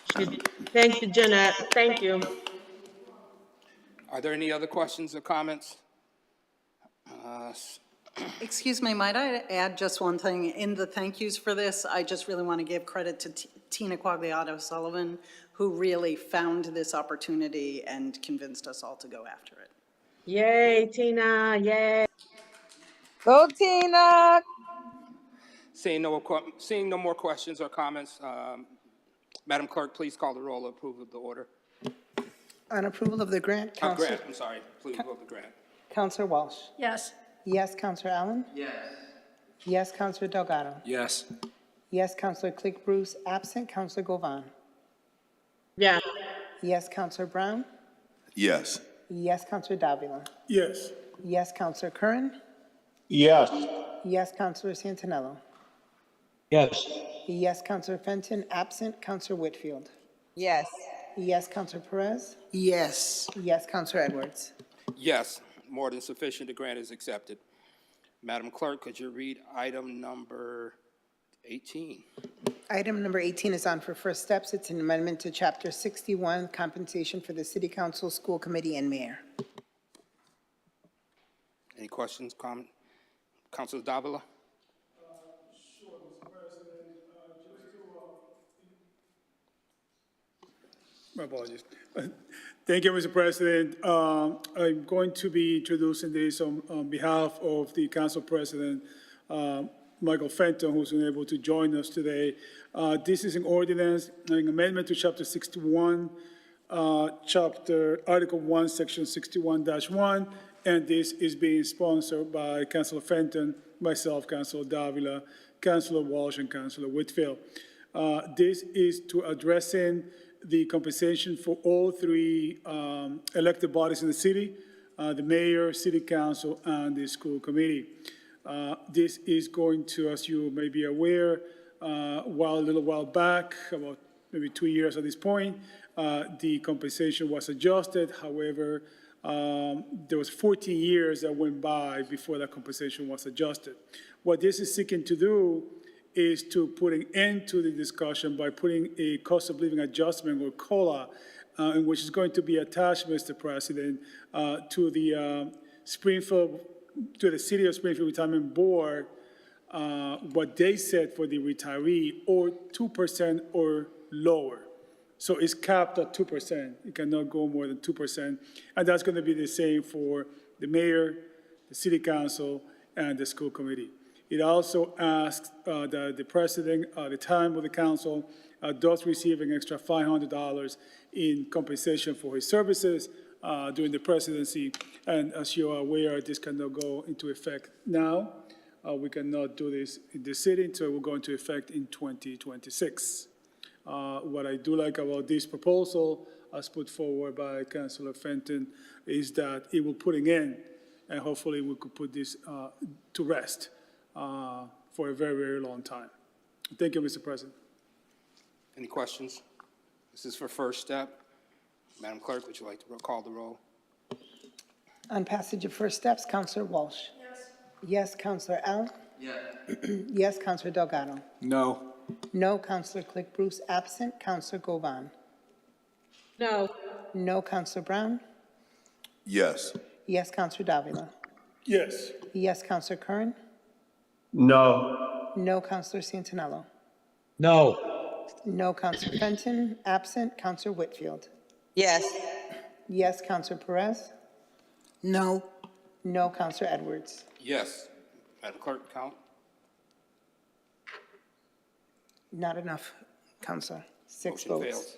Thank you, Jeanette. Thank you. Are there any other questions or comments? Excuse me, might I add just one thing? In the thank yous for this, I just really want to give credit to Tina Quagliato Sullivan, who really found this opportunity and convinced us all to go after it. Yay, Tina, yay. Go, Tina. Seeing no more questions or comments, Madam Clerk, please call the roll of approval of the order. On approval of the grant, Grant, I'm sorry, please vote the grant. Councilor Walsh. Yes. Yes, Councilor Allen. Yes. Yes, Councilor Delgado. Yes. Yes, Councilor Click Bruce, absent. Councilor Govan. Yeah. Yes, Councilor Brown. Yes. Yes, Councilor Davila. Yes. Yes, Councilor Curran. Yes. Yes, Councilor Santinello. Yes. Yes, Councilor Fenton, absent. Councilor Whitfield. Yes. Yes, Councilor Perez. Yes. Yes, Councilor Edwards. Yes, more than sufficient. The grant is accepted. Madam Clerk, could you read item number 18? Item number 18 is on for first steps. It's an amendment to Chapter 61, compensation for the City Council, School Committee, and Mayor. Any questions, comment? Councilor Davila? Sure, Mr. President. My apologies. Thank you, Mr. President. I'm going to be introducing this on behalf of the Council President, Michael Fenton, who's unable to join us today. This is an ordinance, an amendment to Chapter 61, Chapter Article 1, Section 61-1, and this is being sponsored by Councilor Fenton, myself, Councilor Davila, Councilor Walsh, and Councilor Whitfield. This is to addressing the compensation for all three elected bodies in the city, the mayor, city council, and the school committee. This is going to, as you may be aware, a little while back, about maybe 2 years at this point, the compensation was adjusted. However, there was 14 years that went by before that compensation was adjusted. What this is seeking to do is to put an end to the discussion by putting a cost of living adjustment, or COLA, in which is going to be attached, Mr. President, to the City of Springfield Retirement Board, what they said for the retiree, or 2% or lower. So it's capped at 2%. It cannot go more than 2%. And that's going to be the same for the mayor, the city council, and the school committee. It also asks that the president, at the time of the council, does receive an extra $500 in compensation for his services during the presidency. And as you are aware, this cannot go into effect now. We cannot do this in the city, so it will go into effect in 2026. What I do like about this proposal, as put forward by Councilor Fenton, is that it will put an end, and hopefully we could put this to rest for a very, very long time. Thank you, Mr. President. Any questions? This is for first step. Madam Clerk, would you like to call the roll? On passage of first steps, Councilor Walsh. Yes. Yes, Councilor Al. Yes. Yes, Councilor Delgado. No. No, Councilor Click Bruce absent. Councilor Govan. No. No, Councilor Brown. Yes. Yes, Councilor Davila. Yes. Yes, Councilor Curran. No. No, Councilor Santinello. No. No, Councilor Fenton, absent. Councilor Whitfield. Yes. Yes, Councilor Perez. No. No, Councilor Edwards. Yes. Madam Clerk, count. Not enough, Councilor. 6 Motion votes.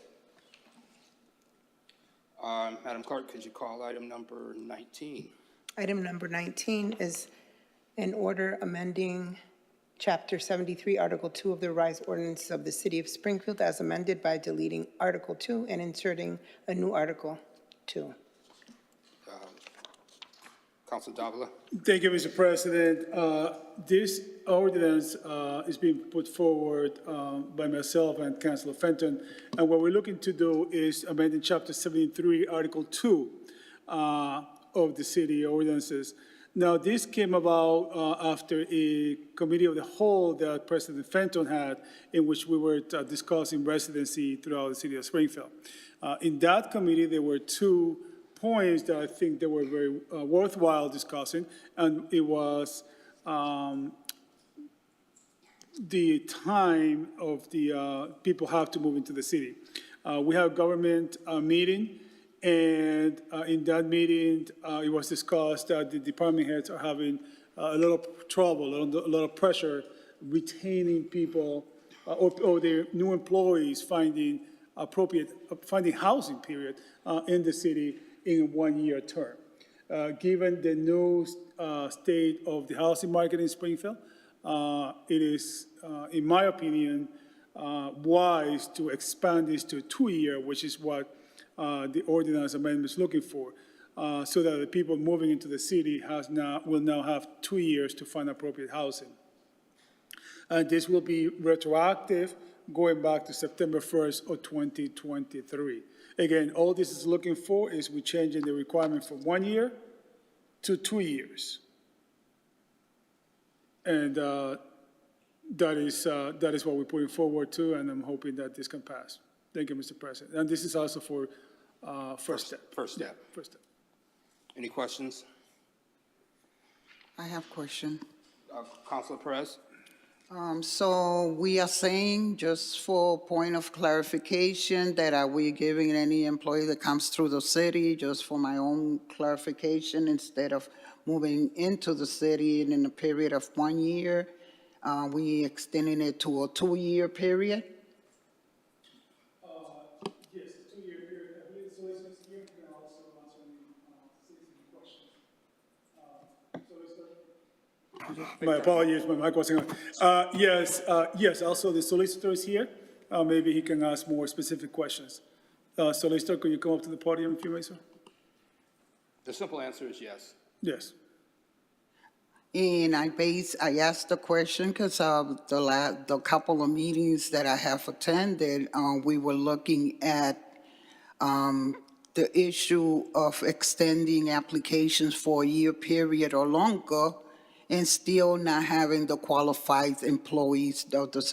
fails. Madam Clerk, could you call item number 19? Item number 19 is an order amending Chapter 73, Article 2 of the revised ordinance of the City of Springfield as amended by deleting Article 2 and inserting a new Article 2. Councilor Davila. Thank you, Mr. President. This ordinance is being put forward by myself and Councilor Fenton. And what we're looking to do is amending Chapter 73, Article 2 of the city ordinances. Now, this came about after a committee of the whole that President Fenton had, in which we were discussing residency throughout the city of Springfield. In that committee, there were 2 points that I think they were very worthwhile discussing, and it was the time of the people have to move into the city. We have a government meeting, and in that meeting, it was discussed that the department heads are having a lot of trouble, a lot of pressure retaining people or their new employees finding housing period in the city in a 1-year term. Given the new state of the housing market in Springfield, it is, in my opinion, wise to expand this to 2-year, which is what the ordinance amendment is looking for, so that the people moving into the city will now have 2 years to find appropriate housing. And this will be retroactive going back to September 1st of 2023. Again, all this is looking for is we're changing the requirement from 1 year to 2 years. And that is what we're putting forward to, and I'm hoping that this can pass. Thank you, Mr. President. And this is also for first step. First step. Yeah, first step. Any questions? I have a question. Councilor Perez? So we are saying, just for point of clarification, that are we giving any employee that comes through the city, just for my own clarification, instead of moving into the city in a period of 1 year, we extending it to a 2-year period? Yes, 2-year period. I believe My apologies, my mic wasn't on. Yes, also the solicitor is here. Maybe he can ask more specific questions. Solicitor, could you come up to the podium if you may, sir? The simple answer is yes. Yes. And I asked the question because the couple of meetings that I have attended, we were looking at the issue of extending applications for a year period or longer and still not having the qualified employees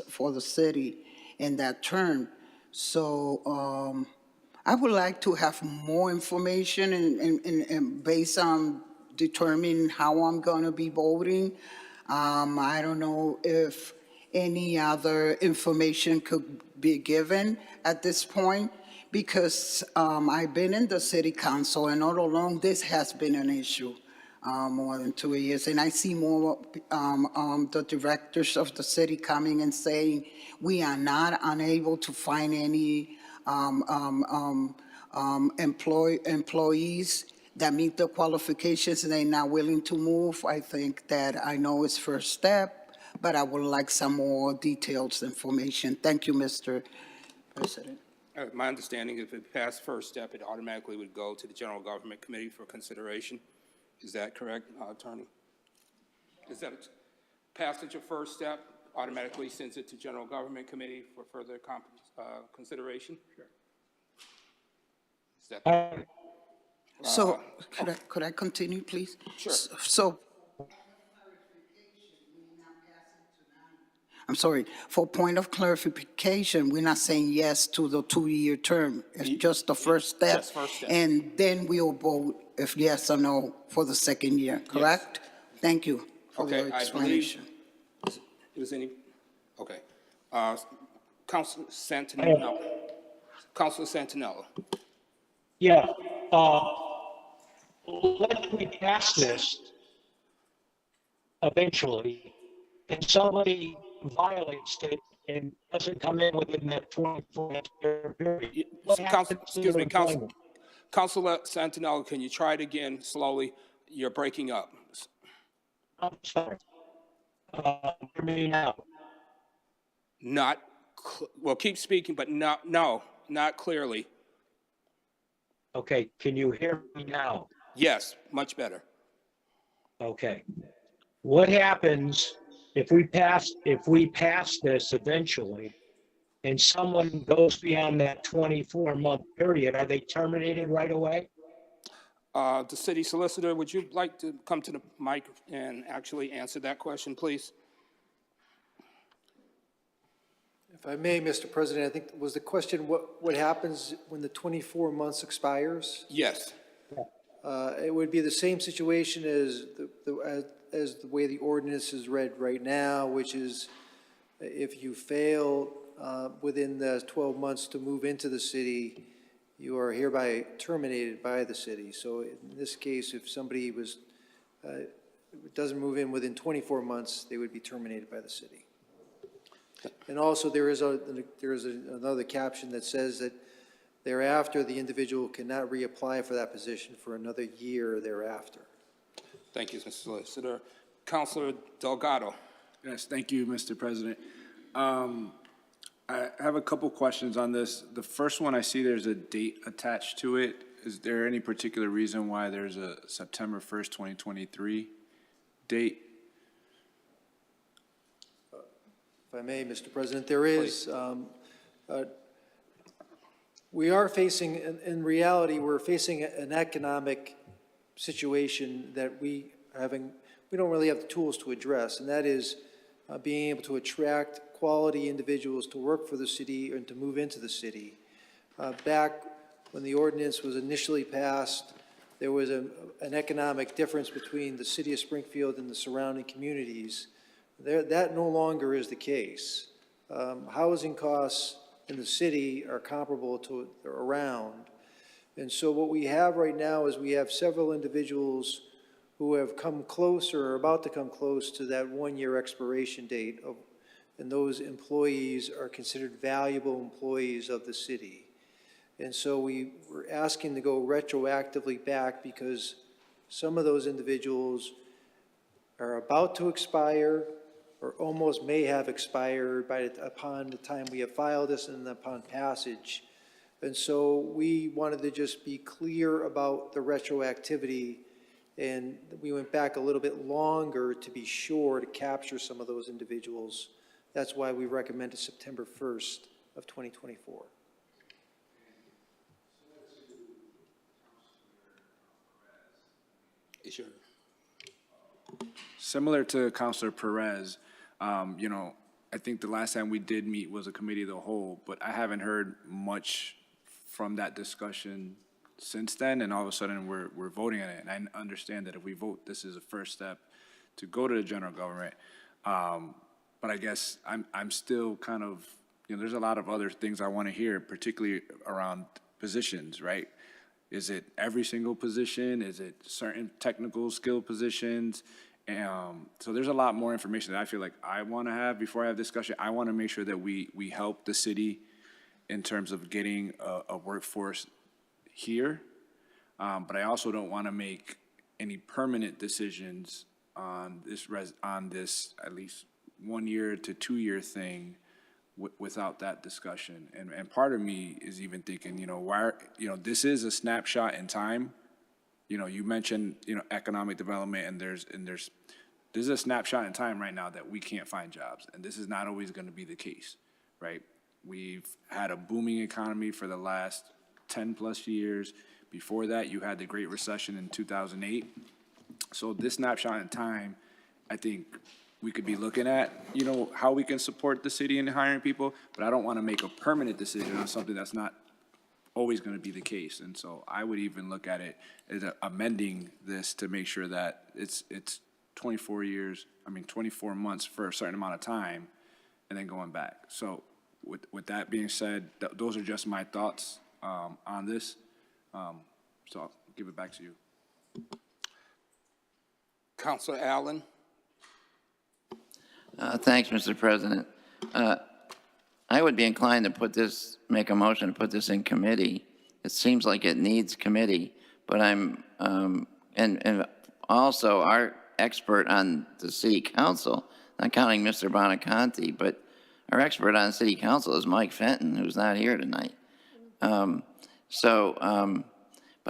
for the city in that term. So I would like to have more information and based on determining how I'm going to be voting. I don't know if any other information could be given at this point because I've been in the city council and all along this has been an issue more than 2 years. And I see more the directors of the city coming and saying we are not unable to find any employees that meet the qualifications and they're not willing to move. I think that I know it's first step, but I would like some more details information. Thank you, Mr. President. My understanding, if it passed first step, it automatically would go to the General Government Committee for consideration. Is that correct, Attorney? Is that passage of first step automatically sends it to General Government Committee for further consideration? Sure. Is that So could I continue, please? Sure. So, I'm sorry, for point of clarification, we're not saying yes to the 2-year term. It's just the first step. Yes, first step. And then we'll vote if yes or no for the second year, correct? Thank you for Okay, your I explanation. Is any, okay. Councilor Santinello. Councilor Santinello. Yeah, let me pass this eventually, and somebody violates it and doesn't come in within that 24-hour period. What happens to Excuse me, their employment? Councilor Santinello, can you try it again slowly? You're breaking up. I'm sorry. Hear me now. Well, keep speaking, but not clearly. Okay, can you hear me now? Yes, much better. Okay. What happens if we pass this eventually and someone goes beyond that 24-month period? Are they terminated right away? The city solicitor, would you like to come to the mic and actually answer that question, please? If I may, Mr. President, I think was the question, what happens when the 24 months expires? Yes. It would be the same situation as the way the ordinance is read right now, which is if you fail within the 12 months to move into the city, you are hereby terminated by the city. So in this case, if somebody doesn't move in within 24 months, they would be terminated by the city. And also there is another caption that says that thereafter, the individual cannot reapply for that position for another year thereafter. Thank you, Mr. Solicitor. Councilor Delgado. Yes, thank you, Mr. President. I have a couple questions on this. The first one, I see there's a date attached to it. Is there any particular reason why there's a September 1st, 2023 date? If I may, Mr. President, there is, we are facing, in reality, we're facing an economic situation that we don't really have the tools to address, and that is being able to attract quality individuals to work for the city and to move into the city. Back when the ordinance was initially passed, there was an economic difference between the city of Springfield and the surrounding communities. That no longer is the case. Housing costs in the city are comparable to around. And so what we have right now is we have several individuals who have come close or are about to come close to that 1-year expiration date and those employees are considered valuable employees of the city. And so we're asking to go retroactively back because some of those individuals are about to expire or almost may have expired upon the time we have filed this and upon passage. And so we wanted to just be clear about the retroactivity, and we went back a little bit longer to be sure to capture some of those individuals. That's why we recommended September 1st of 2024. Sure. Similar to Councilor Perez, you know, I think the last time we did meet was a committee of the whole, but I haven't heard much from that discussion since then, and all of a sudden we're voting on it. And I understand that if we vote, this is a first step to go to the general government. But I guess I'm still kind of, you know, there's a lot of other things I want to hear, particularly around positions, right? Is it every single position? Is it certain technical skill positions? So there's a lot more information that I feel like I want to have before I have discussion. I want to make sure that we help the city in terms of getting a workforce here. But I also don't want to make any permanent decisions on this at least 1 year to 2 year thing without that discussion. And part of me is even thinking, you know, why, you know, this is a snapshot in time. You know, you mentioned, you know, economic development, and there's this is a snapshot in time right now that we can't find jobs, and this is not always going to be the case, right? We've had a booming economy for the last 10 plus years. Before that, you had the Great Recession in 2008. So this snapshot in time, I think we could be looking at, you know, how we can support the city in hiring people, but I don't want to make a permanent decision on something that's not always going to be the case. And so I would even look at it as amending this to make sure that it's 24 months for a certain amount of time and then going back. So with that being said, those are just my thoughts on this. So I'll give it back to you. Councilor Allen? Thanks, Mr. President. I would be inclined to make a motion to put this in committee. It seems like it needs committee, but and also our expert on the city council, not counting Mr. Bonaconti, but our expert on city council is Mike Fenton, who's not here tonight. But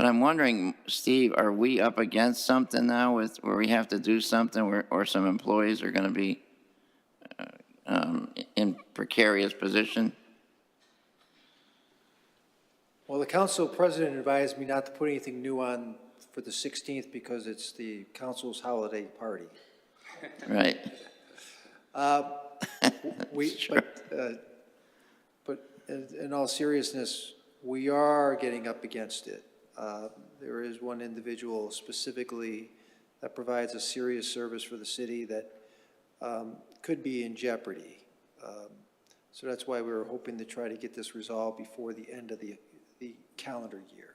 I'm wondering, Steve, are we up against something now where we have to do something or some employees are going to be in precarious position? Well, the council president advised me not to put anything new on for the 16th because it's the council's holiday party. Right. Sure. But in all seriousness, we are getting up against it. There is one individual specifically that provides a serious service for the city that could be in jeopardy. So that's why we were hoping to try to get this resolved before the end of the calendar year.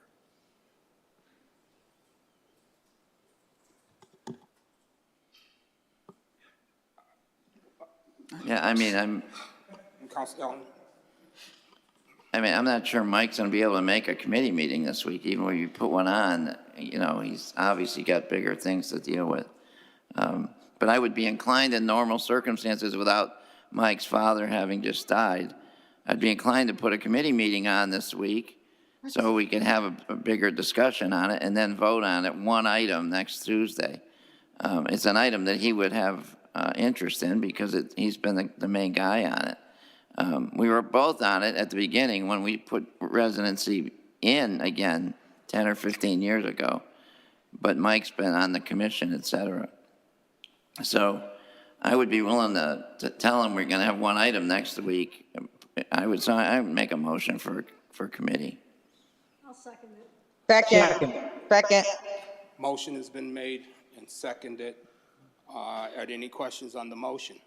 Yeah, I mean, I'm not sure Mike's going to be able to make a committee meeting this week, even when you put one on. You know, he's obviously got bigger things to deal with. But I would be inclined in normal circumstances, without Mike's father having just died, I'd be inclined to put a committee meeting on this week so we can have a bigger discussion on it and then vote on it, one item next Tuesday. It's an item that he would have interest in because he's been the main guy on it. We were both on it at the beginning when we put residency in again 10 or 15 years ago, but Mike's been on the commission, et cetera. So I would be willing to tell him we're going to have one item next week. I would make a motion for committee. I'll second it. Second. Motion has been made and seconded. Are there any questions on the motion?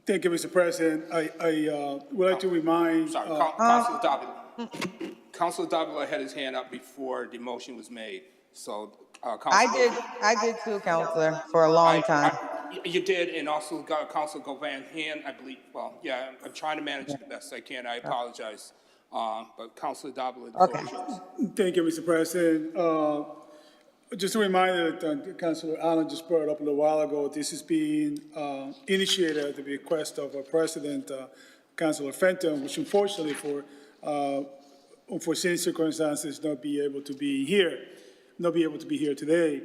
Thank you, Mr. President. I would like to remind. Sorry, Councilor Davila. Councilor Davila had his hand up before the motion was made. So, I did too, Counselor, for a long time. You did, and also Councilor Govan hand, I believe. Well, yeah, I'm trying to manage it the best I can. I apologize. But Councilor Davila, the floor is yours. Thank you, Mr. President. Just a reminder that Councilor Allen just brought it up a little while ago. This is being initiated at the request of our president, Councilor Fenton, which unfortunately for unforeseen circumstances not be able to be here today.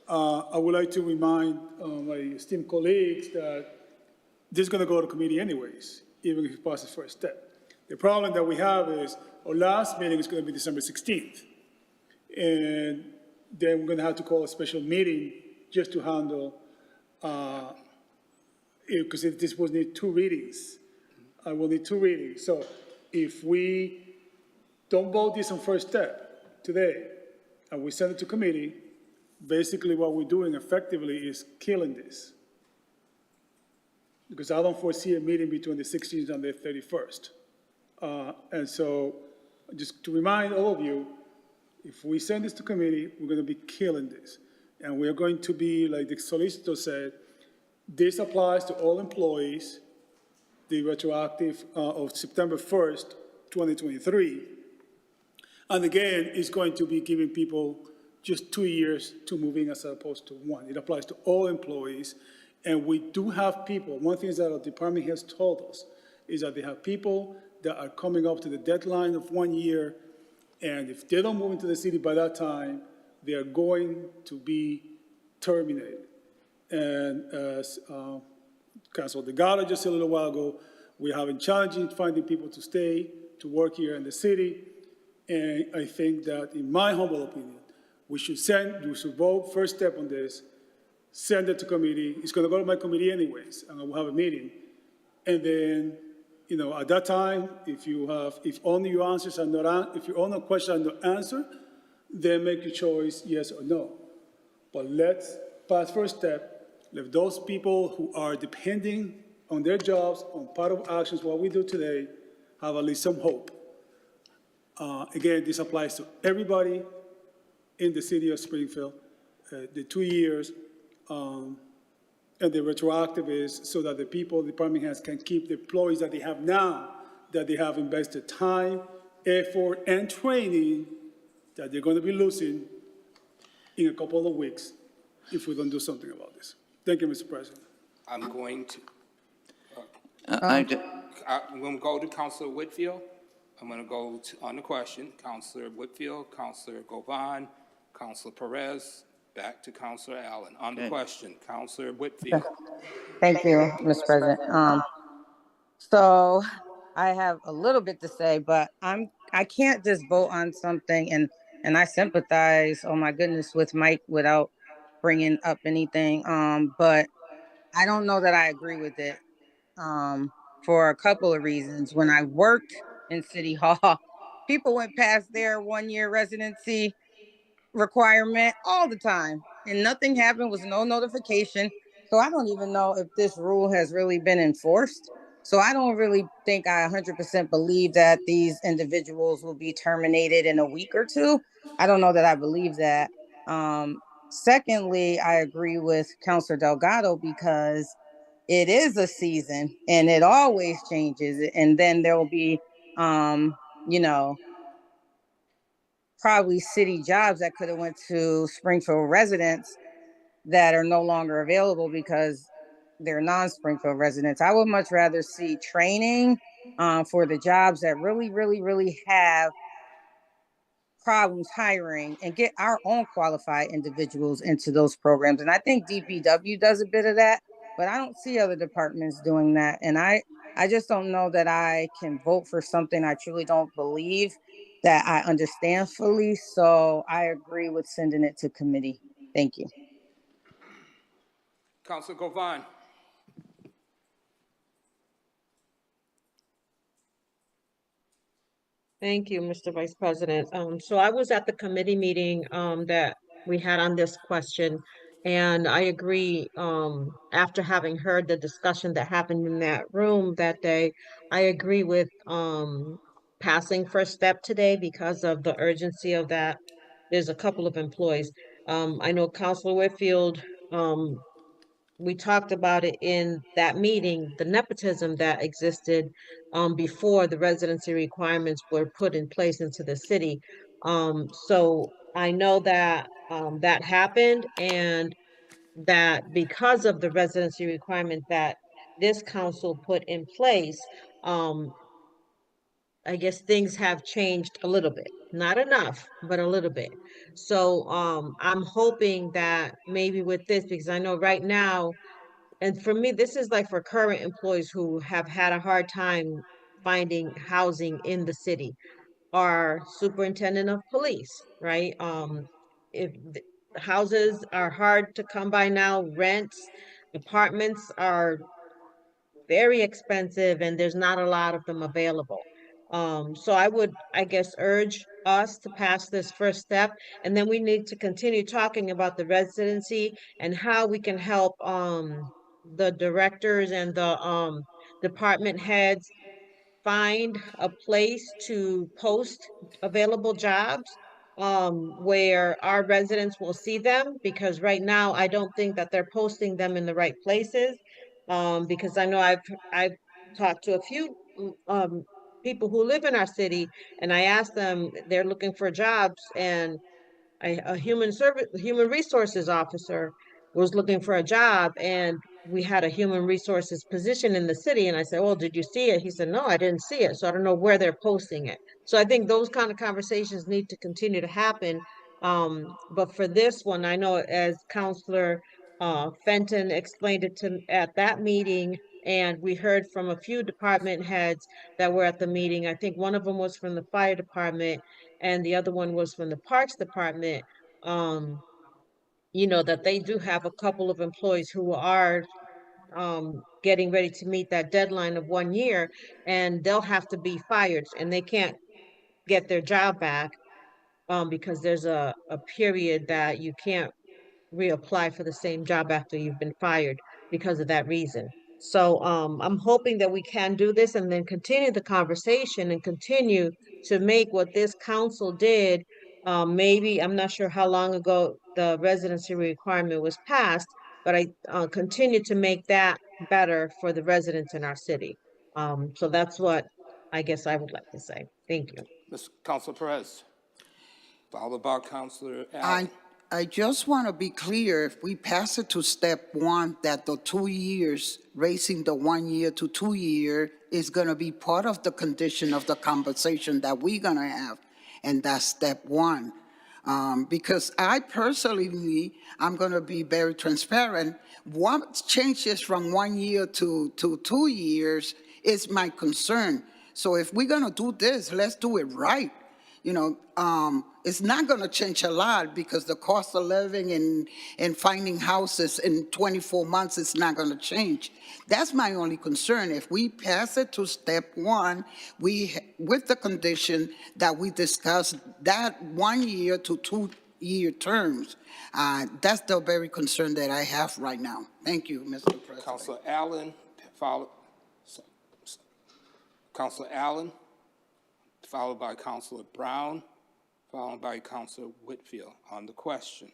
I would like to remind my esteemed colleagues that this is going to go to committee anyways, even if it passes first step. The problem that we have is our last meeting is going to be December 16th. And then we're going to have to call a special meeting just to handle, because this will need 2 readings. I will need 2 readings. So if we don't vote this on first step today, and we send it to committee, basically what we're doing effectively is killing this. Because I don't foresee a meeting between the 16th and the 31st. And so just to remind all of you, if we send this to committee, we're going to be killing this. And we're going to be, like the solicitor said, this applies to all employees, the retroactive of September 1st, 2023. And again, it's going to be giving people just 2 years to move in as opposed to 1. It applies to all employees. And we do have people, one thing that our department has told us is that they have people that are coming up to the deadline of 1 year. And if they don't move into the city by that time, they are going to be terminated. And as Councilor Delgado just said a little while ago, we're having challenges finding people to stay, to work here in the city. And I think that, in my humble opinion, we should vote first step on this, send it to committee. It's going to go to my committee anyways, and we'll have a meeting. And then, you know, at that time, if only your answers are not, if your only questions are not answered, then make your choice, yes or no. But let's pass first step. Let those people who are depending on their jobs, on part of actions, what we do today, have at least some hope. Again, this applies to everybody in the city of Springfield, the 2 years, and the retroactive is so that the people, the department heads can keep the employees that they have now, that they have invested time, effort, and training that they're going to be losing in a couple of weeks if we don't do something about this. Thank you, Mr. President. I'm going to, I I'm going to go to Councilor Whitfield. I'm going to go on the question, Councilor Whitfield, Councilor Govan, Councilor Perez, back to Councilor Allen. On the question, Councilor Whitfield. Thank you, Mr. President. So I have a little bit to say, but I can't just vote on something and I sympathize, oh my goodness, with Mike without bringing up anything. But I don't know that I agree with it for a couple of reasons. When I worked in City Hall, people went past their 1-year residency requirement all the time and nothing happened, was no notification. So I don't even know if this rule has really been enforced. So I don't really think I 100% believe that these individuals will be terminated in a week or 2. I don't know that I believe that. Secondly, I agree with Councilor Delgado because it is a season and it always changes. And then there will be, you know, probably city jobs that could have went to Springfield residents that are no longer available because they're non-Springfield residents. I would much rather see training for the jobs that really have problems hiring and get our own qualified individuals into those programs. And I think DPW does a bit of that, but I don't see other departments doing that. And I just don't know that I can vote for something I truly don't believe that I understand fully. So I agree with sending it to committee. Thank you. Councilor Govan. Thank you, Mr. Vice President. So I was at the committee meeting that we had on this question, and I agree, after having heard the discussion that happened in that room that day, I agree with passing first step today because of the urgency of that. There's a couple of employees. I know Councilor Whitfield, we talked about it in that meeting, the nepotism that existed before the residency requirements were put in place into the city. So I know that that happened, and that because of the residency requirement that this council put in place, I guess things have changed a little bit, not enough, but a little bit. So, I'm hoping that maybe with this, because I know right now, and for me, this is like for current employees who have had a hard time finding housing in the city. Our superintendent of police, right? If houses are hard to come by now, rents, apartments are very expensive and there's not a lot of them available. So I would, I guess, urge us to pass this first step, and then we need to continue talking about the residency and how we can help, the directors and the, department heads find a place to post available jobs, where our residents will see them, because right now I don't think that they're posting them in the right places. Because I know I've talked to a few people who live in our city, and I asked them, they're looking for jobs, and a human resources officer was looking for a job, and we had a human resources position in the city, and I said, well, did you see it? He said, no, I didn't see it. So I don't know where they're posting it. So I think those kind of conversations need to continue to happen. But for this one, I know as Counselor Fenton explained it to at that meeting, and we heard from a few department heads that were at the meeting. I think one of them was from the fire department and the other one was from the Parks Department. Um, that they do have a couple of employees who are getting ready to meet that deadline of 1 year, and they'll have to be fired, and they can't get their job back because there's a period that you can't reapply for the same job after you've been fired because of that reason. So I'm hoping that we can do this and then continue the conversation and continue to make what this council did. Maybe, I'm not sure how long ago the residency requirement was passed, but I continue to make that better for the residents in our city. So that's what I guess I would like to say. Thank you. Ms. Councilor Perez, followed by Councilor Allen. I just want to be clear, if we pass it to step one, that the 2 years, raising the 1 year to 2 year is going to be part of the condition of the compensation that we're going to have. And that's step one. Because I personally, I'm going to be very transparent. What changes from 1 year to 2 years is my concern. So if we're going to do this, let's do it right. It's not going to change a lot because the cost of living and finding houses in 24 months is not going to change. That's my only concern. If we pass it to step one, with the condition that we discussed, that 1 year to 2 year terms, that's the very concern that I have right now. Thank you, Mr. President. Councilor Allen, followed by Councilor Brown, followed by Councilor Whitfield on the question.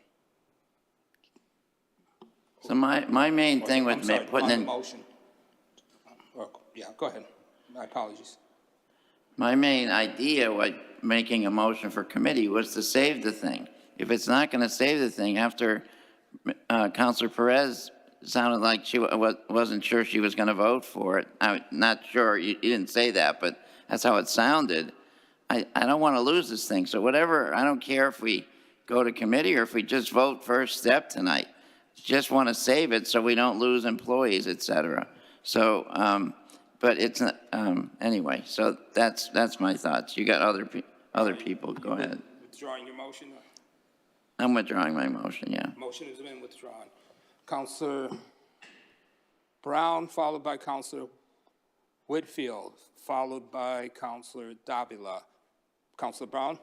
So my main thing with I'm sorry, putting on the in, motion. Yeah, go ahead. My apologies. my main idea with making a motion for committee was to save the thing. If it's not going to save the thing, after Councilor Perez sounded like she wasn't sure she was going to vote for it. I'm not sure, you didn't say that, but that's how it sounded. I don't want to lose this thing, so whatever, I don't care if we go to committee or if we just vote first step tonight. Just want to save it so we don't lose employees, et cetera. So, but it's not, anyway, so that's my thoughts. You got other people, go ahead. Withdrawing your motion? I'm withdrawing my motion, yeah. Motion has been withdrawn. Councilor Brown, followed by Councilor Whitfield, followed by Councilor Davila. Councilor Brown?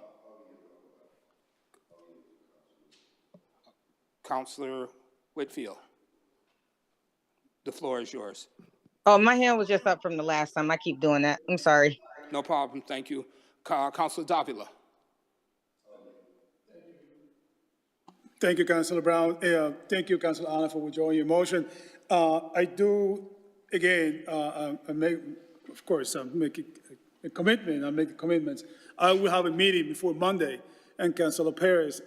Councilor Whitfield, the floor is yours. Oh, my hand was just up from the last time. I keep doing that. I'm sorry. No problem, thank you. Councilor Davila. Thank you, Councilor Brown. Thank you, Councilor Allen, for withdrawing your motion. I do, again, I make, of course, I'm making a commitment. I make commitments. I will have a meeting before Monday and Councilor Perez,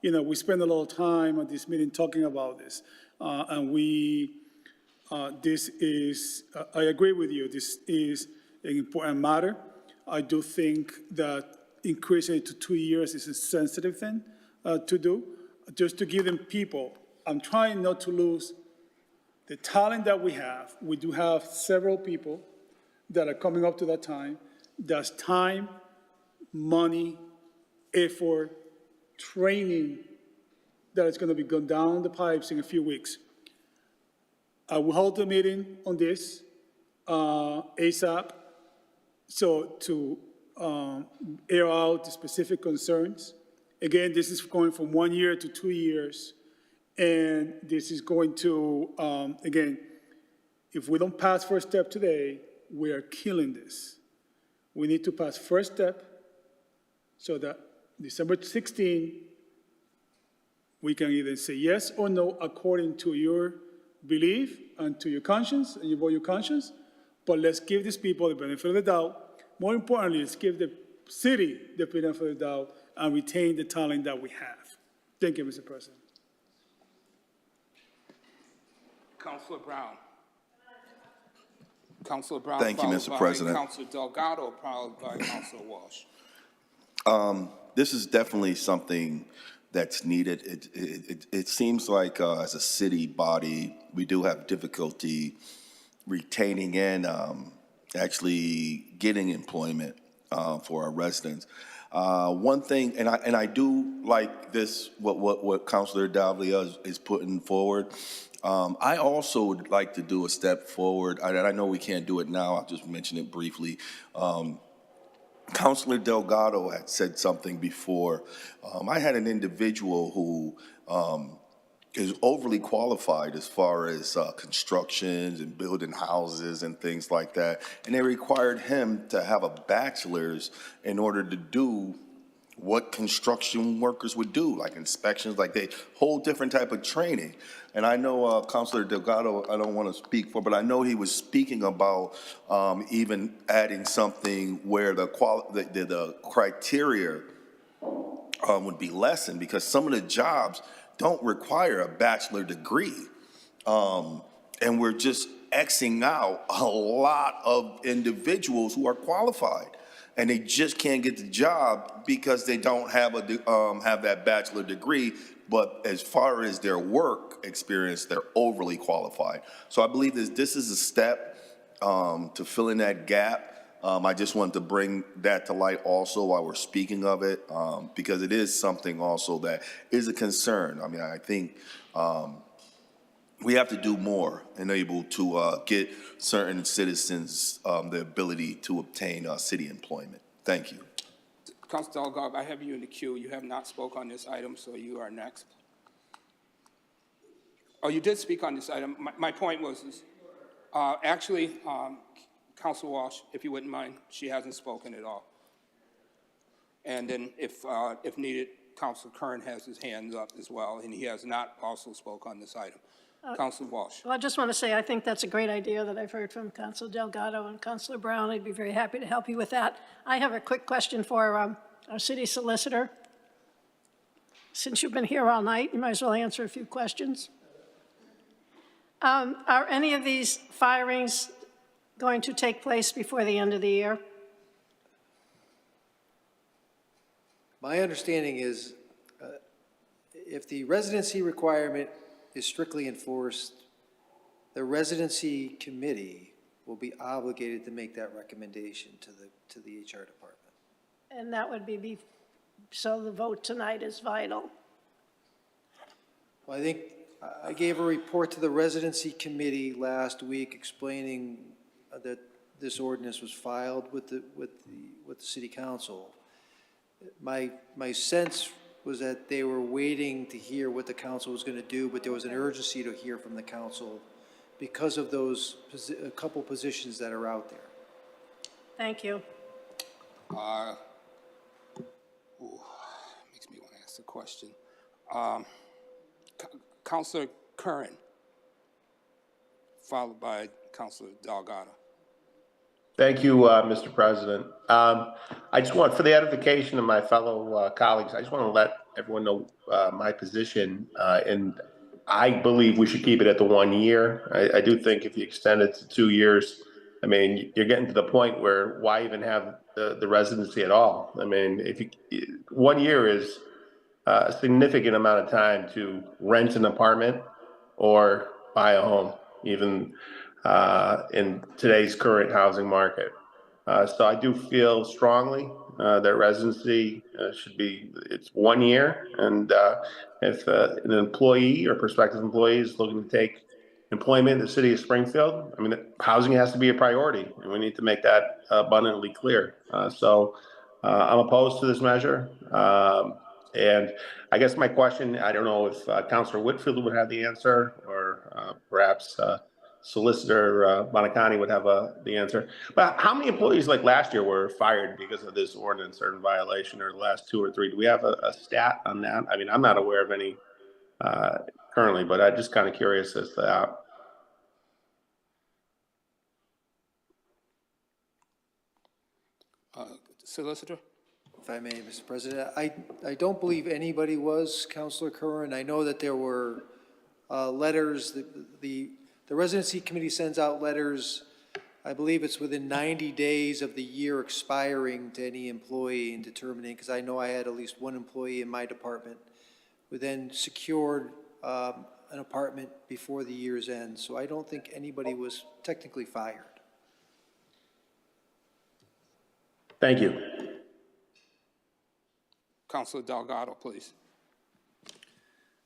we spend a lot of time at this meeting talking about this. And this is, I agree with you, this is an important matter. I do think that increasing it to 2 years is a sensitive thing to do, just to give them people. I'm trying not to lose the talent that we have. We do have several people that are coming up to that time. There's time, money, effort, training that is going to be going down the pipes in a few weeks. I will hold a meeting on this ASAP, so to air out the specific concerns. Again, this is going from 1 year to 2 years, and this is going to, again, if we don't pass first step today, we are killing this. We need to pass first step so that December 16, we can either say yes or no according to your belief and to your conscience, and you vote your conscience, but let's give these people the benefit of the doubt. More importantly, let's give the city the benefit of the doubt and retain the talent that we have. Thank you, Mr. President. Councilor Brown. Councilor Brown. Thank you, Mr. President. Councilor Delgado, followed by Councilor Walsh. This is definitely something that's needed. It seems like as a city body, we do have difficulty retaining and actually getting employment for our residents. One thing, and I do like this, what Councilor Davila is putting forward. I also would like to do a step forward. I know we can't do it now. I'll just mention it briefly. Councilor Delgado had said something before. I had an individual who is overly qualified as far as constructions and building houses and things like that. And they required him to have a bachelor's in order to do what construction workers would do, like inspections, like they whole different type of training. And I know Councilor Delgado, I don't want to speak for, but I know he was speaking about even adding something where the criteria would be lessened, because some of the jobs don't require a bachelor degree. And we're just Xing out a lot of individuals who are qualified, and they just can't get the job because they don't have have that bachelor degree. But as far as their work experience, they're overly qualified. So I believe this is a step to fill in that gap. I just wanted to bring that to light also while we're speaking of it, because it is something also that is a concern. I mean, I think we have to do more and able to get certain citizens the ability to obtain city employment. Thank you. Councilor Delgado, I have you in the queue. You have not spoke on this item, so you are next. Oh, you did speak on this item. My point was, actually, Councilor Walsh, if you wouldn't mind, she hasn't spoken at all. And then if needed, Councilor Kern has his hands up as well, and he has not also spoke on this item. Councilor Walsh. Well, I just want to say I think that's a great idea that I've heard from Councilor Delgado and Councilor Brown. I'd be very happy to help you with that. I have a quick question for our city solicitor. Since you've been here all night, you might as well answer a few questions. Are any of these firings going to take place before the end of the year? My understanding is if the residency requirement is strictly enforced, the residency committee will be obligated to make that recommendation to the HR department. And that would be so the vote tonight is vital. Well, I think I gave a report to the residency committee last week explaining that this ordinance was filed with the city council. My sense was that they were waiting to hear what the council was going to do, but there was an urgency to hear from the council because of those a couple positions that are out there. Thank you. Makes me want to ask the question. Councilor Curran, followed by Councilor Delgado. Thank you, Mr. President. I just want, for the edification of my fellow colleagues, I just want to let everyone know my position, and I believe we should keep it at the 1 year. I do think if you extend it to 2 years, I mean, you're getting to the point where why even have the residency at all? I mean, if you, 1 year is a significant amount of time to rent an apartment or buy a home, even in today's current housing market. So I do feel strongly that residency should be, it's 1 year. And if an employee or prospective employee is looking to take employment in the city of Springfield, I mean, housing has to be a priority, and we need to make that abundantly clear. So I'm opposed to this measure. And I guess my question, I don't know if Councilor Whitfield would have the answer, or perhaps Solicitor Bonacani would have the answer. But how many employees like last year were fired because of this ordinance or in violation, or the last 2 or 3? Do we have a stat on that? I mean, I'm not aware of any currently, but I'm just kind of curious as to that. Solicitor? If I may, Mr. President, I don't believe anybody was, Councilor Curran. I know that there were letters, the residency committee sends out letters, I believe it's within 90 days of the year expiring to any employee in determining, because I know I had at least one employee in my department who then secured an apartment before the year's end. So I don't think anybody was technically fired. Thank you. Councilor Delgado, please.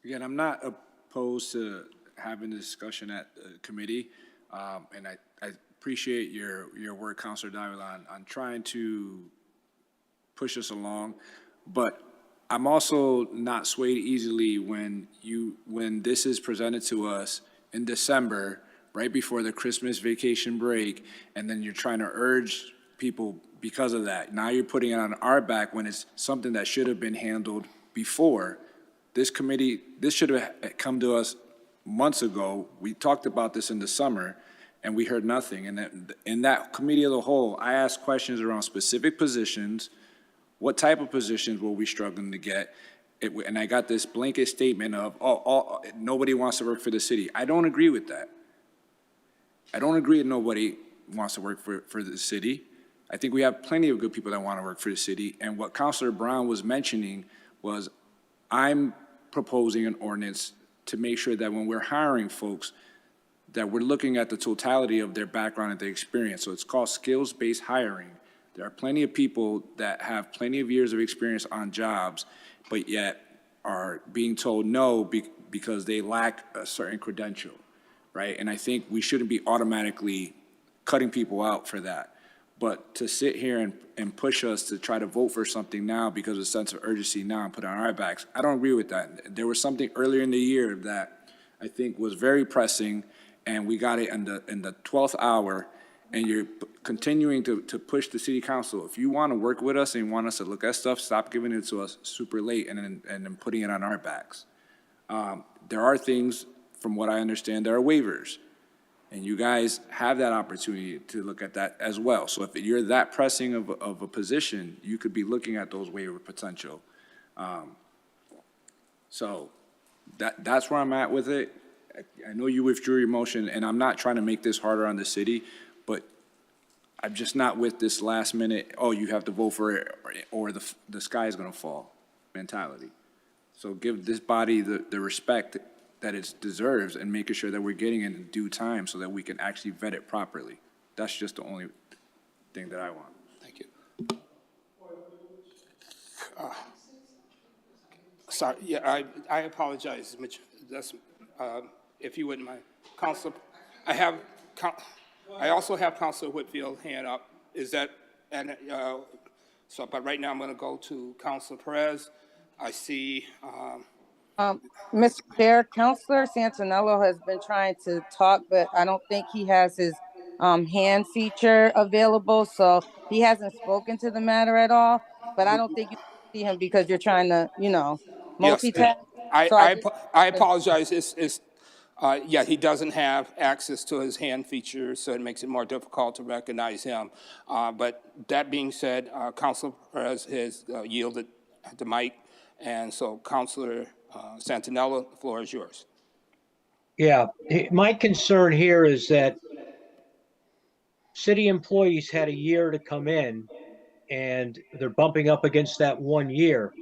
Again, I'm not opposed to having a discussion at the committee, and I appreciate your work, Councilor Davila, on trying to push us along, but I'm also not swayed easily when this is presented to us in December, right before the Christmas vacation break, and then you're trying to urge people because of that. Now you're putting it on our back when it's something that should have been handled before. This committee, this should have come to us months ago. We talked about this in the summer, and we heard nothing. And in that committee of the whole, I asked questions around specific positions. What type of positions were we struggling to get? And I got this blanket statement of, nobody wants to work for the city. I don't agree with that. I don't agree that nobody wants to work for the city. I think we have plenty of good people that want to work for the city. And what Councilor Brown was mentioning was, I'm proposing an ordinance to make sure that when we're hiring folks, that we're looking at the totality of their background and their experience. So it's called skills-based hiring. There are plenty of people that have plenty of years of experience on jobs, but yet are being told no because they lack a certain credential, right? And I think we shouldn't be automatically cutting people out for that. But to sit here and push us to try to vote for something now because of a sense of urgency now and put it on our backs, I don't agree with that. There was something earlier in the year that I think was very pressing, and we got it in the 12th hour, and you're continuing to push the city council. If you want to work with us and want us to look at stuff, stop giving it to us super late and then putting it on our backs. There are things, from what I understand, there are waivers. And you guys have that opportunity to look at that as well. So if you're that pressing of a position, you could be looking at those waiver potential. So that's where I'm at with it. I know you withdrew your motion, and I'm not trying to make this harder on the city, but I'm just not with this last minute, oh, you have to vote for it or the sky is going to fall mentality. So give this body the respect that it deserves and making sure that we're getting it in due time so that we can actually vet it properly. That's just the only thing that I want. Thank you. Sorry, yeah, I apologize. That's, if you wouldn't mind. Councilor, I also have Councilor Whitfield hand up. Is that, and so, but right now I'm gonna go to Councilor Perez. I see, Mr. Chair, Councilor Santinello has been trying to talk, but I don't think he has his hand feature available, so he hasn't spoken to the matter at all. But I don't think you can see him because you're trying to, multitask. Yes, I apologize. It's Yeah, he doesn't have access to his hand features, so it makes it more difficult to recognize him. But that being said, Councilor Perez has yielded the mic, and so Councilor Santinella, the floor is yours. Yeah, my concern here is that city employees had a year to come in and they're bumping up against that 1 year.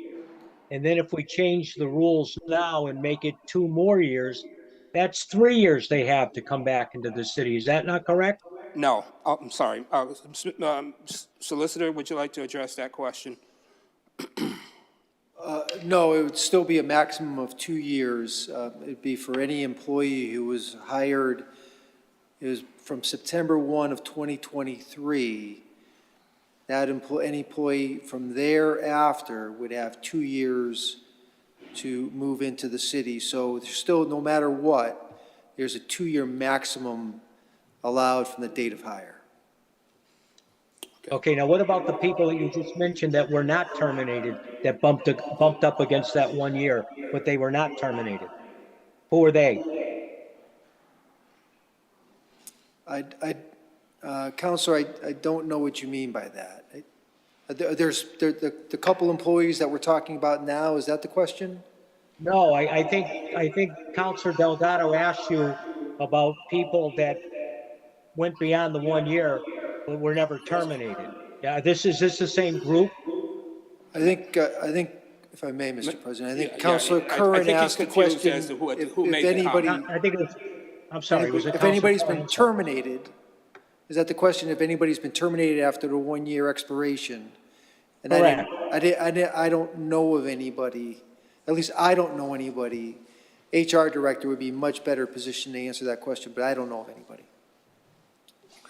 And then if we change the rules now and make it 2 more years, that's 3 years they have to come back into the city. Is that not correct? No, I'm sorry. Solicitor, would you like to address that question? No, it would still be a maximum of 2 years. It'd be for any employee who was hired, it was from September 1 of 2023. Any employee from thereafter would have 2 years to move into the city. So there's still, no matter what, there's a 2-year maximum allowed from the date of hire. Okay, now what about the people that you just mentioned that were not terminated, that bumped up against that 1 year, but they were not terminated? Who are they? Counselor, I don't know what you mean by that. There's the couple employees that we're talking about now, is that the question? No, I think Councilor Delgado asked you about people that went beyond the 1 year but were never terminated. Yeah, is this the same group? I think, if I may, Mr. President, I think Councilor Curran asked the question as to who if made the anybody, comment. I think it was, I'm sorry, was it if anybody's Councilor been Curran? terminated, is that the question, if anybody's been terminated after the 1 year expiration? And Correct. I don't know of anybody, at least I don't know anybody. HR director would be much better positioned to answer that question, but I don't know of anybody.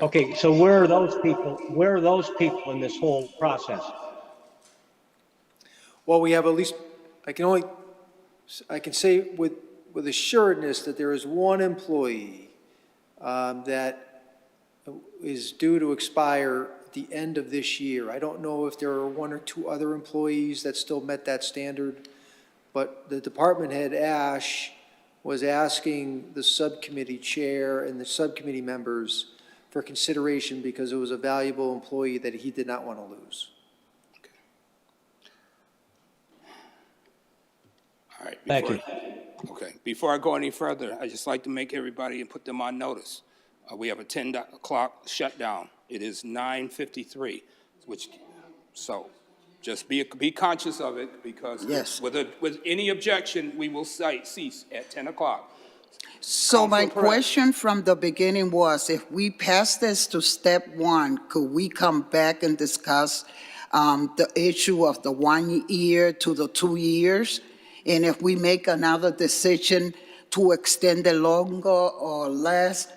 Okay, so where are those people? Where are those people in this whole process? Well, we have at least, I can say with assuredness that there is one employee that is due to expire at the end of this year. I don't know if there are 1 or 2 other employees that still met that standard, but the department head, Ash, was asking the subcommittee chair and the subcommittee members for consideration because it was a valuable employee that he did not want to lose. All right. Thank you. Okay, before I go any further, I'd just like to make everybody and put them on notice. We have a 10 o'clock shutdown. It is 9:53, so just be conscious of it because Yes. with any objection, we will cease at 10 o'clock. So my Councilor Perez. question from the beginning was, if we pass this to step 1, could we come back and discuss the issue of the 1 year to the 2 years? And if we make another decision to extend it longer or less,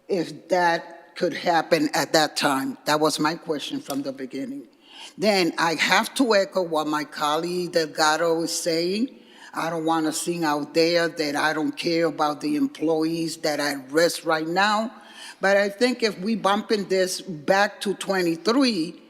if that could happen at that time? That was my question from the beginning. Then I have to echo what my colleague Delgado is saying. I don't want to sing out there that I don't care about the employees that are at risk right now. But I think if we bumping this back to 23,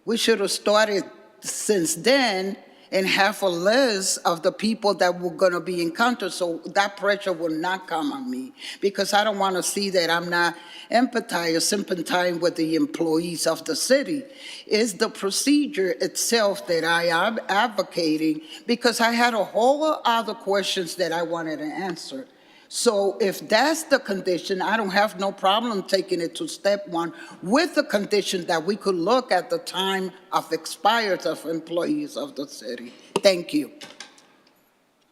we should have started since then and have a list of the people that were going to be encountered, so that pressure will not come on me, because I don't want to see that I'm not empathizing or sympathizing with the employees of the city. It's the procedure itself that I am advocating, because I had a whole other questions that I wanted to answer. So if that's the condition, I don't have no problem taking it to step 1 with the condition that we could look at the time of expires of employees of the city. Thank you.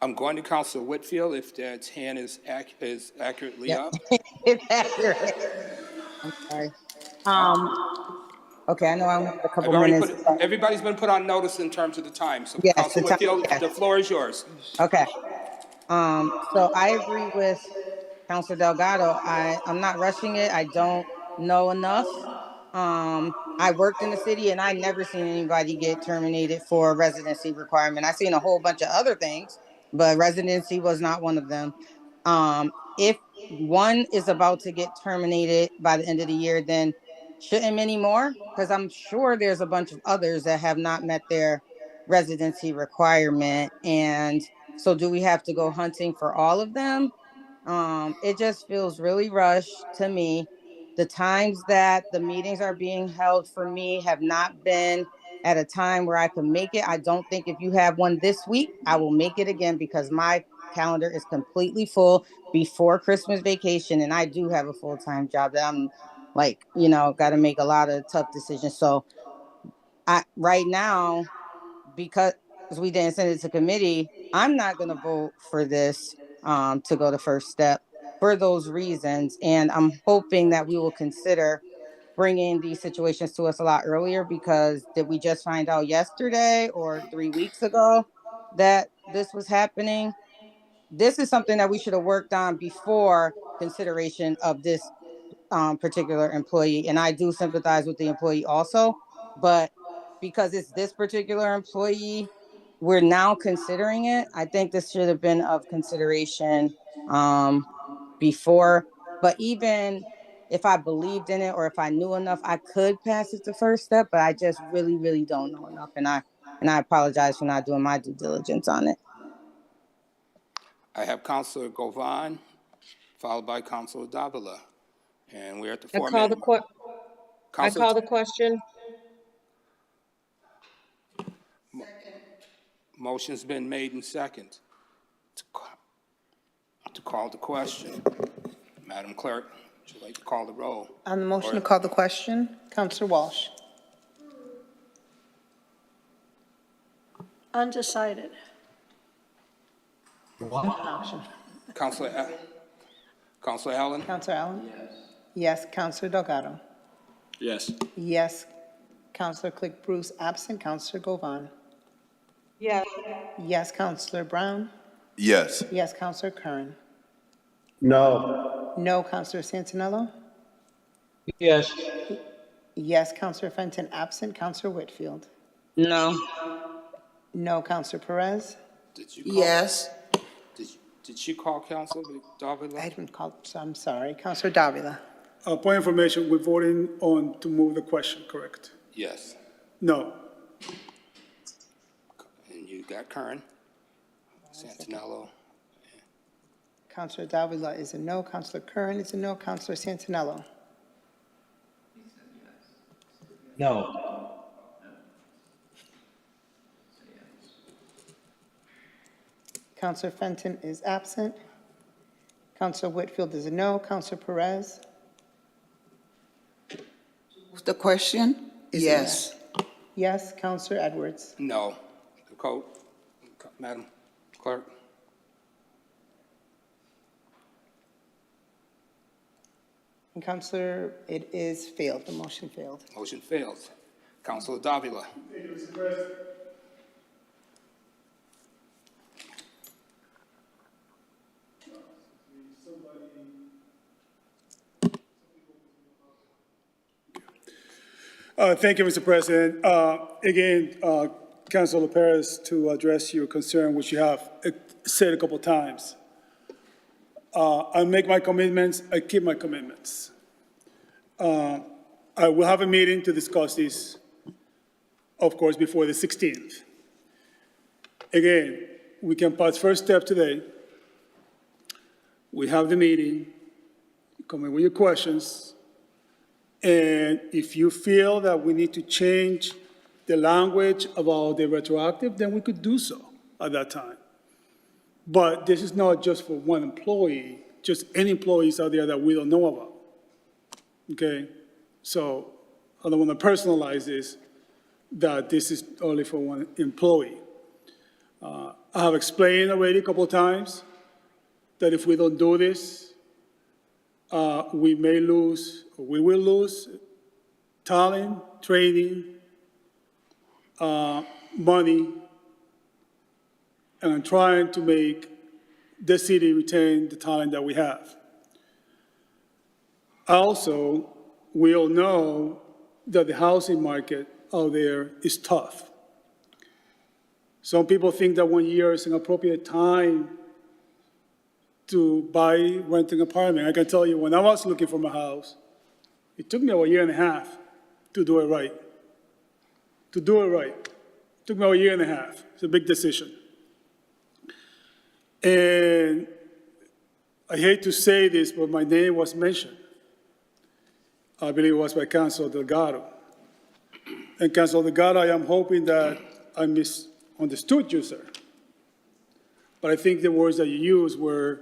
I'm going to Councilor Whitfield if that hand is accurately up. It's accurate. I'm sorry. Okay, I know I only have a couple minutes. Everybody's been put on notice in terms of the time, so Yes, Councilor the time, Whitfield, yes. the floor is yours. Okay. So I agree with Councilor Delgado. I'm not rushing it. I don't know enough. I worked in the city and I never seen anybody get terminated for a residency requirement. I seen a whole bunch of other things, but residency was not one of them. If one is about to get terminated by the end of the year, then shouldn't many more? Because I'm sure there's a bunch of others that have not met their residency requirement. And so do we have to go hunting for all of them? It just feels really rushed to me. The times that the meetings are being held for me have not been at a time where I can make it. I don't think if you have one this week, I will make it again because my calendar is completely full before Christmas vacation. And I do have a full-time job that I'm like, got to make a lot of tough decisions. So right now, because we didn't send it to committee, I'm not going to vote for this to go to first step for those reasons. And I'm hoping that we will consider bringing these situations to us a lot earlier, because did we just find out yesterday or 3 weeks ago that this was happening? This is something that we should have worked on before consideration of this particular employee. And I do sympathize with the employee also, but because it's this particular employee, we're now considering it. I think this should have been of consideration before. But even if I believed in it or if I knew enough, I could pass it to first step, but I just really, really don't know enough. And I apologize for not doing my due diligence on it. I have Counselor Govan, followed by Counselor Davila. And we're at the I call the question. Motion's been made and second to call the question. Madam Clerk, would you like to call the roll? On the motion to call the question, Counselor Walsh. Undecided. Option. Counselor Allen? Counselor Allen? Yes. Counselor Delgado? Yes. Yes. Counselor Click Bruce absent. Counselor Govan? Yes. Yes. Counselor Brown? Yes. Yes. Counselor Curran? No. No. Counselor Santinello? Yes. Yes. Counselor Fenton absent. Counselor Whitfield? No. No. Counselor Perez? Did you call? Yes. Did she call Counselor Davila? I didn't call, so I'm sorry. Counselor Davila? Point of information, we're voting on to move the question, correct? Yes. No. And you got Kern, Santinello. Counselor Davila is a no. Counselor Curran is a no. Counselor Santinello? No. Counselor Fenton is absent. Counselor Whitfield is a no. Counselor Perez? The question? Is a Yes. Yes. Counselor Edwards? No. Madam Clerk? And Counselor, it is failed. The motion failed. Motion fails. Counselor Davila? Thank you, Mr. President. Thank you, Mr. President. Again, Councilor Perez, to address your concern, which you have said a couple times. I make my commitments, I keep my commitments. I will have a meeting to discuss this, of course, before the 16th. Again, we can pass first step today. We have the meeting, come in with your questions, and if you feel that we need to change the language about the retroactive, then we could do so at that time. But this is not just for one employee, just any employees out there that we don't know about, okay? So I don't want to personalize this, that this is only for one employee. I have explained already a couple of times that if we don't do this, we may lose, or we will lose talent, training, money, and I'm trying to make the city retain the talent that we have. Also, we all know that the housing market out there is tough. Some people think that 1 year is an appropriate time to buy, rent an apartment. I can tell you, when I was looking for my house, it took me about a year and a half to do it right. To do it right. It took me about a year and a half. It's a big decision. And I hate to say this, but my name was mentioned. I believe it was by Councilor Delgado. And Councilor Delgado, I am hoping that I misunderstood you, sir. But I think the words that you used were,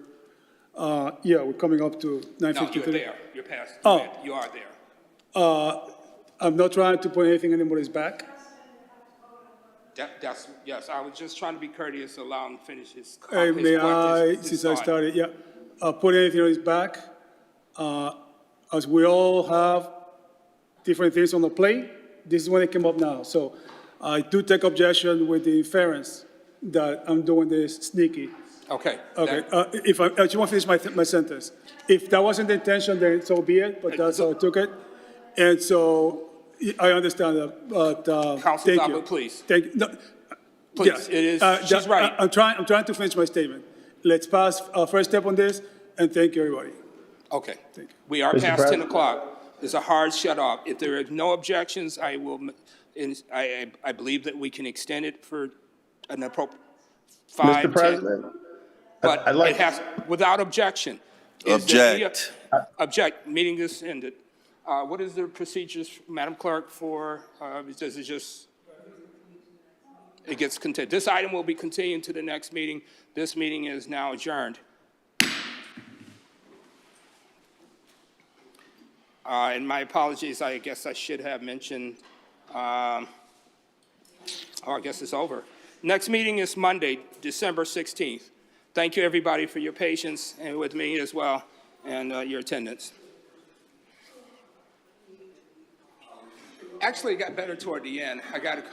yeah, we're coming up to 9:53. No, you're there. You're past. Oh. You are there. I'm not trying to put anything in anybody's back. Yes, I was just trying to be courteous, allow him to finish his. May I, since I started, yeah, put anything on his back. As we all have different things on the plate, this is when it came up now. So I do take objection with the inference that I'm doing this sneaky. Okay. Okay, if I just want to finish my sentence. If that wasn't the intention, then so be it, but that's how I took it. And so I understand that, but Councilor thank you. Zabel, please. Thank you. No, Please, yeah, it is, she's right. I'm trying to finish my statement. Let's pass first step on this, and thank you, everybody. Okay. Thank you. We are Mr. past 10 President? o'clock. There's a hard shut off. If there are no objections, I will, I believe that we can extend it for an appropriate 5, 10. Mr. President? But I'd like- it has, without objection. Is there any- Object, meeting is ended. What is the procedures, Madam Clerk, for, does it just, it gets continued? This item will be continued to the next meeting. This meeting is now adjourned. And my apologies, I guess I should have mentioned, I guess it's over. Next meeting is Monday, December 16th. Thank you, everybody, for your patience and with me as well, and your attendance. Actually, it got better toward the end. I got to